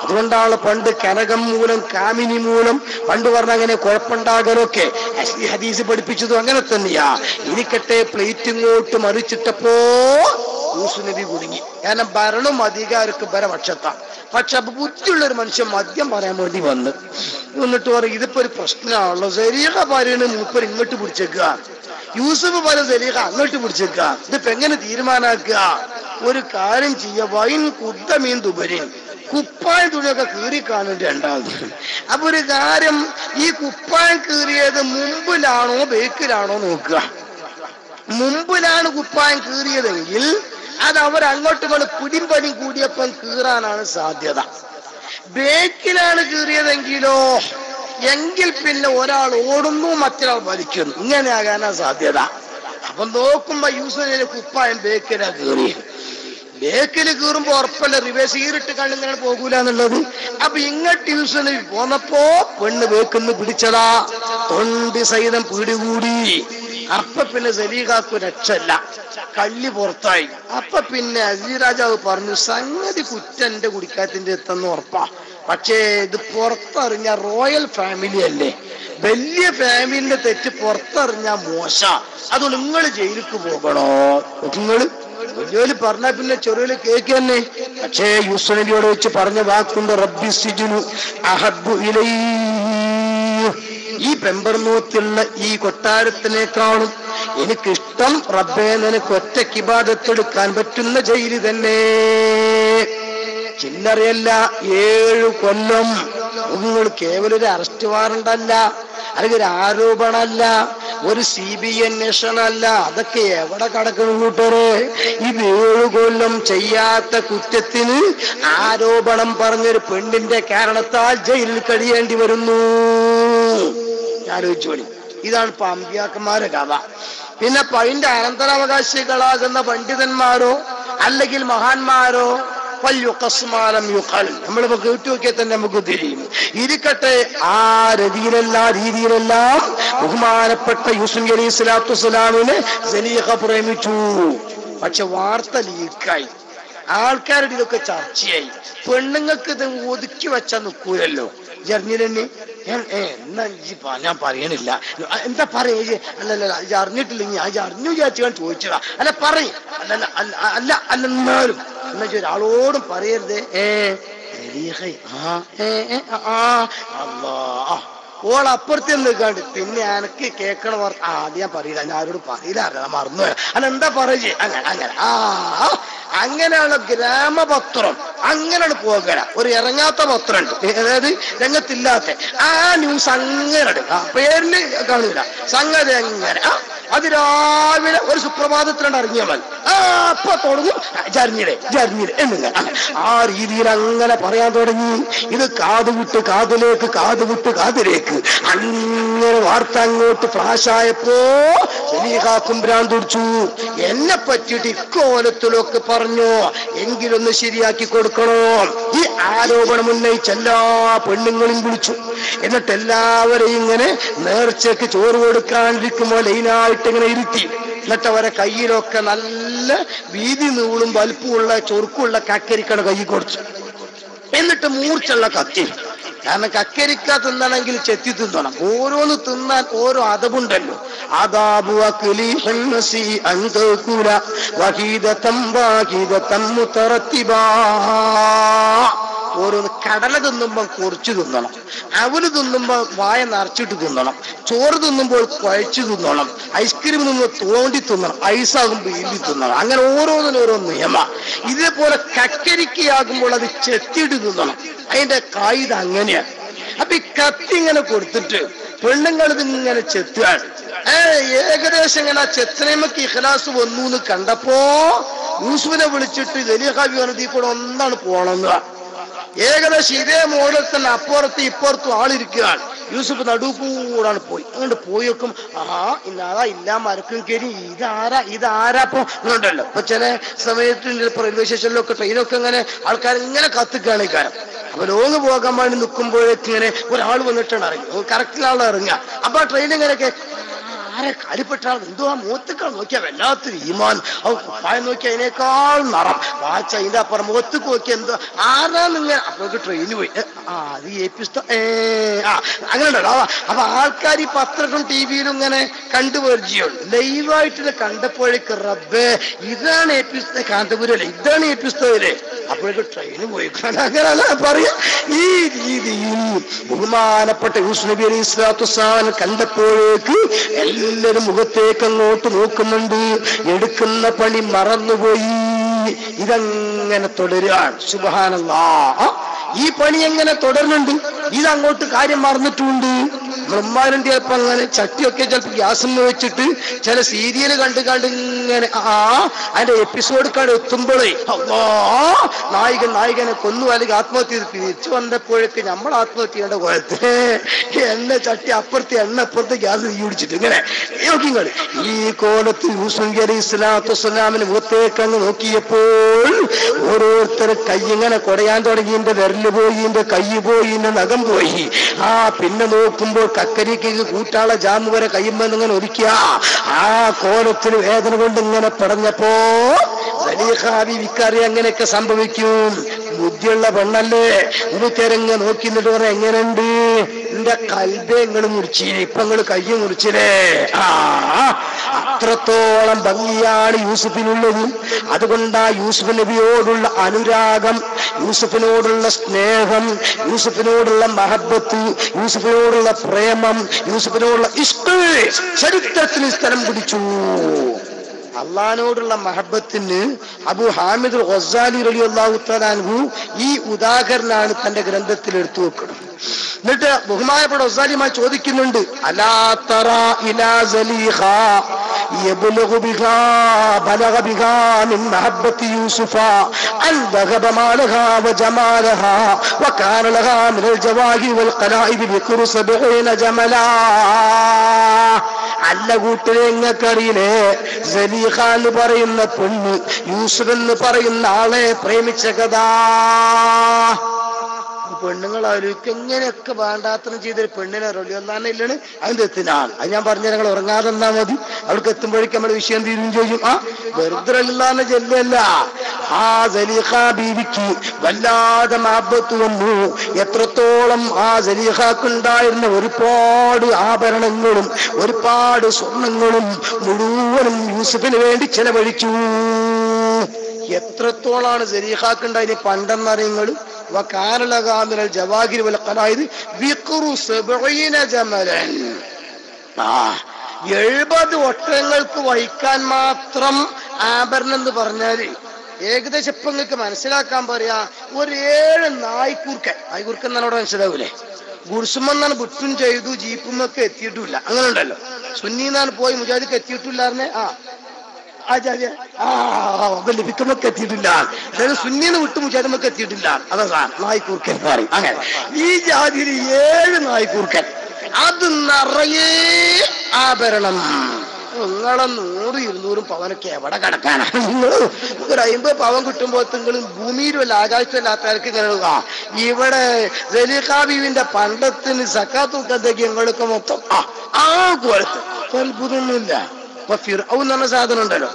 അതുകൊണ്ടാണ് പണ്ട് കനകം മൂലം കാമിനി മൂലം പണ്ട് പറഞ്ഞ അങ്ങനെ കുഴപ്പമുണ്ടാകലൊക്കെ ഹദീസ് പഠിപ്പിച്ചതും അങ്ങനെ തന്നെയാ. ഇരിക്കട്ടെ, പ്ലേറ്റ് ഇങ്ങോട്ട് മറിച്ചിട്ടപ്പോ യൂസുഫ് നബി കുടുങ്ങി. കാരണം ഭരണം അധികാരക്ക് ഭരപക്ഷത്താ. പക്ഷെ അപ്പൊ ബുദ്ധിയുള്ളൊരു മനുഷ്യൻ മദ്യം പറയാൻ വേണ്ടി വന്നിട്ട് പറയും ഇതിപ്പോ ഒരു പ്രശ്നമാണല്ലോ, സലീഖ പറയുന്ന മൂപ്പർ ഇങ്ങോട്ട് പിടിച്ചേക്കുക, യൂസുഫ് പറയുന്ന സലീഖ അങ്ങോട്ട് പിടിച്ചേക്കുക, ഇതിപ്പോ എങ്ങനെ തീരുമാനാക്കുക? ഒരു കാര്യം ചെയ്യ, വൈൻ കുദ്ദ മീൻ തുബരിൻ, കുപ്പായ തുണിയൊക്കെ കീറി കാണുന്നുണ്ട് രണ്ടാമത്. അപ്പൊ ഒരു കാര്യം, ഈ കുപ്പായം കീറിയത് മുമ്പിലാണോ ബേക്കിലാണോ നോക്കുക. മുമ്പിലാണ് കുപ്പായം കീറിയതെങ്കിൽ അത് അവരങ്ങോട്ടും ഇങ്ങോട്ട് പിടിമ്പടി കൂടിയപ്പം കീറാനാണ് സാധ്യത. ബേക്കിലാണ് കീറിയതെങ്കിലോ എങ്കിൽ പിന്നെ ഒരാൾ ഓടുന്നു മറ്റൊരാൾ വലിക്കുന്നു, ഇങ്ങനെ ആകാനാ സാധ്യത. അപ്പൊ നോക്കുമ്പോ യൂസുഫിന്റെ കുപ്പായം ബേക്കിലാ കീറി. ബേക്കില് കീറുമ്പോ ഉറപ്പല്ല റിവേഴ്സ് ഈറിട്ട് കണ്ണിങ്ങനെ പോകൂല എന്നുള്ളത്. അപ്പൊ ഇങ്ങോട്ട് യൂസുഫിന് പോന്നപ്പോ പെണ്ണ് ബേക്കിന്ന് പിടിച്ചതാ, തൊണ്ടി സഹിതം പിടികൂടി. അപ്പൊ പിന്നെ സലീഖാക്ക് രക്ഷല്ല, കള്ളി പുറത്തായി. അപ്പൊ പിന്നെ അസീസ് രാജാവ് പറഞ്ഞു, സംഗതി കുറ്റന്റെ കുടിക്കാത്തിന്റെ എത്തുന്ന ഉറപ്പാ, പക്ഷേ ഇത് പുറത്തറിഞ്ഞ റോയൽ ഫാമിലി അല്ലേ, വലിയ ഫാമിലിന്റെ തെറ്റ് പുറത്തറിഞ്ഞ മോശ, അതുകൊണ്ട് നിങ്ങൾ ജയിലിലേക്ക് പോകണോ. നിങ്ങള് വലിയോല് പറഞ്ഞാ പിന്നെ ചെറിയ കേക്ക് തന്നെ. പക്ഷേ യൂസുഫ് നബിയോട് വെച്ച് പറഞ്ഞ വാക്കുണ്ട്, റബ്ബി സിജ്നു അഹബ്ബു ഇലൈഹി, ഈ പെമ്പർനൂത്തുള്ള ഈ കൊട്ടാരത്തിനേക്കാളും എനിക്കിഷ്ടം റബ്ബേ നിനക്ക് ഒറ്റയ്ക്ക് ഇബാദത്തെടുക്കാൻ പറ്റുന്ന ജയില് തന്നെ. ചില്ലറയല്ല, 7 കൊല്ലം. നിങ്ങൾ കേവലം ഒരു അറസ്റ്റ് വാറണ്ടല്ല, അല്ലെങ്കിൽ ഒരു ആരോപണമല്ല, ഒരു CBI അന്വേഷണമല്ല, അതൊക്കെ എവിടെ കടക്കണം കൂട്ടരെ. ഇത് 7 കൊല്ലം ചെയ്യാത്ത കുറ്റത്തിന് ആരോപണം പറഞ്ഞൊരു പെണ്ണിന്റെ കാരണത്താൽ ജയിലിൽ കഴിയേണ്ടി വരുന്നു. ആലോചിച്ചോളി, ഇതാണ് ഇപ്പൊ അമ്പിയാക്കന്മാരെ കഥ. പിന്നെ അതിന്റെ അനന്തരാവകാശികളാകുന്ന പണ്ഡിതന്മാരോ അല്ലെങ്കിൽ മഹാന്മാരോ നമ്മളിപ്പോ കേട്ടു നോക്കിയാൽ തന്നെ നമുക്ക് തിരിയും. ഇരിക്കട്ടെ, ആ രീതിയിലെല്ലാം ബഹുമാനപ്പെട്ട യൂസുഫ് അലൈഹി സ്വലാത്തു വസ്സലാമിനെ സലീഖ പ്രേമിച്ചു. പക്ഷെ വാർത്ത ലീക്കായി, ആൾക്കാരുടെ ഇതൊക്കെ ചർച്ചയായി. പെണ്ണുങ്ങൾക്ക് ഇത് ഒതുക്കി വെച്ചാൽ നിൽക്കൂലല്ലോ. ജർണിലെന്നെ എന്നാ ഞാൻ പറയണില്ല, എന്താ പറയേ, അല്ലല്ല ഇത് അറിഞ്ഞിട്ടില്ലെങ്കിൽ ഞാൻ അറിഞ്ഞു വിചാരിച്ചു ഞാൻ ചോദിച്ചതാ, അല്ല പറയും, അല്ല എന്നാലും എന്നാ ഒരാളോടും പറയരുതേ. ഓൾ അപ്പുറത്ത് നിൽക്കാണ്ട് പിന്നെ എനക്ക് കേൾക്കണ വാർത്ത അത് ഞാൻ പറയില്ല, ഞാൻ ആരോട് പറയില്ല, മറന്നു അല്ല എന്താ പറയേ അങ്ങനെ അങ്ങനെയുള്ള ഗ്രാമപത്രം അങ്ങനെയാണ് പോകല. ഒരു ഇറങ്ങാത്ത പത്രം ഉണ്ട്, അതായത് രംഗത്തില്ലാത്ത ആ ന്യൂസ് അങ്ങനെ പേരില് കാണൂല, സംഗതി അങ്ങനെ. അത് രാവിലെ ഒരു സുപ്രഭാതത്തിലാണ് ഇറങ്ങിയാൽ മതി, അപ്പൊ തുടങ്ങും ജർഞ്ഞിടെ എന്നിങ്ങനെ. ആ രീതിയിൽ അങ്ങനെ പറയാൻ തുടങ്ങി. ഇത് കാതുവിട്ട് കാതിലേക്ക്, കാതുവിട്ട് കാതിലേക്ക്, അങ്ങനെ വാർത്ത അങ്ങോട്ട് ഫ്ലാഷായപ്പോ സലീഖാക്കും ഭ്രാന്തുടിച്ചു. എന്നെ പറ്റിയിട്ട് ഇക്കോലത്തിലൊക്കെ പറഞ്ഞു, എങ്കിലൊന്ന് ശരിയാക്കി കൊടുക്കണോ. ഈ ആരോപണം ഉന്നയിച്ച എല്ലാ പെണ്ണുങ്ങളും വിളിച്ചു. എന്നിട്ട് എല്ലാവരെയും ഇങ്ങനെ നേർച്ചയ്ക്ക് ചോറ് കൊടുക്കാണ്ടിരിക്കുമ്പോ ലൈനായിട്ട് ഇങ്ങനെ ഇരുത്തി. എന്നിട്ട് അവരെ കയ്യിലൊക്കെ നല്ല വീതി നീളും വലുപ്പമുള്ള ചൊറുക്കുള്ള കക്കരിക്കാണ് കൈ കൊടുത്തു. എന്നിട്ട് മൂർച്ചുള്ള കത്തി, കാരണം കക്കരിക്ക തിന്നണമെങ്കിൽ ചെത്തി തിന്നണം, ഓരോന്ന് തിന്നാൻ ഓരോ അതവുണ്ടല്ലോ. അതാബു ഓരോന്ന് കടല തിന്നുമ്പോൾ കുറച്ച് തിന്നണം, അവല് തിന്നുമ്പോൾ വായ നിറച്ചിട്ട് തിന്നണം, ചോറ് തിന്നുമ്പോൾ കുഴച്ച് തിന്നണം, ഐസ്ക്രീം തിന്നുമ്പോൾ തോണ്ടി തിന്നണം, ഐസാകുമ്പോൾ എല്ലി തിന്നണം. അങ്ങനെ ഓരോന്നിനോരോ നിയമ. ഇതേപോലെ കക്കരിക്കയാകുമ്പോൾ അത് ചെത്തിയിട്ട് തിന്നണം. അതിന്റെ കായിക അങ്ങനെയാണ്. അപ്പൊ ഈ കത്തി ഇങ്ങനെ കൊടുത്തിട്ട് പെണ്ണുങ്ങൾ ഇതിങ്ങനെ ചെത്തുകയാണ്. ഏകദേശം ഇങ്ങനെ ചെത്തനയ്മക്ക് ഇഖ്ലാസ് വന്നു എന്ന് കണ്ടപ്പോ യൂസുഫിനെ വിളിച്ചിട്ട് ജലീഹാബി പറഞ്ഞത് ഈ കൂടെ ഒന്നാണ് പോണെന്ന്. ഏകദേശം ഇതേ മോഡൽ തന്നെ അപ്പുറത്തും ഇപ്പുറത്തും ആളിരിക്കുകയാണ്. യൂസുഫ് നടുക്കൂടാണ് പോയി. അങ്ങോട്ട് പോയി വെക്കും, ഇന്നാതാ ഇല്ല മരക്കും കയറി ഇതാരാപ്പം ഇങ്ങോട്ടല്ലോ. ഇപ്പൊ ചില സമയത്ത് ഇപ്പൊ റെയിൽവേ സ്റ്റേഷനിലൊക്കെ ട്രെയിനൊക്കെ ഇങ്ങനെ ആൾക്കാർ ഇങ്ങനെ കത്തിക്കാണ് ഈ കാര്യം. അപ്പൊ ലോങ് പോകാൻ വേണ്ടി നിൽക്കുമ്പോഴേക്ക് ഇങ്ങനെ ഒരാൾ വന്നിട്ടാണ് ഇറങ്ങി, കറക്റ്റിലാളെ ഇറങ്ങുക. അപ്പൊ ആ ട്രെയിൻ ഇങ്ങനെയൊക്കെ ആരെ കാര്യപ്പെട്ട ആൾ എന്തോ ആ മൂത്തേക്കാൾ നോക്കിയാൽ വല്ലാത്തൊരു ഈമാൻ, പായം നോക്കിയാൽ അതിനേക്കാൾ നിറം വാച്ച അതിന്റെ അപ്പുറം മുഖത്തേക്ക് നോക്കിയാൽ എന്തോ ആരാന്നിങ്ങനെ. അപ്പോഴേക്ക് ട്രെയിന് പോയി. അത് അങ്ങനെ ഉണ്ടല്ലോ. അപ്പൊ ആൾക്കാർ ഈ പത്രത്തിലും ടി വിയിലും ഇങ്ങനെ കണ്ടുപരിചയുള്ളൂ. ലൈവായിട്ട് കണ്ടപ്പോഴേക്ക് റബ്ബേ ഇതാണ് എപ്പിസ്ത കാന്തപുരല്ലേ, ഇതാണ് എപ്പിസ്തല്ലേ. അപ്പോഴേക്ക് ട്രെയിന് പോയി. അങ്ങനെ പറയാ. ഈ രീതിയിൽ ബഹുമാനപ്പെട്ട യൂസുഫ് നബി അലൈഹി സ്വലാത്തു വസ്സലാം കണ്ടപ്പോഴേക്ക് എല്ലാവരും മുഖത്തേക്ക് അങ്ങോട്ട് നോക്കുന്നുണ്ട്. എടുക്കുന്ന പണി മറന്നുപോയി. ഇതങ്ങനെ തുടരുകയാണ്. സുബ്ഹാനല്ലാഹ്. ഈ പണി എങ്ങനെ തുടരുന്നുണ്ട്. ഇതങ്ങോട്ട് കാര്യം മറന്നിട്ടുണ്ട്. ബ്രഹ്മാനന്ദ ചിലപ്പോ അങ്ങനെ ചട്ടിയൊക്കെ ചിലപ്പോൾ ഗ്യാസിൽ വെച്ചിട്ട് ചില സീരിയൽ കണ്ട് ഇങ്ങനെ അതിന്റെ എപ്പിസോഡ് കാർഡ് എത്തുമ്പോഴേ നായകനെ കൊന്നു അല്ലെങ്കിൽ ആത്മഹത്യ ചെയ്ത് തിരിച്ചു വന്നപ്പോഴേക്ക് നമ്മൾ ആത്മഹത്യ ചെയ്യേണ്ട കോലത്ത് എണ്ണ ചട്ടി അപ്പുറത്തെ അപ്പുറത്തെ ഗ്യാസ് തീ പിടിച്ചിട്ട് ഇങ്ങനെ നോക്കിങ്ങൾ. ഈ കോലത്തിൽ യൂസുഫ് നബി അലൈഹി സ്വലാത്തു വസ്സലാമിന് മുഖത്തേക്ക് അങ്ങ് നോക്കിയപ്പോൾ ഓരോരുത്തർ കൈയിങ്ങനെ കുടയാൻ തുടങ്ങി. എന്റെ വിരല് പോയി, എന്റെ കൈ പോയി, എന്റെ നഖം പോയി. പിന്നെ നോക്കുമ്പോൾ കക്കരിക്ക് കൂട്ടാളെ ജാമു വരെ കയ്യുമെന്നിങ്ങനെ ഒരിക്കുക. ആ കോലത്തിന് വേദന കൊണ്ട് ഇങ്ങനെ പടഞ്ഞപ്പോ സലീഹാബിക്കറിയ അങ്ങനെയൊക്കെ സംഭവിക്കും. ബുദ്ധിയുള്ള പെണ്ണല്ലേ. തെരങ്ങ് നോക്കി എന്നിട്ട് പറയാം, എങ്ങനെയുണ്ട് എന്റെ കൽബേ നിങ്ങൾ മുറിച്ചില്ലേ, ഇപ്പൊ നിങ്ങൾ കൈ മുറിച്ചില്ലേ. അത്രത്തോളം ഭംഗിയാണ് യൂസുഫിനുള്ളത്. അതുകൊണ്ടാ യൂസുഫ് നബിയോടുള്ള അനുരാഗം, യൂസുഫിനോടുള്ള സ്നേഹം, യൂസുഫിനോടുള്ള മഹബത്ത്, യൂസുഫിനോടുള്ള പ്രേമം, യൂസുഫിനോടുള്ള ഇഷ്ക് ചരിത്രത്തിന് സ്ഥലം പിടിച്ചു. അള്ളാഹിനോടുള്ള മഹബത്തിന് അബു ഹാമിദ് ഗസാലി റളിയല്ലാഹു തആല അൻഹു ഈ ഉദാഹരണമാണ് തന്റെ ഗ്രന്ഥത്തിൽ എടുത്തു വെക്കുന്നത്. എന്നിട്ട് ബഹുമാനപ്പെട്ട ഗസാലിയുമായി ചോദിക്കുന്നുണ്ട്, അലാ തറാ ഇലാ സലീഖ യബ്ലുഗു ബിഹാ ബലഗ ബിഹാ മിൻ മഹബ്ബത്തി യൂസുഫ അൻ ദഹബ മാലഹാ വജമാലഹാ വകാന ലഹാ മിനൽ ജവാഹി വൽ ഖലാഇദ് ബിഖുറു 70 ജമലാ. അല്ല കൂട്ടരെ നിങ്ങൾക്കറിയില്ലേ, സലീഖ എന്ന് പറയുന്ന പെണ്ണ് യൂസുഫ് എന്ന് പറയുന്ന ആളെ പ്രേമിച്ച കഥ. പെണ്ണുങ്ങൾ അവർക്ക് എങ്ങനെയൊക്കെ വേണ്ടാത്തനം ചെയ്തൊരു പെണ്ണിനെ റളിയല്ലാഹു ഇല്ലാണ് അതിന്റെ എത്തിനാണ്. അത് ഞാൻ പറഞ്ഞ ഞങ്ങൾ ഉറങ്ങാതെ തന്നാ മതി, അവൾക്ക് എത്തുമ്പോഴേക്കും നമ്മുടെ വിഷയം തീരും ചോദിക്കും. വെറുതെ റളിയല്ലാഹു ചെല്ലല്ല. ആ സലീഖ ബീവിക്ക് വല്ലാതെ മഹബത്ത് വന്നു. എത്രത്തോളം ആ സലീഖക്കുണ്ടായിരുന്ന ഒരുപാട് ആഭരണങ്ങളും ഒരുപാട് സ്വർണങ്ങളും മുഴുവനും യൂസുഫിന് വേണ്ടി ചെലവഴിച്ചു. എത്രത്തോളാണ് സലീഖക്കുണ്ടായി പണ്ടെന്നറിയങ്ങൾ. ജവാഹിർ വൽ ഖലായിദ് ബിഖുറു 70 ജമലൻ. 70 ഒട്ടകങ്ങൾക്ക് വഹിക്കാൻ മാത്രം ആഭരണം എന്ന് പറഞ്ഞാല് ഏകദേശം ഇപ്പൊ നിങ്ങൾക്ക് മനസ്സിലാക്കാൻ പറയാ, ഒരു 7 നായ്ക്കൂർക്കൻ എന്നോട് മനസ്സിലാവൂലേ. ഗുർസുമെന്നാണ് വിട്ടും ചെയ്തു, ജീപ്പുമൊക്കെ എത്തിയിട്ടില്ല. അങ്ങനെ ഉണ്ടല്ലോ. സുന്നിന്നാണ് പോയി മുജാഹിദിക്ക് എത്തിയിട്ടില്ലായിരുന്നേ. ലഭിക്കുമൊക്കെ എത്തിയിട്ടില്ല. അതായത് സുന്നീന്ന് വിട്ടു മുജാഹിദുമൊക്കെ എത്തിയിട്ടില്ല. അതാണ് നായ്ക്കൂർക്കൻ പറയും. അങ്ങനെ ഈ ജാതിയിൽ 7 നായ്ക്കൂർക്കൻ, അത് നിറയെ ആഭരണം. നിങ്ങളെ 100-200 പവനൊക്കെ എവിടെ കിടക്കാനാണ്? നിങ്ങൾ ഒരു 50 പവൻ കിട്ടുമ്പോൾ നിങ്ങളും ഭൂമിയിലും അല്ല ആകാശത്തല്ലാത്ത ആൾക്ക് ഇങ്ങനെ ഇവിടെ സലീഖ ബീവിന്റെ പണ്ടത്തിന് സക്കാത്ത് കൊടുക്കത്തേക്ക് ഞങ്ങൾക്ക് മൊത്തം ആ കോലത്ത് അത്ഭുതമൊന്നുമില്ല. ഇപ്പൊ ഫിർഔൻ എന്ന സാധനം ഉണ്ടല്ലോ,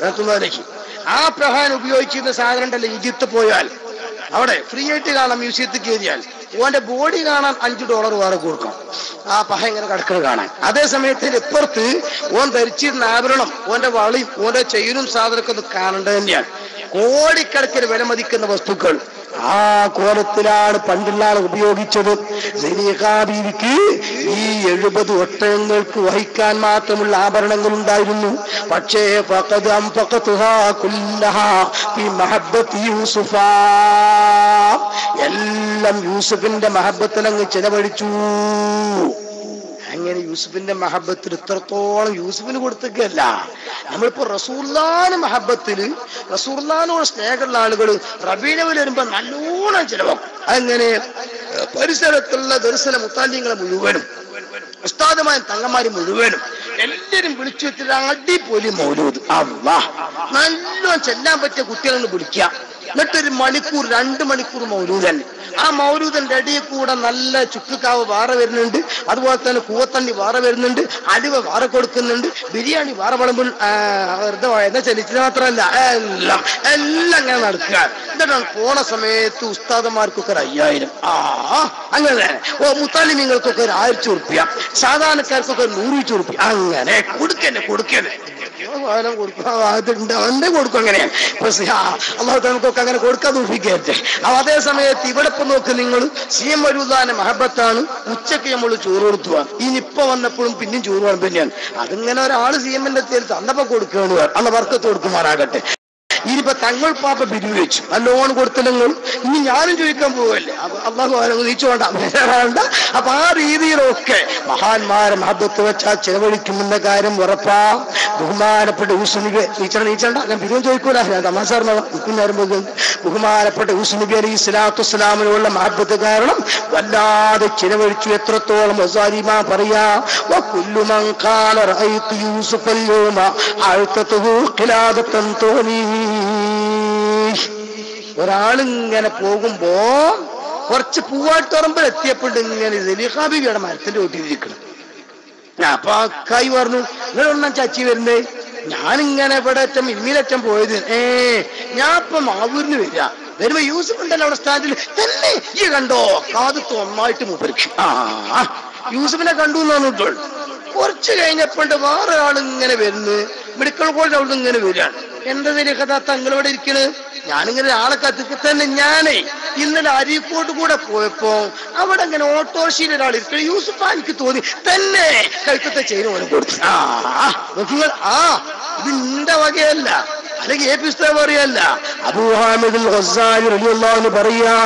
ആ പ്രഹാൻ ഉപയോഗിച്ചിരുന്ന സാധനം ഉണ്ടല്ലോ. ഈജിപ്ത് പോയാൽ അവിടെ ഫ്രീ ആയിട്ട് കാണാം. മ്യൂസിയത്തിൽ കയറിയാൽ ഓന്റെ ബോഡി കാണാൻ $5 വേറെ കൊടുക്കണം. ആ പഹ ഇങ്ങനെ കിടക്കുന്നത് കാണാൻ. അതേ സമയത്ത് ഇപ്പുറത്ത് ഓൻ ധരിച്ചിരുന്ന ആഭരണം, ഓന്റെ വളയും ഓന്റെ ചെയിനും സാധനമൊക്കെ ഒന്ന് കാണേണ്ടത് തന്നെയാണ്. കോടിക്കണക്കിന് വില മതിക്കുന്ന വസ്തുക്കൾ. ആ കോലത്തിലാണ് പണ്ടുള്ള ആൾ ഉപയോഗിച്ചത്. സലീഖാ ബീവിക്ക് ഈ 70 ഒട്ടകങ്ങൾക്ക് വഹിക്കാൻ മാത്രമുള്ള ആഭരണങ്ങൾ ഉണ്ടായിരുന്നു. പക്ഷേ ഫഖദ് അൻഫഖതുഹാ കുല്ലഹാ ഫീ മഹബ്ബത്തി യൂസുഫ, എല്ലാം യൂസുഫിന്റെ മഹബത്തിൽ അങ്ങ് ചെലവഴിച്ചു. അങ്ങനെ യൂസുഫിന്റെ മഹബത്തിൽ ഇത്രത്തോളം യൂസുഫിന് കൊടുത്തേക്കല്ല. നമ്മളിപ്പോ റസൂലുള്ളാഹിന്റെ മഹബത്തില് റസൂലുള്ളാഹിനോട് സ്നേഹമുള്ള ആളുകൾ റബീഉൽ അവ്വൽ വരുമ്പോ നല്ലോണം ചിലവാക്കും. അങ്ങനെ പരിസരത്തുള്ള ദർശന മുത്താലിങ്ങളെ മുഴുവനും ഉസ്താദുമായ തങ്ങന്മാര് മുഴുവനും എല്ലാരും വിളിച്ചു വെച്ചിട്ട് അടിപൊളി മൗലൂദ്, അല്ലാഹ് നല്ലോണം ചെല്ലാൻ പറ്റിയ കുട്ടികളെ വിളിക്കുക. എന്നിട്ടൊരു മണിക്കൂർ 2 മണിക്കൂർ മൗലൂദൻ. ആ മൗലൂദന്റെ അടിയിൽ കൂടെ നല്ല ചുക്കുകാവ് വാറ വരുന്നുണ്ട്, അതുപോലെ തന്നെ കൂവത്തണ്ണി വാറ വരുന്നുണ്ട്, അലുവ വാറ കൊടുക്കുന്നുണ്ട്, ബിരിയാണി വാറ വിളമ്പും. വെറുതെ ചലിച്ചത് മാത്രമല്ല, എല്ലാം അങ്ങനെ നടക്കുക. എന്നിട്ടാണ് പോണ സമയത്ത് ഉസ്താദന്മാർക്കൊക്കെ ഒരു 5000, അങ്ങനെ മുത്താലിമീങ്ങൾക്കൊക്കെ ഒരു 1000 ഉറുപ്പ്യ, സാധാരണക്കാർക്കൊക്കെ ഒരു 100 ഉറുപ്പ്യ, അങ്ങനെ കൊടുക്കന്നെ കൊടുക്കും. അങ്ങനെ അള്ളാഹു നമുക്കൊക്കെ അങ്ങനെ കൊടുക്കാൻ ദൂഷിക്കരുത്. അതേ സമയത്ത് ഇവിടെ ഇപ്പൊ നോക്ക്, നിങ്ങൾ CM വരൂദാന്റെ മഹബത്താണ്. ഉച്ചക്ക് നമ്മൾ ചോറ് കൊടുത്തുവാണ്, ഇനിയിപ്പൊ വന്നപ്പോഴും പിന്നെയും ചോറ് വേണം തന്നെയാണ്. അതിങ്ങനെ ഒരാള് CM-ന്റെ തേര് തന്നപ്പോ കൊടുക്കുകയാണ്, അള്ള വർക്കത്ത് കൊടുക്കുമാറാകട്ടെ. ഇനിയിപ്പോ തങ്ങൾ പാപ്പ പിരിവ് വെച്ചു, നല്ലോണം കൊടുത്തില്ലെങ്കിൽ ഇനി ഞാനും ചോദിക്കാൻ പോവല്ലേ, അള്ളാഹു നീച്ചോണ്ട വേണ്ട. അപ്പൊ ആ രീതിയിലൊക്കെ മഹാന്മാരെ മഹബത്ത് വെച്ചാൽ ചെലവഴിക്കുമെന്ന കാര്യം ഉറപ്പാ. ബഹുമാനപ്പെട്ട യൂസുഫ് നബി നീച്ചണ്ട, ഞാൻ പിരിവും ചോദിക്കൂല, ഞാൻ തമാശാർന്ന ബഹുമാനപ്പെട്ട യൂസുഫ് നബി അലൈഹി സ്വലാത്തു വസ്സലാമിനുള്ള മഹബത്ത് കാരണം വല്ലാതെ ചെലവഴിച്ചു. എത്രത്തോളം പറയാ, ഒരാളിങ്ങനെ പോകുമ്പോ കുറച്ച് പൂവാട്ടുറമ്പിൽ എത്തിയപ്പോൾ ഇങ്ങനെ സലീഖാ ബീവിയുടെ മരത്തിന്റെ ഒട്ടിയിരിക്കണം. അപ്പൊ അക്കായി പറഞ്ഞു, നിങ്ങളൊന്നാ ചാച്ചി വരുന്നേ? ഞാനിങ്ങനെ ഇവിടെ അറ്റം ഇമ്മിലറ്റം പോയത്, ഞാൻ ഇപ്പൊ മാവൂരിന് വരുമ്പോ യൂസുഫ് ഉണ്ടല്ലോ അവിടെ സ്റ്റാൻഡിൽ തന്നെ, ഈ കണ്ടോ കാതത്ത് ഒന്നായിട്ട് മൂപ്പരിക്കും. യൂസുഫിനെ കണ്ടു എന്നാണ് കേട്ടോ. കുറച്ച് കഴിഞ്ഞപ്പോണ്ട് വേറെ ആളിങ്ങനെ വരുന്നു, മെഡിക്കൽ കോളേജ് അവിടെ ഇങ്ങനെ വരികയാണ്. എന്താ കഥ തങ്ങളിവിടെ ഇരിക്കണ്? ഞാനിങ്ങനെ ആളെ കത്തിക്ക് തന്നെ. ഞാനേ ഇന്നലെ അരീക്കോട്ട് കൂടെ പോയപ്പോ അവിടെ ഇങ്ങനെ ഓട്ടോറിക്ഷയിൽ ഒരാൾ ഇരിക്കണം. യൂസുഫ് എനിക്ക് തോന്നി തന്നെ കഴുത്തത്തെ ചെയിന് പോലെ കൊടുത്തു. ഇത് നിന്റെ വകയല്ല, അല്ലെങ്കിൽ AP ഉസ്താദ് പറയല്ല. അബൂ ഹാമിദ് അൽ ഗസ്സാലി റളിയല്ലാഹു അൻഹു പറയാ,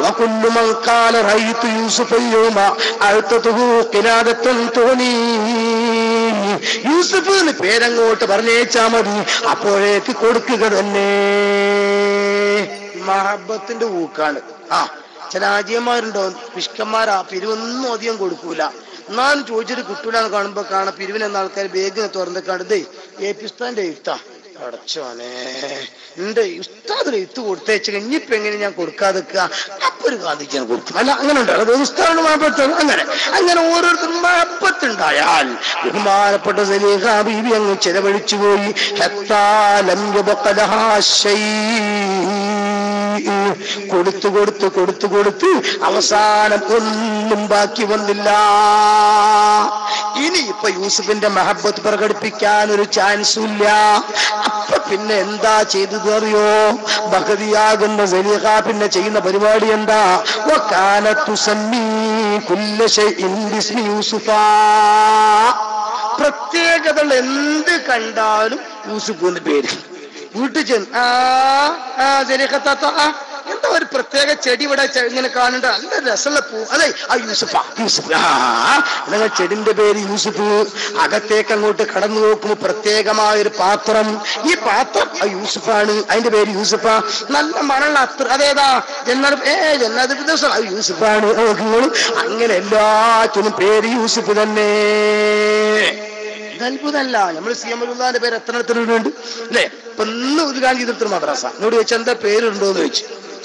വകുല്ലു മൻ ഖാല റഅയ്തു യൂസുഫ യൗമ അഅതതുഹു ഖിലാദത്തുൻ തുനി. യൂസുഫ് എന്ന് പേരങ്ങോട്ട് പറഞ്ഞേച്ചാ മതി, അപ്പോഴേക്ക് കൊടുക്കുക തന്നെ. മഹബത്തിന്റെ ഊക്കാണ്. ചില ആജിയന്മാരുണ്ടോ, പിഷ്കന്മാരാ, പിരിവൊന്നും അധികം കൊടുക്കൂല. എന്നാലും ചോദിച്ചിട്ട് കിട്ടൂലെന്ന് കാണുമ്പോ കാണാം പിരിവിനെന്ന ആൾക്കാർ വേഗം തുറന്നിക്കാണ്ട് AP ഉസ്താദിന്റെ എഴുത്താ, അടച്ചോനെ എന്റെ ഉസ്താദിന് എഴുത്ത് കൊടുത്തേച്ച് ഇനിയിപ്പോ എങ്ങനെ ഞാൻ കൊടുക്കാതെ അപ്പൊ ഒരു ഗാന്ധിക്കാൻ കൊടുക്കും. അല്ല അങ്ങനെ ഉണ്ടാകും ഉസ്താദിന് മഹബത്ത്. അങ്ങനെ ഓരോരുത്തരും മഹബത്തുണ്ടായാൽ ബഹുമാനപ്പെട്ട സലീഖാ ബീവി അങ്ങ് ചെലവഴിച്ചു പോയി. കൊടുത്തു അവസാനം ഒന്നും ബാക്കി വന്നില്ല. ഇനി ഇപ്പൊ യൂസുഫിന്റെ മഹബത്ത് പ്രകടിപ്പിക്കാൻ ഒരു ചാൻസും ഇല്ല. അപ്പൊ പിന്നെ എന്താ ചെയ്തത് അറിയോ? ബഹദിയാകുന്ന സലീഖാ പിന്നെ ചെയ്യുന്ന പരിപാടി എന്താ? പ്രത്യേകതകൾ എന്ത് കണ്ടാലും യൂസുഫ് എന്ന് പേര്. വീട്ടിൽ ചെന്ന് സലീഖത്താത്ത എന്താ ഒരു പ്രത്യേക ചെടി ഇവിടെ ഇങ്ങനെ കാണണ്ട, നല്ല രസമുള്ള പൂ, അതെ യൂസുഫ്. നിങ്ങൾ ചെടിന്റെ പേര് യൂസുഫ്. അകത്തേക്ക് അങ്ങോട്ട് കടന്നു നോക്കുമ്പോ പ്രത്യേകമായൊരു പാത്രം, ഈ പാത്രം യൂസുഫാണ്, അതിന്റെ പേര് യൂസുഫ. നല്ല മണള്ള അത്ര, അതേതാ ജന്നാദ് യൂസുഫാണ്. അങ്ങനെ എല്ലാത്തിനും പേര് യൂസുഫ് തന്നെ. അത്ഭുതമല്ല. നമ്മൾ CM വരൂദാന്റെ പേര് എത്ര ഉണ്ട് അല്ലേ? ഇപ്പൊ ഇന്ന് ഉദ്ഘാടനം ചെയ്തിട്ട് മദ്രസ എന്നോട് ചോദിച്ചാൽ എന്താ പേരുണ്ടോ എന്ന് ചോദിച്ചു.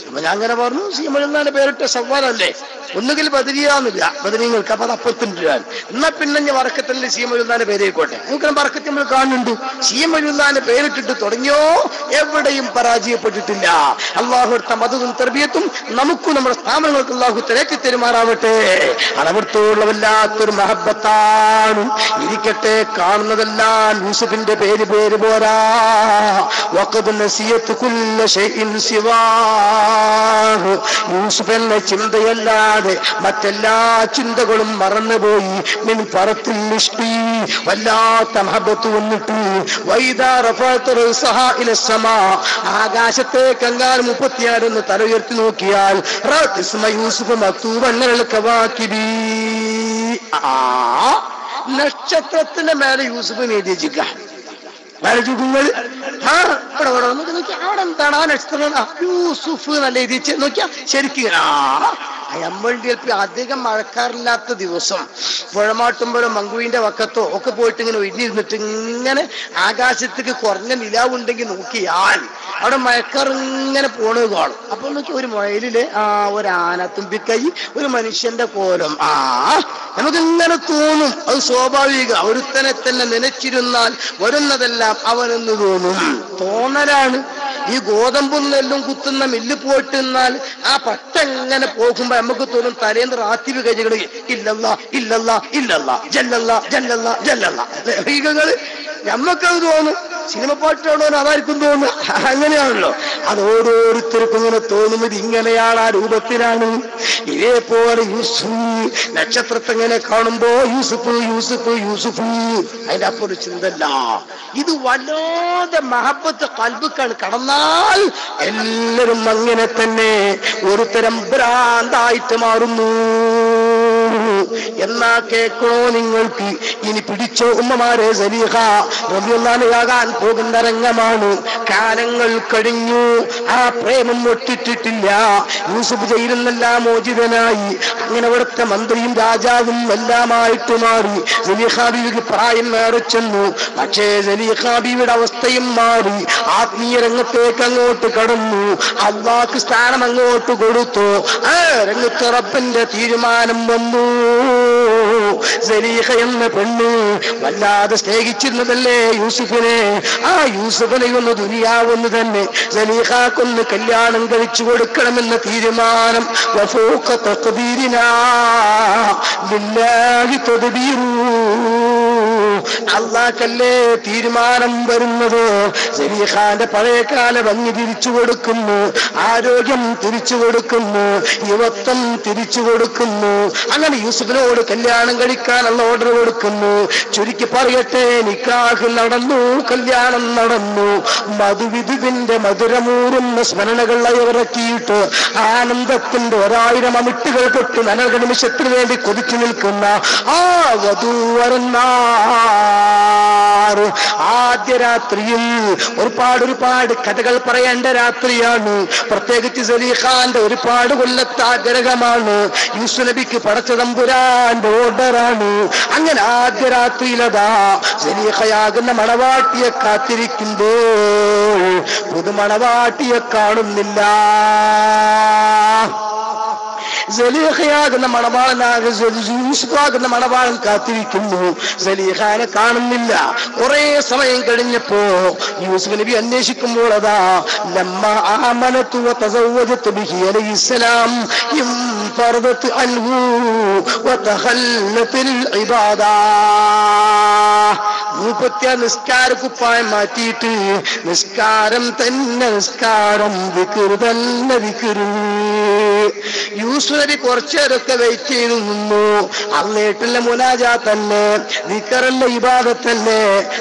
അപ്പൊ ഞാൻ അങ്ങനെ പറഞ്ഞു, CM വരൂദാന്റെ പേരിട്ട സവാലല്ലേ, ഒന്നുകിൽ ബദരിയാന്നില്ല, ബദരീങ്ങൾക്ക് അപ്പൊ അത് അപ്പത്തിന്റെ രൂപ. എന്നാ പിന്നെ ഞാൻ വറക്കത്തല്ലേ CM വരൂദാന്റെ പേരായിക്കോട്ടെ, നമുക്ക് വറക്കത്ത് നമ്മൾ കാണുന്നുണ്ട്. CM വരൂദാന്റെ പേരിട്ടിട്ട് തുടങ്ങിയോ എവിടെയും പരാജയപ്പെട്ടിട്ടില്ല. അള്ളാഹു എടുത്ത മതവും തർബിയത്തും നമുക്കും നമ്മുടെ സ്ഥാപനങ്ങൾക്ക് അള്ളാഹു തിരക്കി തെരുമാറാവട്ടെ. അളവിടത്തോളം വല്ലാത്തൊരു മഹബത്താണ്. ഇരിക്കട്ടെ, കാണുന്നതെല്ലാം യൂസുഫിന്റെ പേര് പോരാ. വഖദ് നസിയത്ത് കുല്ല ശൈഇൻ സിവാ യൂസുഫ് എന്ന ചിന്തയല്ലാതെ മറ്റെല്ലാ ചിന്തകളും മറന്നുപോയി. മിൻ ഫറത്തിൽ ഇഷ്ടി, വല്ലാത്ത മഹബത്ത് വന്നിട്ട്. വൈദാ റഫഅത റഅസഹാ ഇലസ്സമാ, ആകാശത്തേക്ക് എങ്ങാനും 36 തല ഉയർത്തി നോക്കിയാൽ റഅസ്മ യൂസുഫ് മക്തൂബൻ അലൽ കവാകിബി, നക്ഷത്രത്തിന്റെ മേലെ യൂസുഫ് എഴുതിച്ചിക്ക. നിങ്ങൾ അവിടെ എന്താണ് ആ നക്ഷത്രം? യൂസുഫ് നല്ല എഴുതിച്ച് നോക്കിയാ ശരിക്കും എമ്മൾഡിഎൽപി അധികം മഴക്കാറില്ലാത്ത ദിവസം പുഴമാട്ടുമ്പോഴോ മങ്കുവിന്റെ വക്കത്തോ ഒക്കെ പോയിട്ട് ഇങ്ങനെ ഒഴിഞ്ഞിരുന്നിട്ട് ഇങ്ങനെ ആകാശത്തേക്ക് കുറഞ്ഞ നിലാവുണ്ടെങ്കിൽ നോക്കിയാൽ അവിടെ മഴക്കാർ ഇങ്ങനെ പോണത് കാണും. അപ്പൊ നോക്കി ഒരു മുയലില് ഒരു ആന തുമ്പിക്കൈ, ഒരു മനുഷ്യന്റെ കോലം, നമുക്കിങ്ങനെ തോന്നും. അത് സ്വാഭാവിക. ഒരുത്തനെ തന്നെ നനച്ചിരുന്നാൽ വരുന്നതെല്ലാം അവനെന്ന് തോന്നും. തോന്നലാണ്. ഈ ഗോതമ്പും നെല്ലും കുത്തുന്ന മില്ല് പോയിട്ടിരുന്നാൽ ആ പട്ട എങ്ങനെ പോകുമ്പോ നമുക്ക് തോന്നും തലേന്ന് റാത്തിബ് കഴിഞ്ഞ ഇല്ലല്ല ഇല്ലല്ല ഇല്ലല്ല ജല്ലല്ല ജല്ലല്ല ജല്ലല്ല. നമ്മക്കത് തോന്നും. സിനിമ പാട്ടാണോ അതായിരിക്കും തോന്നുന്നു. അങ്ങനെയാണല്ലോ. അത് ഓരോരുത്തർക്കും ഇങ്ങനെ തോന്നുന്നത് ഇങ്ങനെയാണ്, ആ രൂപത്തിലാണ്. ഇതേപോലെ യൂസുഫ് നക്ഷത്രത്തെ ഇങ്ങനെ കാണുമ്പോ യൂസുഫ് യൂസുഫ് യൂസുഫ്, അതിന്റെ അപ്പൊ ഒരു ചിന്തല്ല. ഇത് വല്ലാതെ മഹബത്ത് കൽബിക്കാണ് കടന്നാൽ എല്ലാവരും അങ്ങനെ തന്നെ ഒരുതരം ഭ്രാന്തായിട്ട് മാറുന്നു. എന്നാ കേൾക്കണോ നിങ്ങൾക്ക്? ഇനി പിടിച്ചോ ഉമ്മമാരെ. സലീഹ റളിയല്ലാഹുയാകാൻ പോകുന്ന രംഗമാണ്. കാലങ്ങൾ കഴിഞ്ഞു, ആ പ്രേമം ഒട്ടിട്ടിട്ടില്ല. യൂസുഫ് ജയിലിനെല്ലാം മോചിതനായി. അങ്ങനെ അവിടുത്തെ മന്ത്രിയും രാജാവും എല്ലാമായിട്ട് മാറി. സലീഹ ബീവിക്ക് പ്രായം ഏറെ ചെന്നു. പക്ഷേ സലീഹ ബീവിയുടെ അവസ്ഥയും മാറി. ആത്മീയ രംഗത്തേക്ക് അങ്ങോട്ട് കടന്നു. അല്ലാഹുക്ക് സ്ഥാനം അങ്ങോട്ട് കൊടുത്തു. ആ രംഗത്ത് റബ്ബിന്റെ തീരുമാനം വന്നു. സലീഹ എന്ന പെണ്ണ് വല്ലാതെ സ്നേഹിച്ചിരുന്നതല്ലേ യൂസുഫിനെ. ആ യൂസുഫിനെ ഒന്ന് ദുനിയാവെന്ന് തന്നെ സലീഹക്കൊന്ന് കല്യാണം കഴിച്ചു കൊടുക്കണമെന്ന തീരുമാനം. വഫൂഖ തഖ്ദീരിനാ ലില്ലാഹി തദ്ബീറു, അല്ലാഹുക്കല്ലേ തീരുമാനം വരുന്നത്. സലീഹാന്റെ പഴയകാല ഭംഗി തിരിച്ചു കൊടുക്കുന്നു, ആരോഗ്യം തിരിച്ചു കൊടുക്കുന്നു, യുവത്വം തിരിച്ചു കൊടുക്കുന്നു. അങ്ങനെ യൂസുഫിനോട് കല്യാണം കഴിക്കാനുള്ള ഓർഡർ കൊടുക്കുന്നു. ചുരുക്കി പറയട്ടെ, നിക്കാഹ് നടന്നു, കല്യാണം നടന്നു. മധുവിധുവിന്റെ മധുരമൂറുന്ന സ്മരണകൾ ഇറക്കിയിട്ട് ആനന്ദത്തിന്റെ 1000 അമിട്ടുകൾ തൊട്ട് നനക നിമിഷത്തിന് വേണ്ടി കൊതിച്ചു നിൽക്കുന്ന ആ വധൂവരന്മാർ ആദ്യ രാത്രിയിൽ ഒരുപാട് കഥകൾ പറയേണ്ട രാത്രിയാണ്. പ്രത്യേകിച്ച് സലീഹാന്റെ ഒരുപാട് കൊല്ലത്തെ ആഗ്രഹമാണ്. യൂസുഫ് നബിക്ക് പടച്ച തമ്പുരാന്റെ ഓർഡറാണ്. അങ്ങനെ ആദ്യ രാത്രിയിലതാ സലീഹയാകുന്ന മണവാട്ടിയെ കാത്തിരിക്കുമ്പോൾ പുതുമണവാട്ടിയെ കാണുന്നില്ല. സലീഹയാകുന്ന മണവാളനാകെ യൂസുഫാകുന്ന മണവാളൻ കാത്തിരിക്കുന്നു. സലീഹാനെ കാണുന്നില്ല. കുറെ സമയം കഴിഞ്ഞപ്പോ യൂസുഫ് നബി അന്വേഷിക്കുമ്പോൾ അതാ ലമ്മ ആമനതു വതസവ്വജതു ബിഹി അലൈഹിസ്സലാം ഇൻഫറദത് അൻഹു വതഖല്ലത്തിൽ ഇബാദാ. നിസ്കാര കുപ്പായം മാറ്റിയിട്ട് നിസ്കാരം തന്നെ നിസ്കാരം, ദിക്ർ തന്നെ ദിക്ർ. യൂസുഫ് നബി കുറച്ചേരൊക്കെ വെയിറ്റ് ചെയ്തു നിന്നു. അള്ളേട്ടുള്ള മുനാജാ തന്നെ, ദിക്റല്ല ഇബാദത്ത് തന്നെ.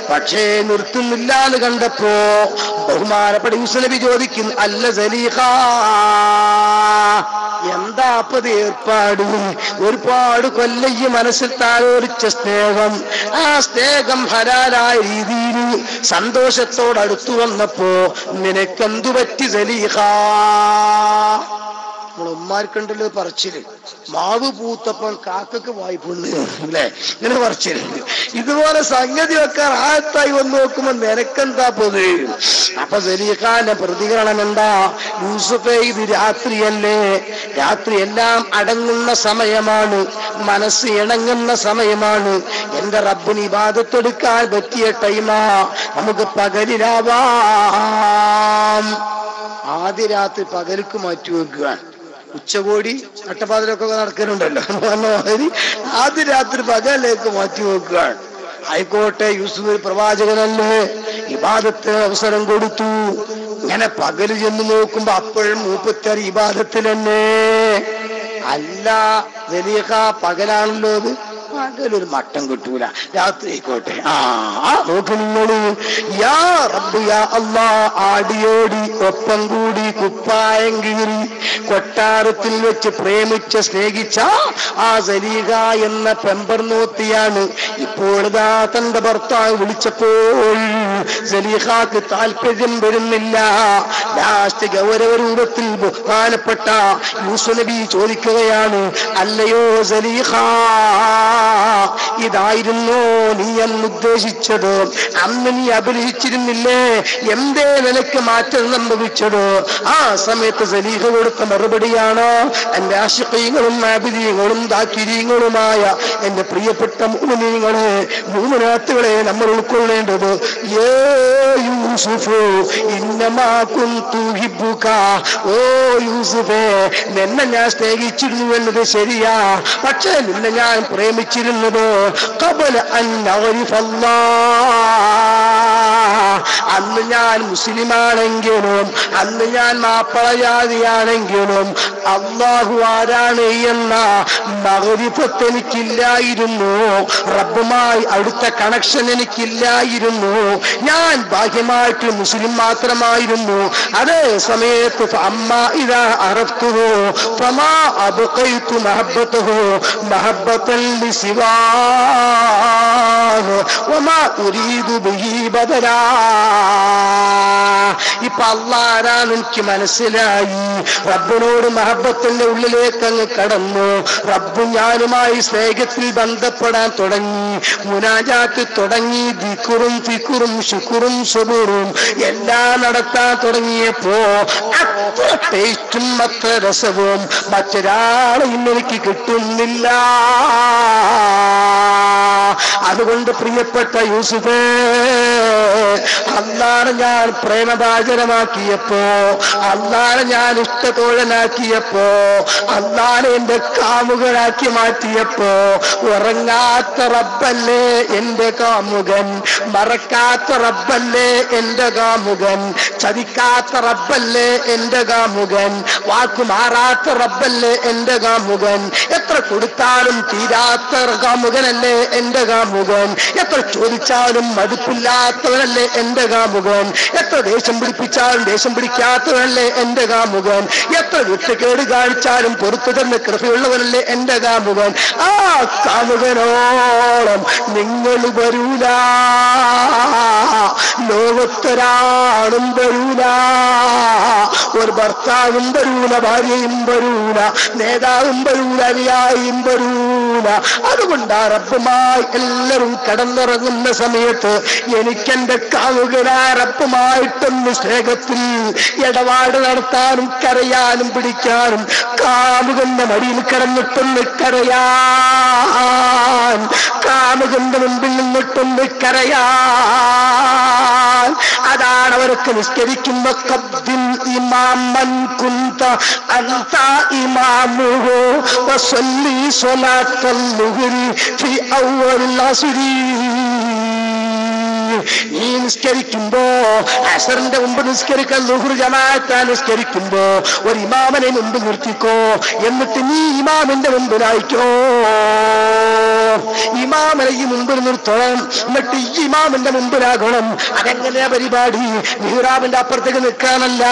പക്ഷേ നിർത്തുന്നില്ല എന്ന് കണ്ടപ്പോ ബഹുമാനപ്പെട്ട യൂസുഫ് നബി ചോദിക്കുന്നു, അല്ല സലീഹ, എന്താ അപ്പത് ഏർപ്പാട്? ഒരുപാട് കൊല്ലയ്യ മനസ്സിൽ താലോലിച്ച സ്നേഹം, ആ സ്നേഹം ഹലാലായ രീതിയിൽ സന്തോഷത്തോടടുത്തു വന്നപ്പോ നിനക്കെന്തു പറ്റി സലീഹ? നമ്മളുമ്മാർക്കുണ്ടല്ലോ പറച്ചില്, മാവ് പൂത്തപ്പോൾ കാക്കക്ക് വായ്പുണ്ട് അല്ലേ, ഇങ്ങനെ പറച്ചിലുണ്ട്. ഇതുപോലെ സംഗതി വെക്കാൻ ആയത്തായി വന്ന് നോക്കുമ്പോ നിനക്കെന്താ പൊതു? അപ്പൊ സലീഹാന്റെ പ്രതികരണം എന്താ? യൂസുഫേ, ഇത് രാത്രിയല്ലേ, രാത്രി എല്ലാം അടങ്ങുന്ന സമയമാണ്, മനസ്സ് ഇണങ്ങുന്ന സമയമാണ്. എന്റെ റബ്ബിന് ഇബാദത്തെടുക്കാൻ പറ്റിയ ടൈമാ. നമുക്ക് പകലിലാവാം. ആദ്യ രാത്രി പകൽക്ക് മാറ്റി വെക്കുകയാണ്. ഉച്ചകോടി നട്ടപ്പാതിലൊക്കെ നടക്കുന്നുണ്ടല്ലോ, ആദ്യ രാത്രി പകലിലേക്ക് മാറ്റി വെക്കുകയാണ്. ആയിക്കോട്ടെ, യൂസുഫ് പ്രവാചകനല്ലേ, ഇബാദത്ത് അവസരം കൊടുത്തു. ഇങ്ങനെ പകല് ചെന്ന് നോക്കുമ്പോ അപ്പോഴും മൂപ്പത്തിയാർ ഇബാദത്തിൽ തന്നെ. അല്ല സലീഖ പകലാണല്ലോ അത്, പകലൊരു മട്ടം കിട്ടൂല, രാത്രി ആയിക്കോട്ടെ. നോക്ക് നിങ്ങള്, യാ റബ്ബ് യാ അല്ലാ, ആടിയോടി ഒപ്പം കൂടി കുപ്പായം കീറി കൊട്ടാരത്തിൽ വെച്ച് പ്രേമിച്ച സ്നേഹിച്ച ആ സലീഖ എന്ന പെമ്പർനോത്തിയാണ് ഇപ്പോൾ ഇതാ തന്റെ ഭർത്താവ് വിളിച്ചപ്പോൾ സലീഖാക്ക് താല്പര്യം വരുന്നില്ല. ലാസ്റ്റ് ഗൗരവ രൂപത്തിൽ ബഹുമാനപ്പെട്ട യൂസുഫ് നബി ചോദിക്കുകയാണ്, അല്ലയോ സലീഖ, ഇതായിരുന്നോ നീ എന്ന് ഉദ്ദേശിച്ചത്? അന്ന് നീ അഭിനയിച്ചിരുന്നില്ലേ? എന്തേ നിനക്ക് മാറ്റം സംഭവിച്ചത്? ആ സമയത്ത് സലീഖ കൊടുത്ത മറുപടിയാണ്, എന്റെ ആശിഖീങ്ങളും ആബിദീങ്ങളും ദാക്കിരീങ്ങളുമായ എന്റെ പ്രിയപ്പെട്ട മുഅ്മിനീങ്ങളെ, മുഅ്മിനാത്തുകളെ നമ്മൾ ഉൾക്കൊള്ളേണ്ടത്, യേ യൂസുഫ് ഇന്നമാ കുന്തു ഹിബ്ബുക, ഓ യൂസുഫേ, നിന്നെ ഞാൻ സ്നേഹിച്ചിരുന്നു എന്നത് ശരിയാ, പക്ഷേ നിന്നെ ഞാൻ പ്രേമിച്ചിരുന്നത് ഖബല അൻ അഅരിഫ അല്ലാഹ്, അന്ന് ഞാൻ മുസ്ലിമാണെങ്കിലും അന്ന് ഞാൻ മാപ്പളജാതിയാണെങ്കിലും അല്ലാഹു ആരാണ് എന്ന മഅരിഫത്ത് എനിക്കില്ലായിരുന്നു, റബ്ബുമായി അടുത്ത കണക്ഷൻ എനിക്കില്ലായിരുന്നു. ഞാൻ ഭാഗ്യമായിട്ട് മുസ്ലിം മാത്രമായിരുന്നു. അതേ സമയത്ത് ഫഅമ്മാ ഇദാ അറഫ്തുഹു ഫമാ അബ്ഖൈതു മഹബ്ബതഹു മഹബ്ബതൻ ലിസിവാഹു വമാ ഉരീദു ബിഹി ബദലാ. ഇപ്പൊ അല്ലാഹ് ആരാന്ന് എനിക്ക് മനസ്സിലായി. റബ്ബിനോട് മഹബ്ബത്തിന്റെ ഉള്ളിലേക്ക് അങ്ങ് കടന്നു. റബ്ബും ഞാനുമായി സ്നേഹത്തിൽ ബന്ധപ്പെടാൻ തുടങ്ങി, മുനാജാത്ത് തുടങ്ങി, ദിക്റും ഫിക്റും ശുക്റും സബൂറും എല്ലാം നടത്താൻ തുടങ്ങിയപ്പോ അത്ര ടേസ്റ്റും അത്ര രസവും മറ്റൊരാളെയും എനിക്ക് കിട്ടുന്നില്ല. അതുകൊണ്ട് പ്രിയപ്പെട്ട യൂസുഫേ, അല്ലാഹനെ ഞാൻ പ്രേമഭാജനമാക്കിയപ്പോ, അല്ലാഹനെ ഞാൻ ഇഷ്ടത്തോഴനാക്കിയപ്പോ, അല്ലാഹനെ എന്റെ കാമുകനാക്കി മാറ്റിയപ്പോ, ഉറങ്ങാത്ത റബ്ബല്ലേ എന്റെ കാമുകൻ, മറക്കാത്ത റബ്ബല്ലേ എന്റെ കാമുകൻ, ചതിക്കാത്ത റബ്ബല്ലേ എന്റെ കാമുകൻ, വാക്കുമാറാത്ത റബ്ബല്ലേ എന്റെ കാമുകൻ, എത്ര കൊടുത്താലും തീരാത്ത കാമുകനല്ലേ എന്റെ കാമുകൻ, എത്ര ചോദിച്ചാലും മടുപ്പില്ലാത്തവനല്ലേ എന്റെ കാമുകൻ, എത്ര ദേഷ്യം പിടിപ്പിച്ചാലും ദേഷ്യം പിടിക്കാത്തവനല്ലേ എന്റെ കാമുകൻ, എത്ര വിട്ടുകേട് കാണിച്ചാലും പുറത്തു തന്നെ കൃപയുള്ളവനല്ലേ എന്റെ കാമുകൻ. ആ കാമുകനോളം നിങ്ങൾ വരൂല, ലോകത്തൊരാളും വരൂല, ഒരു ഭർത്താവും വരൂല, ഭാര്യയും വരൂല, നേതാവും വരൂല, അനുയായിയും വരൂല. അതുകൊണ്ടാ റബ്ബുമായി എല്ലാവരും കടന്നിറങ്ങുന്ന സമയത്ത് എനിക്കെന്റെ കാമുകനാ റബ്ബുമായിട്ടൊന്ന് സ്നേഹത്തിൽ ഇടപാട് നടത്താനും കരയാനും പിടിക്കാനും, കാമുകന്റെ മടിയിൽ കിടന്നിട്ടൊന്ന് കരയാൻ, കാമുകന്റെ മുമ്പിൽ നിന്നിട്ടൊന്ന് കരയാൻ. അതാണ് അവർക്ക് നിസ്കരിക്കുമ്പോ ഖബ്ദിൻ ഇമാമൻ കുന്ത അൻത ഇമാമുഹു വസല്ലി സ്വലാത്തൽ ളുഹ്രി ഫി അവ്വൽ അസ്രി. നീ നിസ്കരിക്കുമ്പോ അസറിന്റെ മുമ്പ് നിസ്കരിക്കാൻ ളുഹ്ർ ജമാഅത്താ നിസ്കരിക്കുമ്പോ ഒരു ഇമാമിനെ മുമ്പ് നിർത്തിക്കോ, എന്നിട്ട് നീ ഇമാമിന്റെ മുമ്പിലായിക്കോ. ഇമാമിനെ ഈ മുമ്പിൽ നിർത്തണം, എന്നിട്ട് ഈ ഇമാമിന്റെ മുമ്പിലാകണം. അതെങ്ങനെയാ പരിപാടി? മിഹ്റാബിന്റെ അപ്പുറത്തേക്ക് നിൽക്കാനല്ല,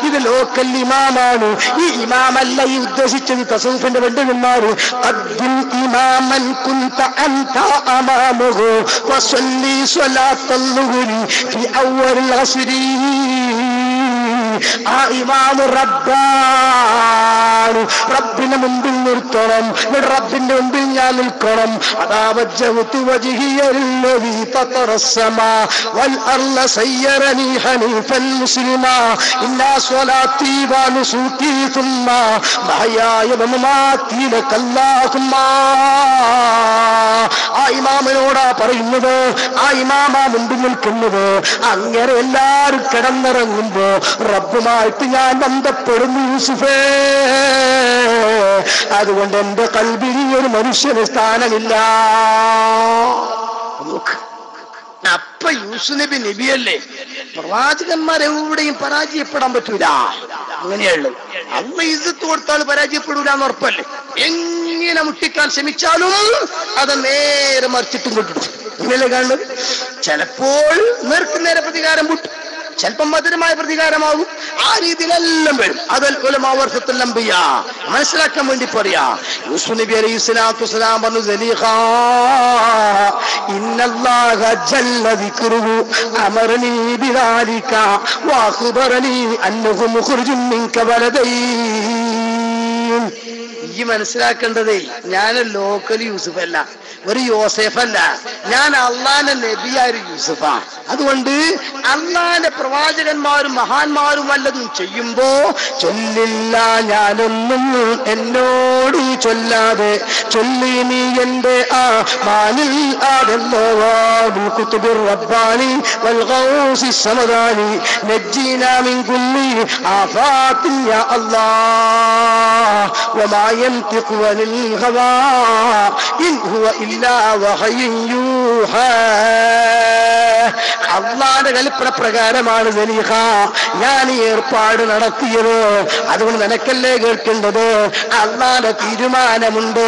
ഇത് ലോക്കൽ ഇമാമാണ്. ഈ ഇമാമല്ല ഈ ഉദ്ദേശിച്ചത് തസൂഫിന്റെ പണ്ഡിതന്മാര്. ഖദ്ദിം ഇമാമൻ കുന്ത അൻത അമാമുഹു വസല്ലി സ്വലാത്തൽ ളുഹ്രി ഫി അവ്വൽ അസ്രി. ആ ഇമാമ് റബ്ബാണ്, റബ്ബിന്റെ മുമ്പിൽ നിർത്തണം, റബ്ബിന്റെ മുമ്പിൽ ഞാൻ നിൽക്കണം. അതാ വജ്ജഹ്തു വജ്ഹിയല്ലദീ ഫതറസ്സമാ വൽ അർള സയ്യറനി ഹനീഫൻ മുസ്ലിമാ ഇന്നാ സ്വലാത്തി വ നുസുകി തുമ്മ മഹയായ വമമാതി ലകല്ലാഹുമ്മാ. ആ ഇമാമിനോടാ പറയുന്നത്, ആ ഇമാമാ മുമ്പിൽ നിൽക്കുന്നത്. അങ്ങനെ എല്ലാവരും കിടന്നിറങ്ങുമ്പോ റബ്ബുമായിട്ട് ഞാൻ ബന്ധപ്പെടുന്നു യൂസുഫേ. അതുകൊണ്ട് എന്റെ കൽബിൽ ഒരു മനുഷ്യന് സ്ഥാനമില്ല. അപ്പൊ യൂസുഫ് നബി നബിയല്ലേ, പ്രവാചകന്മാരെവിടെയും പരാജയപ്പെടാൻ പറ്റൂല. അങ്ങനെയുള്ളു. അള്ളാഹ് ഇസ്സത്ത് കൊടുത്താൽ പരാജയപ്പെടൂല എന്ന് ഉറപ്പല്ലേ. എങ്ങനെ മുട്ടിക്കാൻ ശ്രമിച്ചാലും അത് നേരെ മറിച്ചിട്ടും കൊണ്ടിടും. ഇങ്ങനെയല്ലേ കാണുന്നത്? ചിലപ്പോൾ നേർക്കുനേരെ പ്രതികാരം മുട്ടും, ചിലപ്പം മധുരമായ പ്രതികാരമാകും. ആ രീതിയിലെല്ലാം വരും. അതൽ ഉലമാ വറസത്തുൽ അംബിയാ മനസ്സിലാക്കാൻ വേണ്ടി പറയാ. യൂസുഫ് നബി അലൈഹി സ്വലാത്തു വസ്സലാം പറഞ്ഞു, സലീഖാ ഇന്നല്ലാഹ ജല്ല ദിക്റുഹു അമറനി ബിദാലിക വഅഖ്ബറനി അന്നഹു മുഖ്രിജുൻ മിൻക വലദൈൻ. ഈ മനസ്സിലാക്കേണ്ടതേ ഞാൻ ലോക്കൽ യൂസുഫ് അല്ല, ഒരു യോസേഫ് അല്ല, ഞാൻ അള്ളാന്റെ നബിയായ യൂസുഫാ. അതുകൊണ്ട് അള്ളാന്റെ പ്രവാചകന്മാരും മഹാന്മാരും വല്ലതും ചെയ്യുമ്പോ ചൊല്ലില്ല ഞാനൊന്നും എന്നോട് ചൊല്ലാതെ ചൊല്ലി നീ എന്റെ ആ മാനിൽ കുത്തുബിർ റബ്ബാനി വൽ ഗൗസി സമദാനി നജ്ജിനാ മിൻ കുല്ലി ആഫാത്തിൻ യാ അല്ലാഹ് വമാ യൻതിഖു അനിൽ ഹവാ ഇൻ ഹുവ ഇല്ലാ വഹയ്യുൻ യൂഹാ. അള്ളാന്റെ കൽപ്പന പ്രകാരമാണ് സലീഖ ഞാൻ ഈ ഏർപ്പാട് നടത്തിയത്. അതുകൊണ്ട് നിനക്കല്ലേ കേൾക്കേണ്ടത്. അള്ളാന്റെ തീരുമാനമുണ്ട്,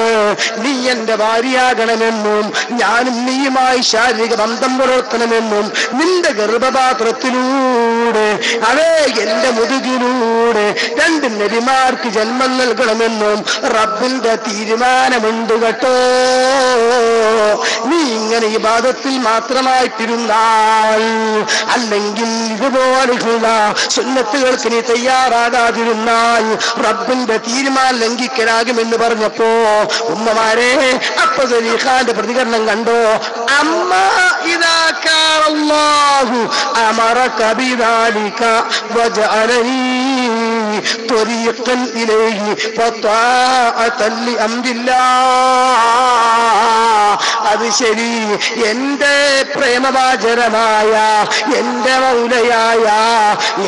നീ എന്റെ ഭാര്യയാകണമെന്നും ഞാനും നീയുമായി ശാരീരിക ബന്ധം പുലർത്തണമെന്നും നിന്റെ ഗർഭപാത്രത്തിലൂടെ അതേ എന്റെ മുതുകിലൂടെ 2 നബിമാർക്ക് ജന്മം നൽകണമെന്നും റബ്ബിന്റെ തീരുമാനമുണ്ട് കേട്ടോ. നീ ഇങ്ങനെ ഇബാദത്തിൽ മാത്രമായിട്ടിരുന്നാൽ, അല്ലെങ്കിൽ ഇതുപോലെയുള്ള സുന്നത്തുകൾക്ക് നീ തയ്യാറാകാതിരുന്നാൽ റബ്ബിന്റെ തീരുമാനം ലംഘിക്കലാകുമെന്ന് പറഞ്ഞപ്പോ ഉമ്മമാരെ അപ്പൊ സലീഖാന്റെ പ്രതികരണം കണ്ടോ? അമ്മ ഇദാ കാന അല്ലാഹു അമറക ബിദാലിക വജഅലനി ത്വരീഖൻ ഇലൈഹി ഫത്വാഅതൻ ലിഅംരില്ലാഹ്. അത് ശരി, എന്റെ പ്രേമവാചരമായ എന്റെ മൗലയായ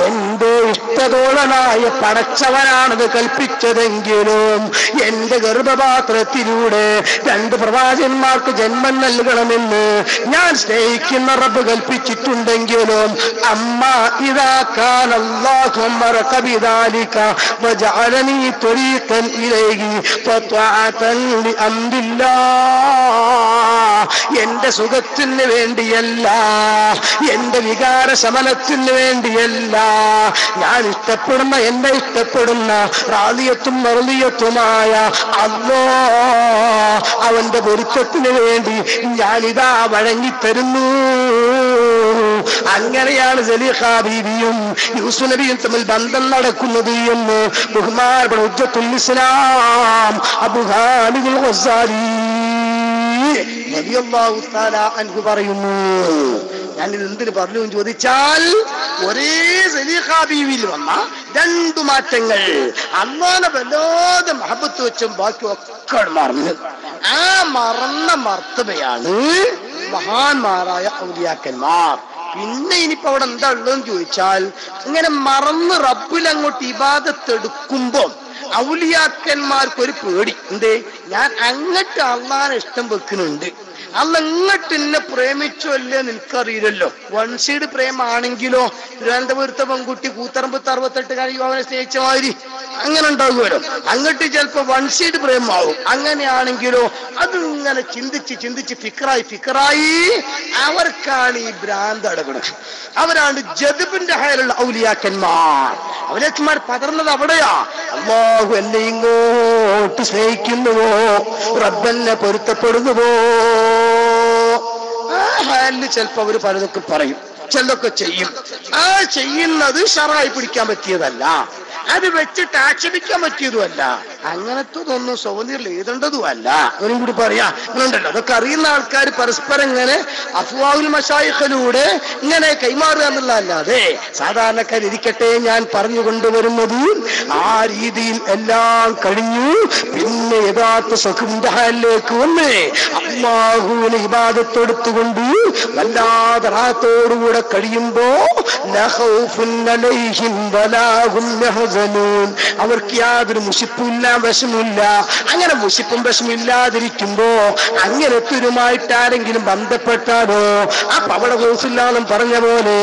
എന്റെ ഇഷ്ടതോളനായ പടച്ചവനാണത് കൽപ്പിച്ചതെങ്കിലും എന്റെ ഗർഭപാത്രത്തിലൂടെ 2 പ്രവാചകന്മാർക്ക് ജന്മം നൽകണമെന്ന് ഞാൻ സ്നേഹിക്കുന്ന റബ്ബ് കൽപ്പിച്ചിട്ടുണ്ടെങ്കിലും അമ്മ ഇദാ കാന അല്ലാഹു അമറക ബിദാലിക വജഅലനി ത്വരീഖൻ ഇലൈഹി ഫത്വാഅതൻ ലിഅംരില്ലാഹ്. എന്റെ സുഖത്തിന് വേണ്ടിയല്ല, എന്റെ വികാര ശമനത്തിന് വേണ്ടിയല്ല, ഞാൻ ഇഷ്ടപ്പെടുന്ന എന്നെ ഇഷ്ടപ്പെടുന്ന റാദിയത്തും മർദിയത്തുമായ അല്ലാഹ് അവന്റെ പൊരുത്തത്തിന് വേണ്ടി ഞാനിതാ വഴങ്ങിത്തരുന്നു. അങ്ങനെയാണ് സലീഖ ബീവിയും യൂസുഫ് നബിയും തമ്മിൽ ബന്ധം നടക്കുന്നത് എന്ന് ബഹുമാനപ്പെട്ട ഹുജ്ജത്തുൽ ഇസ്ലാം അബൂ ഖാലിദുൽ ഗസ്സാലി റളിയല്ലാഹു തആല അൻഹു പറയുന്നു. ഞാനിത് എന്തിനു പറഞ്ഞു എന്ന് ചോദിച്ചാൽ, ഒരേ സലീഖ ബീവിയിൽ വന്ന 2 മാറ്റങ്ങൾ. അല്ലാഹുവിനെ വല്ലാതെ മഹബത്ത് വെച്ചും ബാക്കി ഒക്കെ മറന്നു. ആ മറന്ന മർത്തബയാണ് മഹാന്മാരായ ഔലിയാക്കന്മാർ. പിന്നെ ഇനിയിപ്പോ അവിടെ എന്താ ഉള്ളതെന്ന് ചോദിച്ചാൽ, ഇങ്ങനെ മറന്ന് റബ്ബിൽ അങ്ങോട്ട് ഇബാദത്ത് എടുക്കുമ്പോ ഔലിയാക്കന്മാർക്കൊരു പേടി. എന്തേ? ഞാൻ അങ്ങോട്ട് അള്ളാനെ ഇഷ്ടം വെക്കുന്നുണ്ട്, അല്ല ഇങ്ങോട്ട് എന്നെ പ്രേമിച്ചോ അല്ലേ നിനക്കറിയില്ലല്ലോ. 1 സൈഡ് പ്രേമാണെങ്കിലോ തിരുവനന്തപുരത്തെ പെൺകുട്ടി കൂത്തറമ്പത്ത് 68 അവനെ സ്നേഹിച്ച മാതിരി അങ്ങനെ ഉണ്ടാകുമല്ലോ. അങ്ങോട്ട് ചിലപ്പോ 1 സൈഡ് പ്രേമാവും. അങ്ങനെയാണെങ്കിലോ അതിങ്ങനെ ചിന്തിച്ച് ചിന്തിച്ച് ഫിക്കറായി അവർക്കാണ് ഈ ഭ്രാന്ത് അടങ്ങുന്നത്. അവരാണ് ജദ്ബിന്റെ ഹയലുള്ള ഔലിയാക്കന്മാർ. ഔലിയാക്കന്മാർ പതർന്നത് അവിടെയാ. അല്ലാഹു എന്നെ ഇങ്ങോട്ട് സ്നേഹിക്കുന്നുവോ, റബ്ബെന്നെ പൊരുത്തപ്പെടുന്നുവോ, ആ ഹാലിൽ ചിലപ്പോ അവര് പലതൊക്കെ പറയും, ചിലതൊക്കെ ചെയ്യും. ആ ചെയ്യുന്നത് ശറഅായി പിടിക്കാൻ പറ്റിയതല്ല, അത് വെച്ചിട്ട് ആക്ഷേപിക്കാൻ പറ്റിയതുമല്ല, അങ്ങനത്തതൊന്നും സൗന്ദര്യം എഴുതേണ്ടതുമല്ല. അവരും കൂടി പറയാ അങ്ങനെയുണ്ടല്ലോ. അതൊക്കെ അറിയുന്ന ആൾക്കാർ പരസ്പരം ഇങ്ങനെ അഫ്വാഹുൽ മശായിഖിലൂടെ ഇങ്ങനെ കൈമാറുക എന്നുള്ളതല്ലാതെ സാധാരണക്കാർ ഇരിക്കട്ടെ ഞാൻ പറഞ്ഞു കൊണ്ടുവരുന്നത് ആ രീതിയിൽ എല്ലാം കഴിഞ്ഞു. പിന്നെ യഥാർത്ഥ സഖിന്റെ ഹാലിലേക്ക് വന്ന് അല്ലാഹുവിനെ ഇബാദത്തെടുത്തുകൊണ്ട് വല്ലാതെ റാഹത്തോടുകൂടെ കഴിയുമ്പോ ലാ ഖൗഫുൻ അലൈഹിം വലാ ഹും യഹ്സനൂൻ. അവർക്ക് യാതൊരു മുഷിപ്പുമില്ല, വിഷമില്ല. അങ്ങനെ മുഷിപ്പും വിഷമില്ലാതിരിക്കുമ്പോ അങ്ങനത്തൊരുമായിട്ട് ആരെങ്കിലും ബന്ധപ്പെട്ടാലോ അപ്പൊ അവിടെ ഗൗസുല്ലാന്നും പറഞ്ഞ പോലെ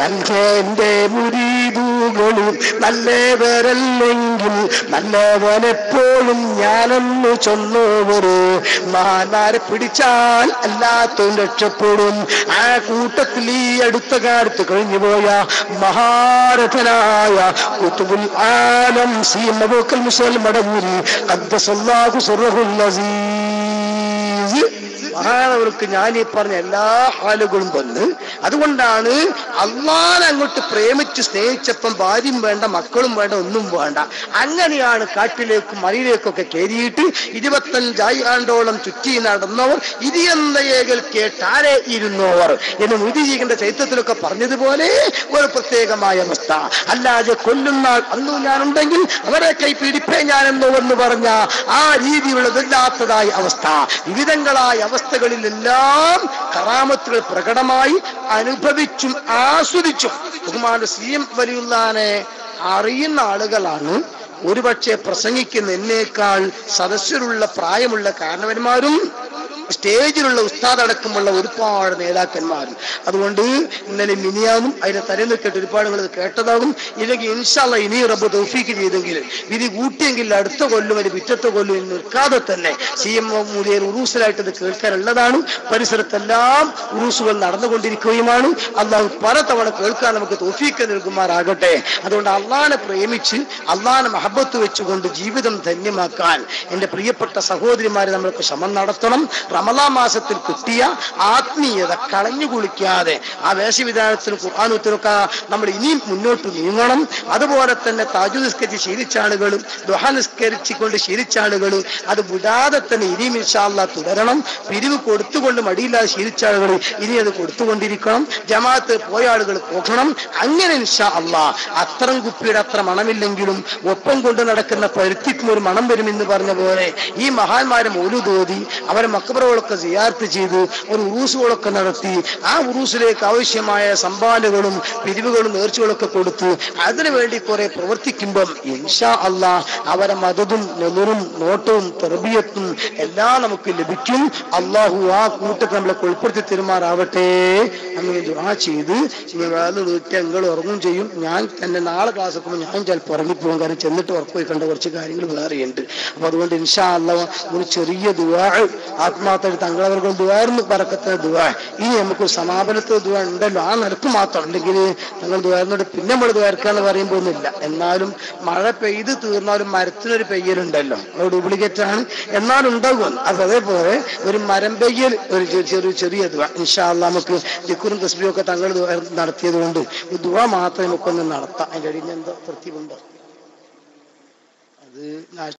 എന്റെ മുരീദുകളും നല്ലവരല്ലെങ്കിൽ നല്ലവനെപ്പോഴും ഞാനെന്ന് ചൊന്നോവര് മഹാന്മാരെ പിടിച്ചാൽ എല്ലാത്തും രക്ഷപ്പെടും. ആ കൂട്ടത്തിൽ ഈ അടുത്ത കാലത്ത് കഴിഞ്ഞുപോയ മഹാരഥനായ ഖുതുബുൽ ആലം സീം അബൂബക്കർ മുസ്ലിം മടവൂരി ഖദ്ദസല്ലാഹു സിർറഹുൽ അസീസ് മഹാനവർക്ക് ഞാൻ ഈ പറഞ്ഞ എല്ലാ ഹാലുകളും വന്ന് അതുകൊണ്ടാണ് അള്ളാനെ അങ്ങോട്ട് പ്രേമിച്ച് സ്നേഹിച്ചപ്പം ഭാര്യയും വേണ്ട, മക്കളും വേണ്ട, ഒന്നും വേണ്ട. അങ്ങനെയാണ് കാട്ടിലേക്കും മലയിലേക്കൊക്കെ കയറിയിട്ട് 25 ആണ്ടോളം ചുറ്റി നടന്നവർ ഇതിയന്തയേകൾ കേട്ടാരെ ഇരുന്നവർ എന്ന് മുദിജീകന്റെ ചരിത്രത്തിലൊക്കെ പറഞ്ഞതുപോലെ ഒരു പ്രത്യേകമായ അവസ്ഥ. അല്ലാതെ കൊല്ലുന്ന അന്നും ഞാനുണ്ടെങ്കിൽ അവരെ കൈ പിടിപ്പേ ഞാനെന്നോ എന്ന് പറഞ്ഞ ആ രീതിയുള്ളതല്ലാത്തതായ അവസ്ഥ. വിവിധങ്ങളായ അവസ്ഥകളിലെല്ലാം കറാമത്തുകൾ പ്രകടമായി അനുഭവിച്ചും ആസ്വദിച്ചും ബഹുമാനപ്പെട്ട സി.എം. വലിയുള്ളാനെ അറിയുന്ന ആളുകളാണ് ഒരുപക്ഷെ പ്രസംഗിക്കുന്ന എന്നേക്കാൾ സദസ്യരുള്ള പ്രായമുള്ള കാരണവന്മാരും സ്റ്റേജിലുള്ള ഉസ്താദ് അടക്കമുള്ള ഒരുപാട് നേതാക്കന്മാരും. അതുകൊണ്ട് ഇന്നലെ മിനിയാന്നും അതിനെ തലേന്ന് കേട്ട് ഒരുപാട് നിങ്ങൾ കേട്ടതാകും. ഇല്ലെങ്കിൽ ഇൻഷാ അല്ലാഹ് ഇനി റബ്ബ് തൗഫീക്ക് ചെയ്തെങ്കിൽ വിധി കൂട്ടിയെങ്കിൽ അടുത്ത കൊല്ലും ഒരു പിറ്റത്തെ കൊല്ലും നിൽക്കാതെ തന്നെ സി.എം. മൂലിയർ ഉറൂസിലായിട്ട് ഇത് കേൾക്കാനുള്ളതാണ്. പരിസരത്തെല്ലാം ഉറൂസുകൾ നടന്നുകൊണ്ടിരിക്കുകയുമാണ്. അള്ളാഹു പലതവണ കേൾക്കാൻ നമുക്ക് തൗഫീക്ക് നൽകുമാറാകട്ടെ. അതുകൊണ്ട് അള്ളാനെ പ്രേമിച്ച് അള്ളാനെ മഹബത്ത് വെച്ചുകൊണ്ട് ജീവിതം ധന്യമാക്കാൻ എൻ്റെ പ്രിയപ്പെട്ട സഹോദരിമാരെ നമ്മൾക്ക് ശ്രമം നടത്തണം. റമളാൻ മാസത്തിൽ കിട്ടിയ ആത്മീയത കളഞ്ഞു കുളിക്കാതെ ആ വേഷവിധാനത്തിനും ഖുർആനുത്തിനൊക്കെ നമ്മൾ ഇനിയും മുന്നോട്ട് നീങ്ങണം. അതുപോലെ തന്നെ താജു നിസ്കരിച്ച് ശീലിച്ചാളുകളും ദുഹ നിസ്കരിച്ചുകൊണ്ട് ശീലിച്ചാളുകളും അത് വിടാതെ തന്നെ ഇനിയും ഇൻഷാ അല്ലാഹ് തുടരണം. പിരിവ് കൊടുത്തുകൊണ്ട് മടിയില്ലാതെ ശീലിച്ചാളുകൾ ഇനി അത് കൊടുത്തുകൊണ്ടിരിക്കണം. ജമാഅത്ത് പോയ ആളുകൾ പോകണം. അങ്ങനെ ഇൻഷാ അല്ലാഹ് അത്തരം കുപ്പിയുടെ അത്ര മണമില്ലെങ്കിലും ഒപ്പം കൊണ്ട് നടക്കുന്ന പരുത്തിക്കും ഒരു മണം വരുമെന്ന് പറഞ്ഞ പോലെ ഈ മഹാന്മാരെ മൗലൂദ് അവരെ മക്ബറകളൊക്കെ സിയാറത്ത് ചെയ്ത് ഒരു ഉറൂസുകളൊക്കെ നടത്തി ആ ഉറൂസിലേക്ക് ആവശ്യമായ സംഭാവനകളും പിരിവുകളും നേർച്ചകളൊക്കെ കൊടുത്ത് അതിനു വേണ്ടി കുറെ പ്രവർത്തിക്കുമ്പം ഇൻഷാ അല്ലാഹ് അവരെ മദതും നെറും നോട്ടവും തർബിയത്തും എല്ലാം നമുക്ക് ലഭിക്കും. അള്ളാഹു ആ കൂട്ടത്തെ നമ്മളെ ഉൾപ്പെടുത്തി തരുമാറാവട്ടെ. അങ്ങനെ ദുആ ചെയ്ത് ഞങ്ങൾ ഉറങ്ങും ചെയ്യും. ഞാൻ തന്നെ നാളെ ക്ലാസ് വെക്കുമ്പോൾ ഞാൻ ചിലപ്പോൾ ഉറങ്ങിപ്പോകും. കാരണം ചെന്നിട്ട് ഉറപ്പുപോയി കണ്ട കുറച്ച് കാര്യങ്ങൾ വേറെയുണ്ട്. അപ്പൊ അതുകൊണ്ട് ഇൻഷാ അല്ലാഹ് ഒരു ചെറിയ ദുആ ആത്മാർത്ഥമായിട്ട് തങ്ങളവർക്ക് ദുആർന്ന് ബറക്കത്തിന് ദുആ. ഇനി നമുക്ക് സമാപനത്തിൽ ദുആ ഉണ്ടല്ലോ, ആ നിലക്ക് മാത്രം. അല്ലെങ്കിൽ ഞങ്ങൾ ദുആർന്നിട്ട് പിന്നെ നമ്മൾ ദുആർക്കാന്ന് പറയുമ്പോൾ ഒന്നുമില്ല. എന്നാലും മഴ പെയ്ത് തീർന്നാലും മരത്തിനൊരു പെയ്യലുണ്ടല്ലോ, അത് ഡ്യൂപ്ലിക്കേറ്റ് ആണ്, എന്നാലും ഉണ്ടാകും. അത് അതേപോലെ ഒരു മരം പെയ്യൽ, ഒരു ചെറിയ ദുആ ഇൻഷാ അല്ലാഹ് നമുക്ക് ദിക്റും തസ്ബീഹും ഒക്കെ തങ്ങൾ നടത്തിയത് കൊണ്ട് ദുആ മാത്രമേ നമുക്കൊന്ന് നടത്താം. അതിൻ്റെ അടിയിൽ എന്തോ തൃപ്തിയുണ്ടോ അത്